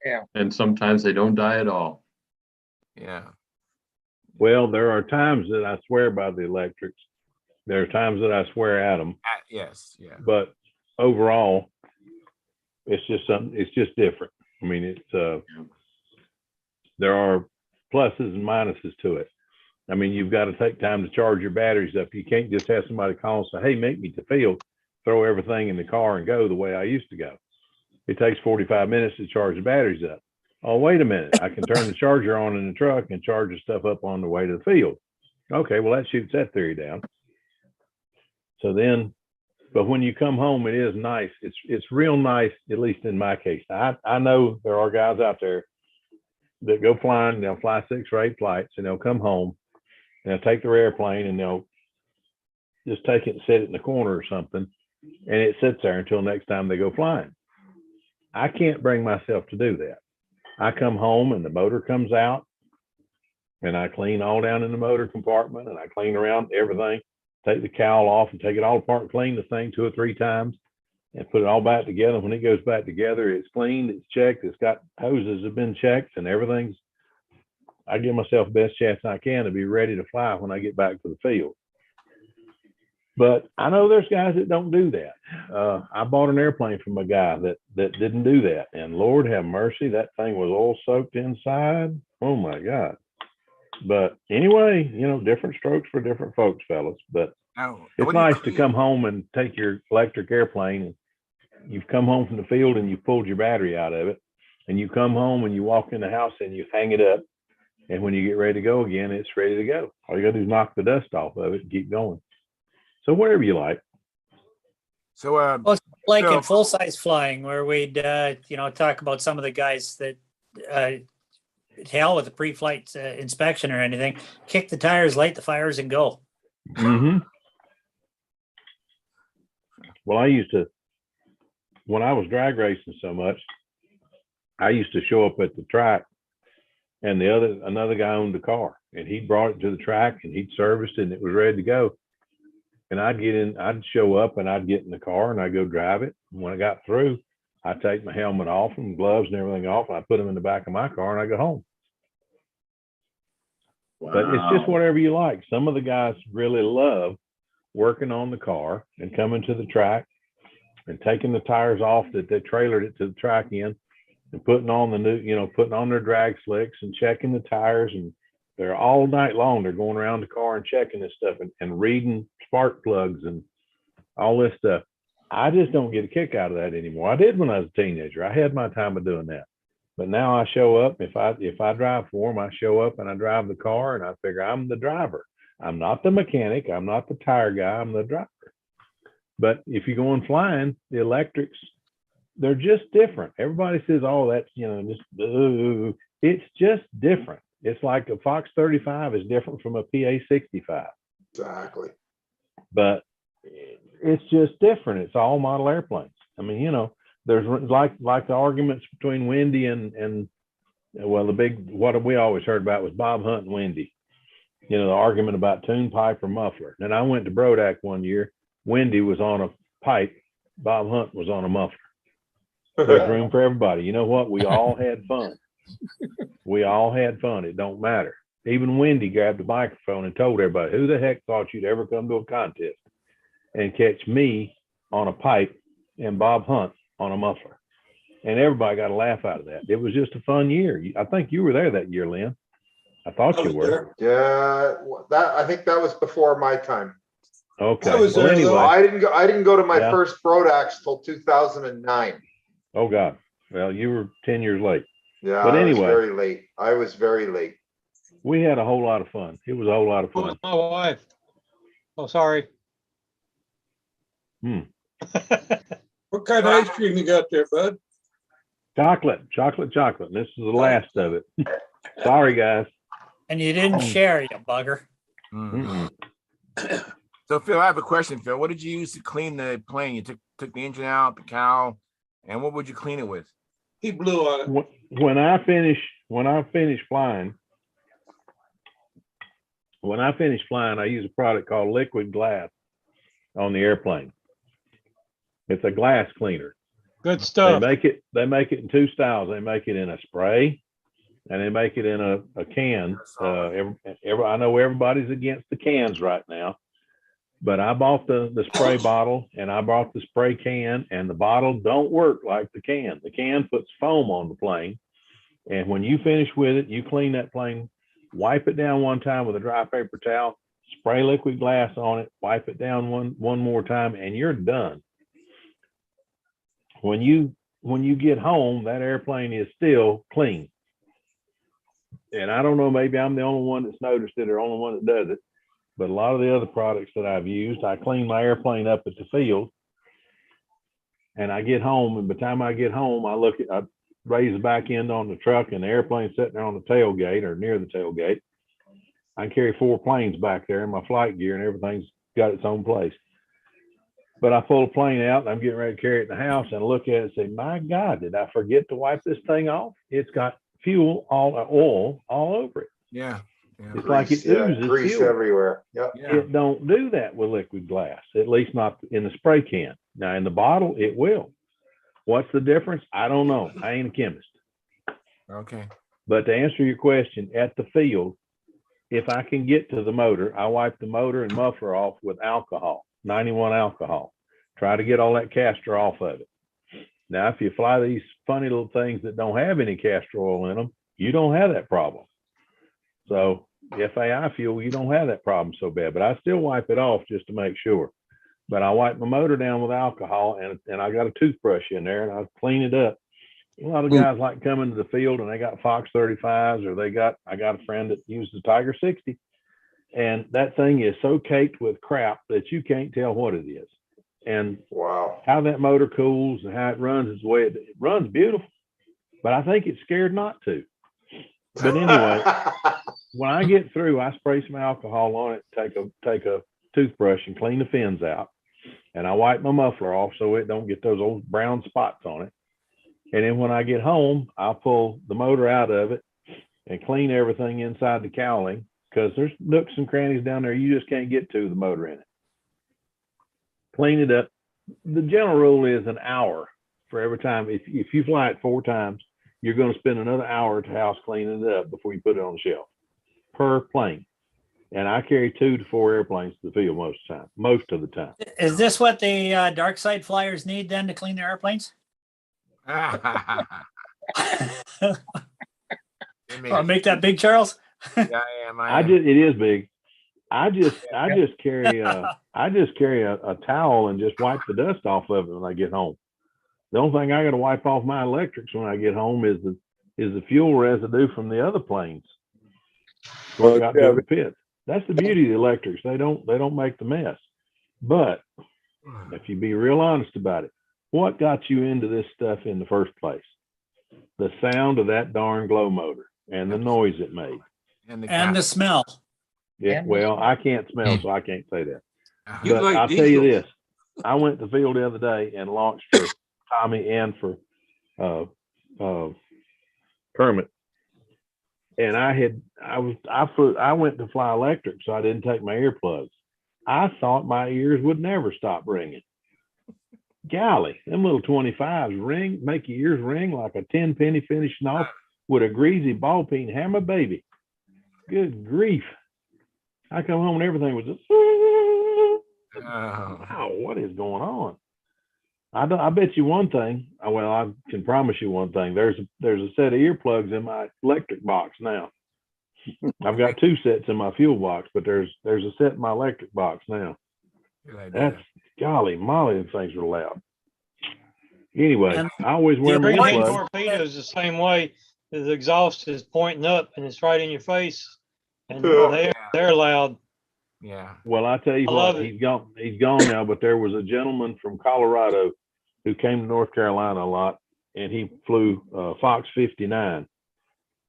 Speaker 6: Yeah.
Speaker 7: And sometimes they don't die at all.
Speaker 1: Yeah.
Speaker 9: Well, there are times that I swear by the electrics. There are times that I swear at them.
Speaker 1: Yes. Yeah.
Speaker 9: But overall, it's just something. It's just different. I mean, it's there are pluses and minuses to it. I mean, you've got to take time to charge your batteries up. You can't just have somebody call and say, "Hey, meet me at the field." Throw everything in the car and go the way I used to go. It takes 45 minutes to charge the batteries up. Oh, wait a minute. I can turn the charger on in the truck and charge the stuff up on the way to the field. Okay, well, that shoots that theory down. So then But when you come home, it is nice. It's real nice, at least in my case. I know there are guys out there that go flying, they'll fly 6 or 8 flights, and they'll come home and they'll take their airplane and they'll just take it and set it in the corner or something, and it sits there until next time they go flying. I can't bring myself to do that. I come home and the motor comes out, and I clean all down in the motor compartment, and I clean around everything, take the cowl off and take it all apart, clean the thing 2 or 3 times, and put it all back together. When it goes back together, it's cleaned, it's checked, it's got hoses have been checked, and everything's, I give myself the best chance I can to be ready to fly when I get back to the field. But I know there's guys that don't do that. I bought an airplane from a guy that didn't do that. And Lord have mercy, that thing was oil soaked inside. Oh my God. But anyway, you know, different strokes for different folks, fellas. But
Speaker 1: Now,
Speaker 9: it's
Speaker 1: what do you
Speaker 9: nice to
Speaker 1: clean?
Speaker 9: come home and take your electric airplane. You've come home from the field and you pulled your battery out of it. And you come home and you walk in the house and you hang it up. And when you get ready to go again, it's ready to go. All you gotta do is knock the dust off of it and keep going. So whatever you like.
Speaker 1: So,
Speaker 11: Well, it's like
Speaker 1: Phil,
Speaker 11: in full size flying where we'd, talk about some of the guys that, hell with the pre-flight inspection or anything, kick the tires, light the fires and go.
Speaker 9: Mm-hmm. Well, I used to, when I was drag racing so much, I used to show up at the track, and another guy owned the car, and he brought it to the track and he'd serviced it and it was ready to go. And I'd show up and I'd get in the car and I'd go drive it. And when I got through, I'd take my helmet off and gloves and everything off, and I put them in the back of my car and I go home. But it's just whatever you like. Some of the guys really love working on the car and coming to the track and taking the tires off that they trailered it to the track in, and putting on the new, putting on their drag slicks and checking the tires. And they're all night long, they're going around the car and checking this stuff and reading spark plugs and all this stuff. I just don't get a kick out of that anymore. I did when I was a teenager. I had my time of doing that. But now I show up, if I drive for them, I show up and I drive the car, and I figure I'm the driver. I'm not the mechanic. I'm not the tire guy. I'm the driver. But if you're going flying, the electrics, they're just different. Everybody says, oh, that's, it's just different. It's like a Fox 35 is different from a PA 65.
Speaker 10: Exactly.
Speaker 9: But it's just different. It's all model airplanes. I mean, there's like the arguments between Wendy and what we always heard about was Bob Hunt and Wendy. The argument about tune pipe or muffler. And I went to Brodak one year. Wendy was on a pipe. Bob Hunt was on a muffler. There's room for everybody. You know what? We all had fun. We all had fun. It don't matter. Even Wendy grabbed the microphone and told everybody, who the heck thought you'd ever come to a contest and catch me on a pipe and Bob Hunt on a muffler? And everybody got a laugh out of that. It was just a fun year. I think you were there that year, Lynn. I thought you were.
Speaker 10: Yeah, I think that was before my time.
Speaker 9: Okay.
Speaker 2: I was
Speaker 9: Well,
Speaker 2: there,
Speaker 9: anyway.
Speaker 2: though.
Speaker 10: I didn't go to my
Speaker 9: Yeah.
Speaker 10: first Brodaks till 2009.
Speaker 9: Oh God. Well, you were 10 years late.
Speaker 10: Yeah,
Speaker 9: But
Speaker 10: I was
Speaker 9: anyway.
Speaker 10: very late. I was very late.
Speaker 9: We had a whole lot of fun. It was a whole lot of fun.
Speaker 5: My wife. Oh, sorry.
Speaker 2: What kind of ice cream you got there, bud?
Speaker 9: Chocolate. And this is the last of it. Sorry, guys.
Speaker 11: And you didn't share, you bugger.
Speaker 1: Mm.
Speaker 9: Mm-mm.
Speaker 1: So, Phil, I have a question, Phil. What did you use to clean the plane? You took the engine out, the cowl, and what would you clean it with?
Speaker 2: He blew on it.
Speaker 9: When I finish flying, I use a product called liquid glass on the airplane. It's a glass cleaner.
Speaker 5: Good stuff.
Speaker 9: They make it in 2 styles. They make it in a spray, and they make it in a can. I know everybody's against the cans right now, but I bought the spray bottle and I bought the spray can, and the bottle don't work like the can. The can puts foam on the plane, and when you finish with it, you clean that plane, wipe it down one time with a dry paper towel, spray liquid glass on it, wipe it down one more time, and you're done. When you get home, that airplane is still clean. And I don't know, maybe I'm the only one that's noticed it or only one that does it, but a lot of the other products that I've used, I clean my airplane up at the field And I get home, and by the time I get home, I raise the back end on the truck, and the airplane's sitting there on the tailgate or near the tailgate. I can carry 4 planes back there in my flight gear, and everything's got its own place. But I pull a plane out, and I'm getting ready to carry it in the house, and I look at it and say, my God, did I forget to wipe this thing off? It's got oil all over it.
Speaker 1: Yeah.
Speaker 9: It's like it oozes
Speaker 10: grease
Speaker 9: fuel.
Speaker 10: everywhere. Yep.
Speaker 1: Yeah.
Speaker 9: It don't do that with liquid glass, at least not in the spray can. Now in the bottle, it will. What's the difference? I don't know. I ain't a chemist.
Speaker 1: Okay.
Speaker 9: But to answer your question, at the field, if I can get to the motor, I wipe the motor and muffler off with alcohol, 91 alcohol. Try to get all that castor off of it. Now, if you fly these funny little things that don't have any castor oil in them, you don't have that problem. So FAI fuel, you don't have that problem so bad, but I still wipe it off just to make sure. But I wipe my motor down with alcohol, and I got a toothbrush in there, and I clean it up. A lot of guys like coming to the field and they got Fox 35s, or I got a friend that uses Tiger 60, and that thing is so caked with crap that you can't tell what it is. And
Speaker 10: Wow.
Speaker 9: how that motor cools and how it runs is the way it runs beautiful, but I think it's scared not to. But anyway, when I get through, I spray some alcohol on it, take a toothbrush and clean the fins out. And I wipe my muffler off so it don't get those old brown spots on it. And then when I get home, I'll pull the motor out of it and clean everything inside the cowling, because there's nooks and crannies down there you just can't get to the motor in it. Clean it up. The general rule is an hour for every time. If you fly it 4 times, you're going to spend another hour at the house cleaning it up before you put it on the shelf per plane. And I carry 2 to 4 airplanes to the field most of the time.
Speaker 11: Is this what the dark side flyers need then to clean their airplanes? Make that big, Charles?
Speaker 1: Yeah, I am.
Speaker 9: It is big. I just carry a towel and just wipe the dust off of it when I get home. The only thing I got to wipe off my electrics when I get home is the fuel residue from the other planes. What got to the pits. That's the beauty of the electrics. They don't make the mess. But if you be real honest about it, what got you into this stuff in the first place? The sound of that darn glow motor and the noise it made.
Speaker 11: And the smell.
Speaker 9: Yeah, well, I can't smell, so I can't say that.
Speaker 2: You
Speaker 9: But
Speaker 2: like
Speaker 9: I'll tell you
Speaker 2: diesels.
Speaker 9: this. I went to the field the other day and launched for Tommy and for Kermit. And I went to fly electric, so I didn't take my earplugs. I thought my ears would never stop ringing. Golly, them little 25s make your ears ring like a 10-penny finishing off with a greasy ball peen hammer, baby. Good grief. I come home and everything was just, wow, what is going on? I bet you one thing. Well, I can promise you one thing. There's a set of earplugs in my electric box now. I've got 2 sets in my fuel box, but there's a set in my electric box now. That's golly molly, them things are loud. Anyway, I always wear my earplugs.
Speaker 5: Torpedoes the same way. The exhaust is pointing up and it's right in your face, and they're loud.
Speaker 1: Yeah.
Speaker 9: Well, I tell you what, he's gone now, but there was a gentleman from Colorado who came to North Carolina a lot, and he flew Fox 59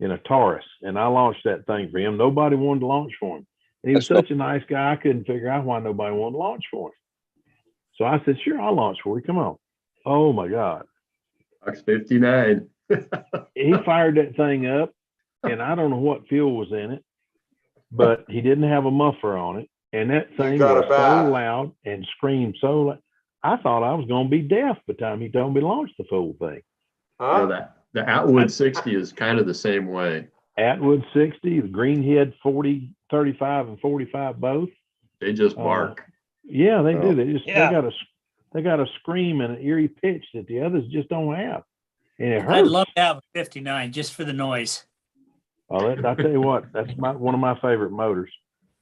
Speaker 9: in a Taurus, and I launched that thing for him. Nobody wanted to launch for him. And he was such a nice guy, I couldn't figure out why nobody wanted to launch for him. So I said, sure, I'll launch for you. Come on. Oh my God.
Speaker 7: Fox 59.
Speaker 9: He fired that thing up, and I don't know what fuel was in it, but he didn't have a muffler on it. And that thing was so loud and screamed so loud. I thought I was going to be deaf by the time he told me to launch the full thing.
Speaker 7: Yeah, the Atwood 60 is kind of the same way.
Speaker 9: Atwood 60, the Greenhead 40, 35 and 45 both.
Speaker 7: They just bark.
Speaker 9: Yeah, they do. They got a scream and an eerie pitch that the others just don't have. And it hurts.
Speaker 11: I'd love to have a 59 just for the noise.
Speaker 9: Oh, I tell you what, that's one of my favorite motors.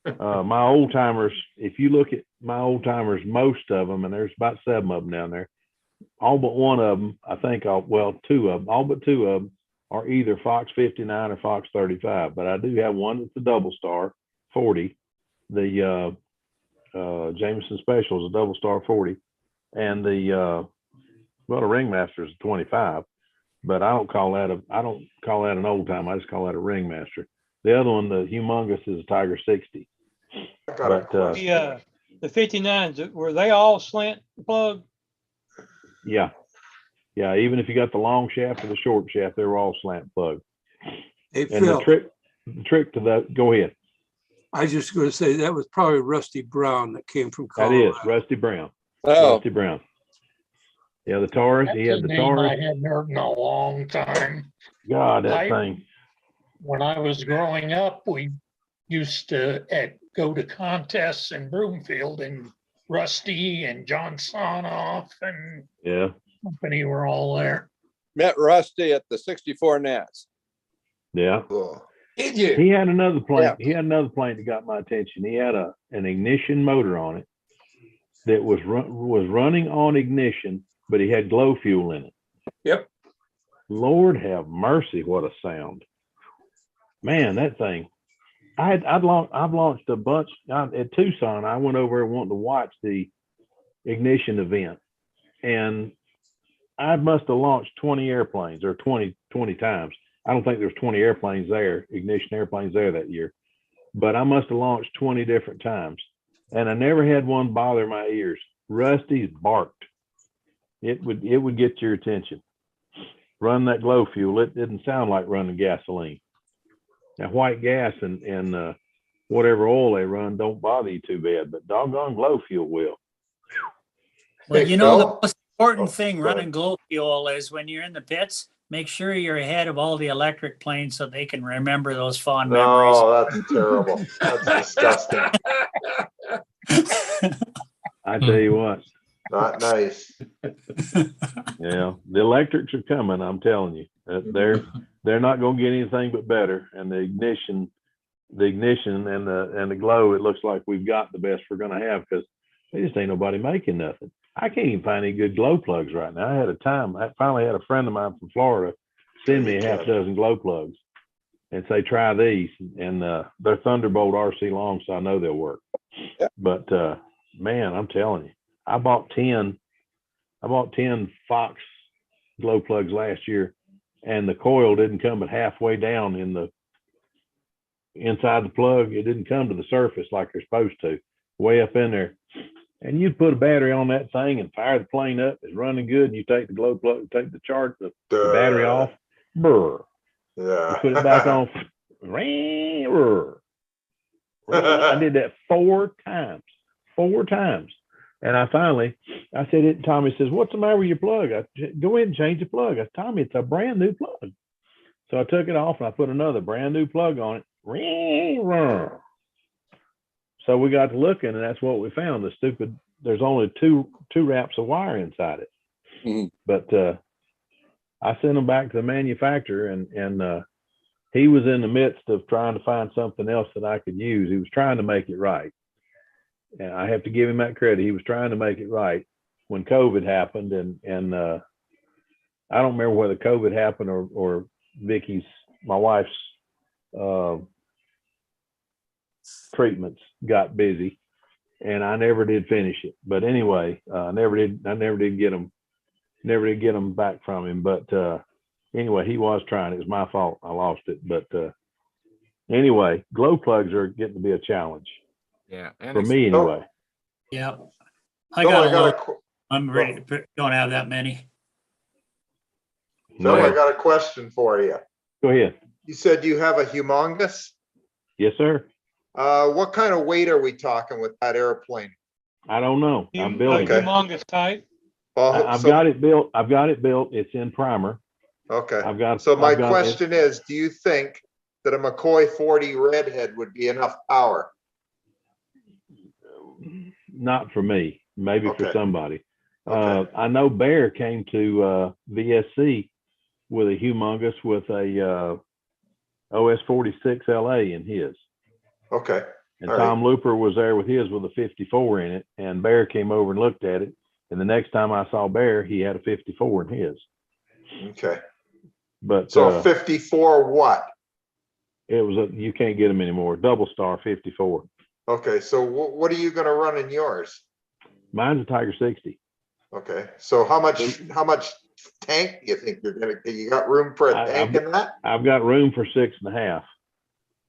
Speaker 9: My old timers, if you look at my old timers, most of them, and there's about 7 of them down there, all but one of them, I think, 2 of them, all but 2 of them are either Fox 59 or Fox 35. But I do have one that's a double star 40. The Jameson Special is a double star 40. And the Well, a Ringmaster is a 25, but I don't call that an old time. I just call that a Ringmaster. The other one, the Humongous, is a Tiger 60.
Speaker 10: I got a
Speaker 9: But
Speaker 10: question.
Speaker 5: The 59s, were they all slant plug?
Speaker 9: yeah, even if you got the long shaft or the short shaft, they were all slant plug.
Speaker 2: Hey,
Speaker 9: And the
Speaker 2: Phil,
Speaker 9: trick to that, go ahead.
Speaker 2: I was just going to say that was probably Rusty Brown that came from
Speaker 9: That
Speaker 2: Colorado.
Speaker 9: is Rusty Brown.
Speaker 4: Oh,
Speaker 9: Rusty Brown. Yeah, the Taurus. He
Speaker 6: That's
Speaker 9: had
Speaker 6: a
Speaker 9: the
Speaker 6: name I
Speaker 9: Taurus.
Speaker 6: hadn't heard in a long time.
Speaker 9: God, that
Speaker 6: I-
Speaker 9: thing.
Speaker 6: When I was growing up, we used to go to contests in Broomfield, and Rusty and John Sonoff and
Speaker 9: Yeah.
Speaker 6: company were all there.
Speaker 4: met Rusty at the 64 Nats.
Speaker 9: Yeah.
Speaker 10: Oh,
Speaker 2: Did you?
Speaker 9: He had another plane.
Speaker 4: Yeah.
Speaker 9: He had another plane that got my attention. He had an ignition motor on it that was running on ignition, but he had glow fuel in it.
Speaker 2: Yep.
Speaker 9: Lord have mercy, what a sound. Man, that thing. I've launched a bunch at Tucson. I went over and wanted to watch the ignition event, and I must have launched 20 airplanes or 20 times. I don't think there's 20 airplanes there, ignition airplanes there that year, but I must have launched 20 different times, and I never had one bother my ears. Rusty's barked. It would get your attention. Run that glow fuel. It didn't sound like running gasoline. Now, white gas and whatever oil they run don't bother you too bad, but doggone glow fuel will.
Speaker 11: Well,
Speaker 10: Hey,
Speaker 11: you know, the
Speaker 10: Phil?
Speaker 11: most important
Speaker 10: Oh,
Speaker 11: thing
Speaker 10: go ahead.
Speaker 11: running glow fuel is when you're in the pits, make sure you're ahead of all the electric planes so they can remember those fond memories.
Speaker 10: No, that's terrible. That's disgusting.
Speaker 9: I tell you what,
Speaker 10: Not nice.
Speaker 9: yeah, the electrics are coming. I'm telling you, they're not going to get anything but better. And the ignition and the glow, it looks like we've got the best we're going to have, because there just ain't nobody making nothing. I can't even find any good glow plugs right now. I finally had a friend of mine from Florida send me a half dozen glow plugs and say, try these. And they're Thunderbolt RC long, so I know they'll work.
Speaker 4: Yeah.
Speaker 9: But man, I'm telling you, I bought 10 Fox glow plugs last year, and the coil didn't come but halfway down in the inside the plug. It didn't come to the surface like they're supposed to, way up in there. And you put a battery on that thing and fire the plane up. It's running good. And you take the glow plug, take the charge, the battery off. Brr.
Speaker 10: Yeah.
Speaker 9: You put it back on. I did that 4 times. And I said, Tommy says, what's the matter with your plug? I said, go ahead and change the plug. I said, Tommy, it's a brand new plug. So I took it off and I put another brand new plug on it. So we got to looking, and that's what we found. There's only two wraps of wire inside it.
Speaker 4: Mhm.
Speaker 9: But I sent them back to the manufacturer, and he was in the midst of trying to find something else that I could use. He was trying to make it right. And I have to give him that credit. He was trying to make it right when COVID happened. And I don't remember whether COVID happened or Vicky's, my wife's, treatments got busy, and I never did finish it. But anyway, I never did get them back from him. But anyway, he was trying. It was my fault. I lost it. But anyway, glow plugs are getting to be a challenge
Speaker 1: Yeah. And
Speaker 9: for me anyway.
Speaker 11: Yeah. I'm ready to don't have that many.
Speaker 10: Phil, I
Speaker 9: No.
Speaker 10: got a question for you.
Speaker 9: Go ahead.
Speaker 10: You said you have a Humongous.
Speaker 9: Yes, sir.
Speaker 10: What kind of weight are we talking with that airplane?
Speaker 9: I don't know. I'm building
Speaker 10: Okay.
Speaker 9: it.
Speaker 5: Humongous type.
Speaker 9: I've got it built. It's in primer.
Speaker 10: Okay.
Speaker 9: I've got.
Speaker 10: So my
Speaker 9: I've got it.
Speaker 10: question is, do you think that a McCoy 40 Redhead would be enough power?
Speaker 9: Not for me, maybe for
Speaker 10: Okay.
Speaker 9: somebody.
Speaker 10: Okay.
Speaker 9: I know Bear came to VSC with a Humongous with a OS 46 LA in his.
Speaker 10: Okay.
Speaker 9: And
Speaker 10: All right.
Speaker 9: Tom Looper was there with his with a 54 in it. And Bear came over and looked at it. And the next time I saw Bear, he had a 54 in his.
Speaker 10: Okay.
Speaker 9: But
Speaker 10: So 54 what?
Speaker 9: it was you can't get them anymore. Double star 54.
Speaker 10: Okay. So what are you going to run in yours?
Speaker 9: Mine's a Tiger 60.
Speaker 10: Okay, so how much tank you think you got room for a tank in that?
Speaker 9: I've got room for 6.5.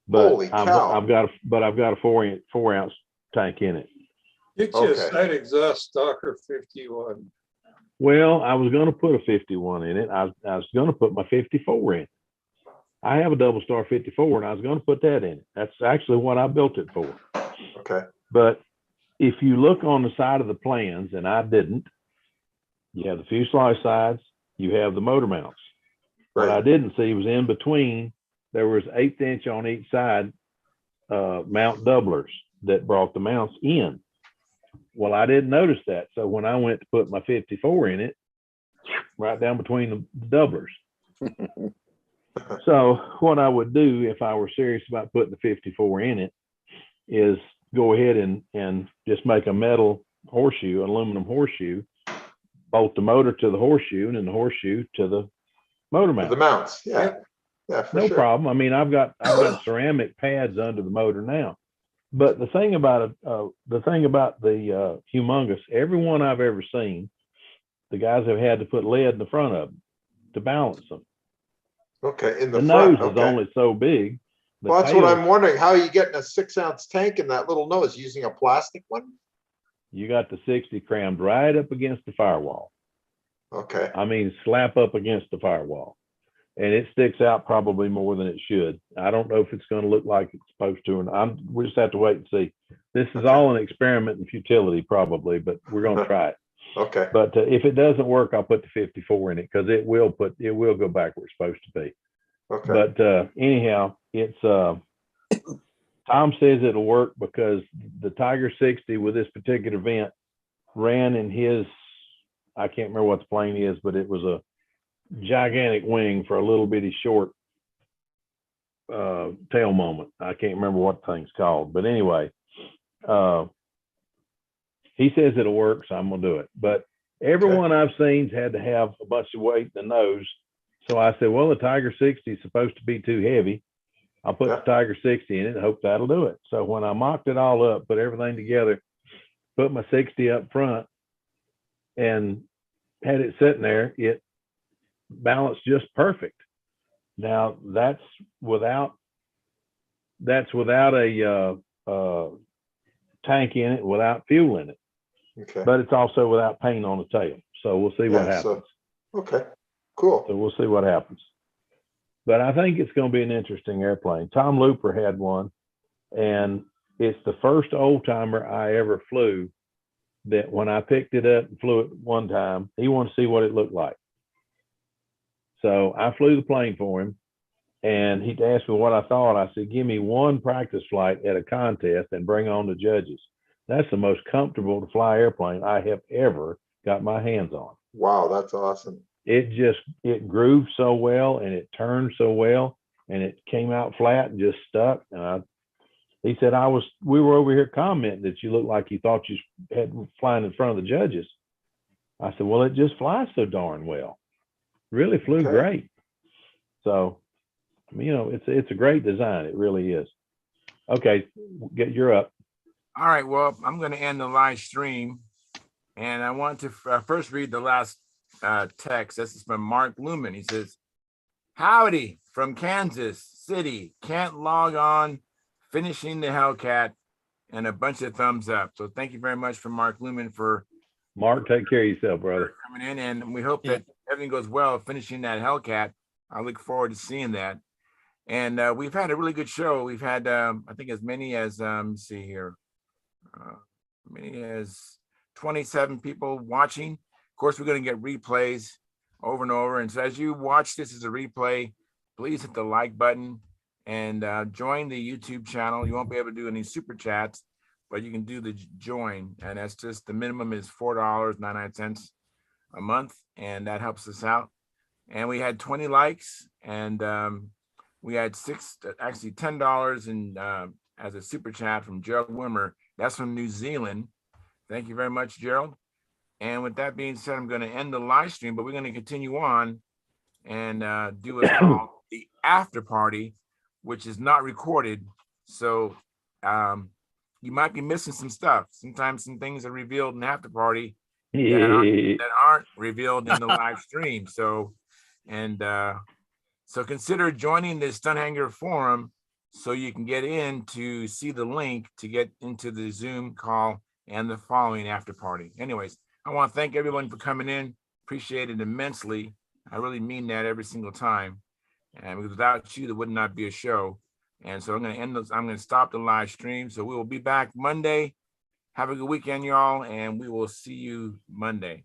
Speaker 9: But
Speaker 10: Holy cow.
Speaker 9: I've got a 4 ounce tank in it.
Speaker 2: Get you a side exhaust stalker 51.
Speaker 9: Well, I was going to put a 51 in it. I was going to put my 54 in. I have a double star 54 and I was going to put that in it. That's actually what I built it for.
Speaker 10: Okay.
Speaker 9: But if you look on the side of the plans, and I didn't, you have the fuselage sides, you have the motor mounts. What I didn't see was in between, there was 1/8 inch on each side mount doublers that brought the mounts in. Well, I didn't notice that. So when I went to put my 54 in it, right down between the doublers. So what I would do if I were serious about putting the 54 in it is go ahead and just make a metal horseshoe, an aluminum horseshoe, bolt the motor to the horseshoe and then the horseshoe to the motor mount.
Speaker 10: The mounts, yeah. Yeah, for
Speaker 9: No
Speaker 10: sure.
Speaker 9: problem. I mean, I've got ceramic pads under the motor now. But the thing about the Humongous, everyone I've ever seen, the guys have had to put lead in the front of them to balance them.
Speaker 10: Okay, in the
Speaker 9: nose
Speaker 10: front.
Speaker 9: is only so big.
Speaker 10: Well, that's what I'm wondering. How are you getting a 6 ounce tank in that little nose? Using a plastic one?
Speaker 9: You got the 60 crammed right up against the firewall.
Speaker 10: Okay.
Speaker 9: I mean, slap up against the firewall. And it sticks out probably more than it should. I don't know if it's going to look like it's supposed to, and we just have to wait and see. This is all an experiment in futility, probably, but we're going to try it.
Speaker 10: Okay.
Speaker 9: But if it doesn't work, I'll put the 54 in it because it will go back where it's supposed to be.
Speaker 10: Okay.
Speaker 9: But anyhow, it's Tom says it'll work because the Tiger 60 with this particular vent ran in his, I can't remember what the plane is, but it was a gigantic wing for a little bitty short tail moment. I can't remember what the thing's called, but anyway, he says it'll work, so I'm gonna do it. But everyone I've seen's had to have a bunch of weight in the nose. So I said, well, the Tiger 60 is supposed to be too heavy. I'll put the Tiger 60 in it and hope that'll do it. So when I mocked it all up, put everything together, put my 60 up front and had it sitting there, it balanced just perfect. Now that's without a tank in it, without fuel in it.
Speaker 10: Okay.
Speaker 9: But it's also without paint on the tail. So we'll see what happens.
Speaker 10: Okay, cool.
Speaker 9: So we'll see what happens. But I think it's going to be an interesting airplane. Tom Looper had one, and it's the first old timer I ever flew that when I picked it up and flew it one time, he wanted to see what it looked like. So I flew the plane for him, and he asked me what I thought. I said, give me one practice flight at a contest and bring on the judges. That's the most comfortable to fly airplane I have ever got my hands on.
Speaker 10: Wow, that's awesome.
Speaker 9: It grooved so well and it turned so well and it came out flat and just stuck. And he said, we were over here commenting that you looked like you thought you had flying in front of the judges. I said, well, it just flies so darn well. Really flew great. So, it's a great design. It really is. Okay, you're up.
Speaker 1: All right, well, I'm going to end the live stream. And I want to first read the last text. This is from Mark Lumen. He says, howdy from Kansas City. Can't log on, finishing the Hellcat, and a bunch of thumbs up. So thank you very much for Mark Lumen for
Speaker 9: Mark, take care of yourself, brother.
Speaker 1: Coming in, and we hope that everything goes well finishing that Hellcat. I look forward to seeing that. And we've had a really good show. We've had, I think, as many as, let's see here, many as 27 people watching. Of course, we're going to get replays over and over. And so as you watch this as a replay, please hit the like button and join the YouTube channel. You won't be able to do any super chats, but you can do the join. And that's just, the minimum is $4.99 a month. And that helps us out. And we had 20 likes, and we had $10 in as a super chat from Gerald Wimmer. That's from New Zealand. Thank you very much, Gerald. And with that being said, I'm going to end the live stream, but we're going to continue on and do what's called the after party, which is not recorded. So you might be missing some stuff. Sometimes some things are revealed in the after party that aren't revealed in the live stream. So, and so consider joining the Stunthangar forum so you can get in to see the link to get into the Zoom call and the following after party. Anyways, I want to thank everyone for coming in. Appreciate it immensely. I really mean that every single time. And without you, there would not be a show. And so I'm going to end this. I'm going to stop the live stream. So we will be back Monday. Have a good weekend, y'all, and we will see you Monday.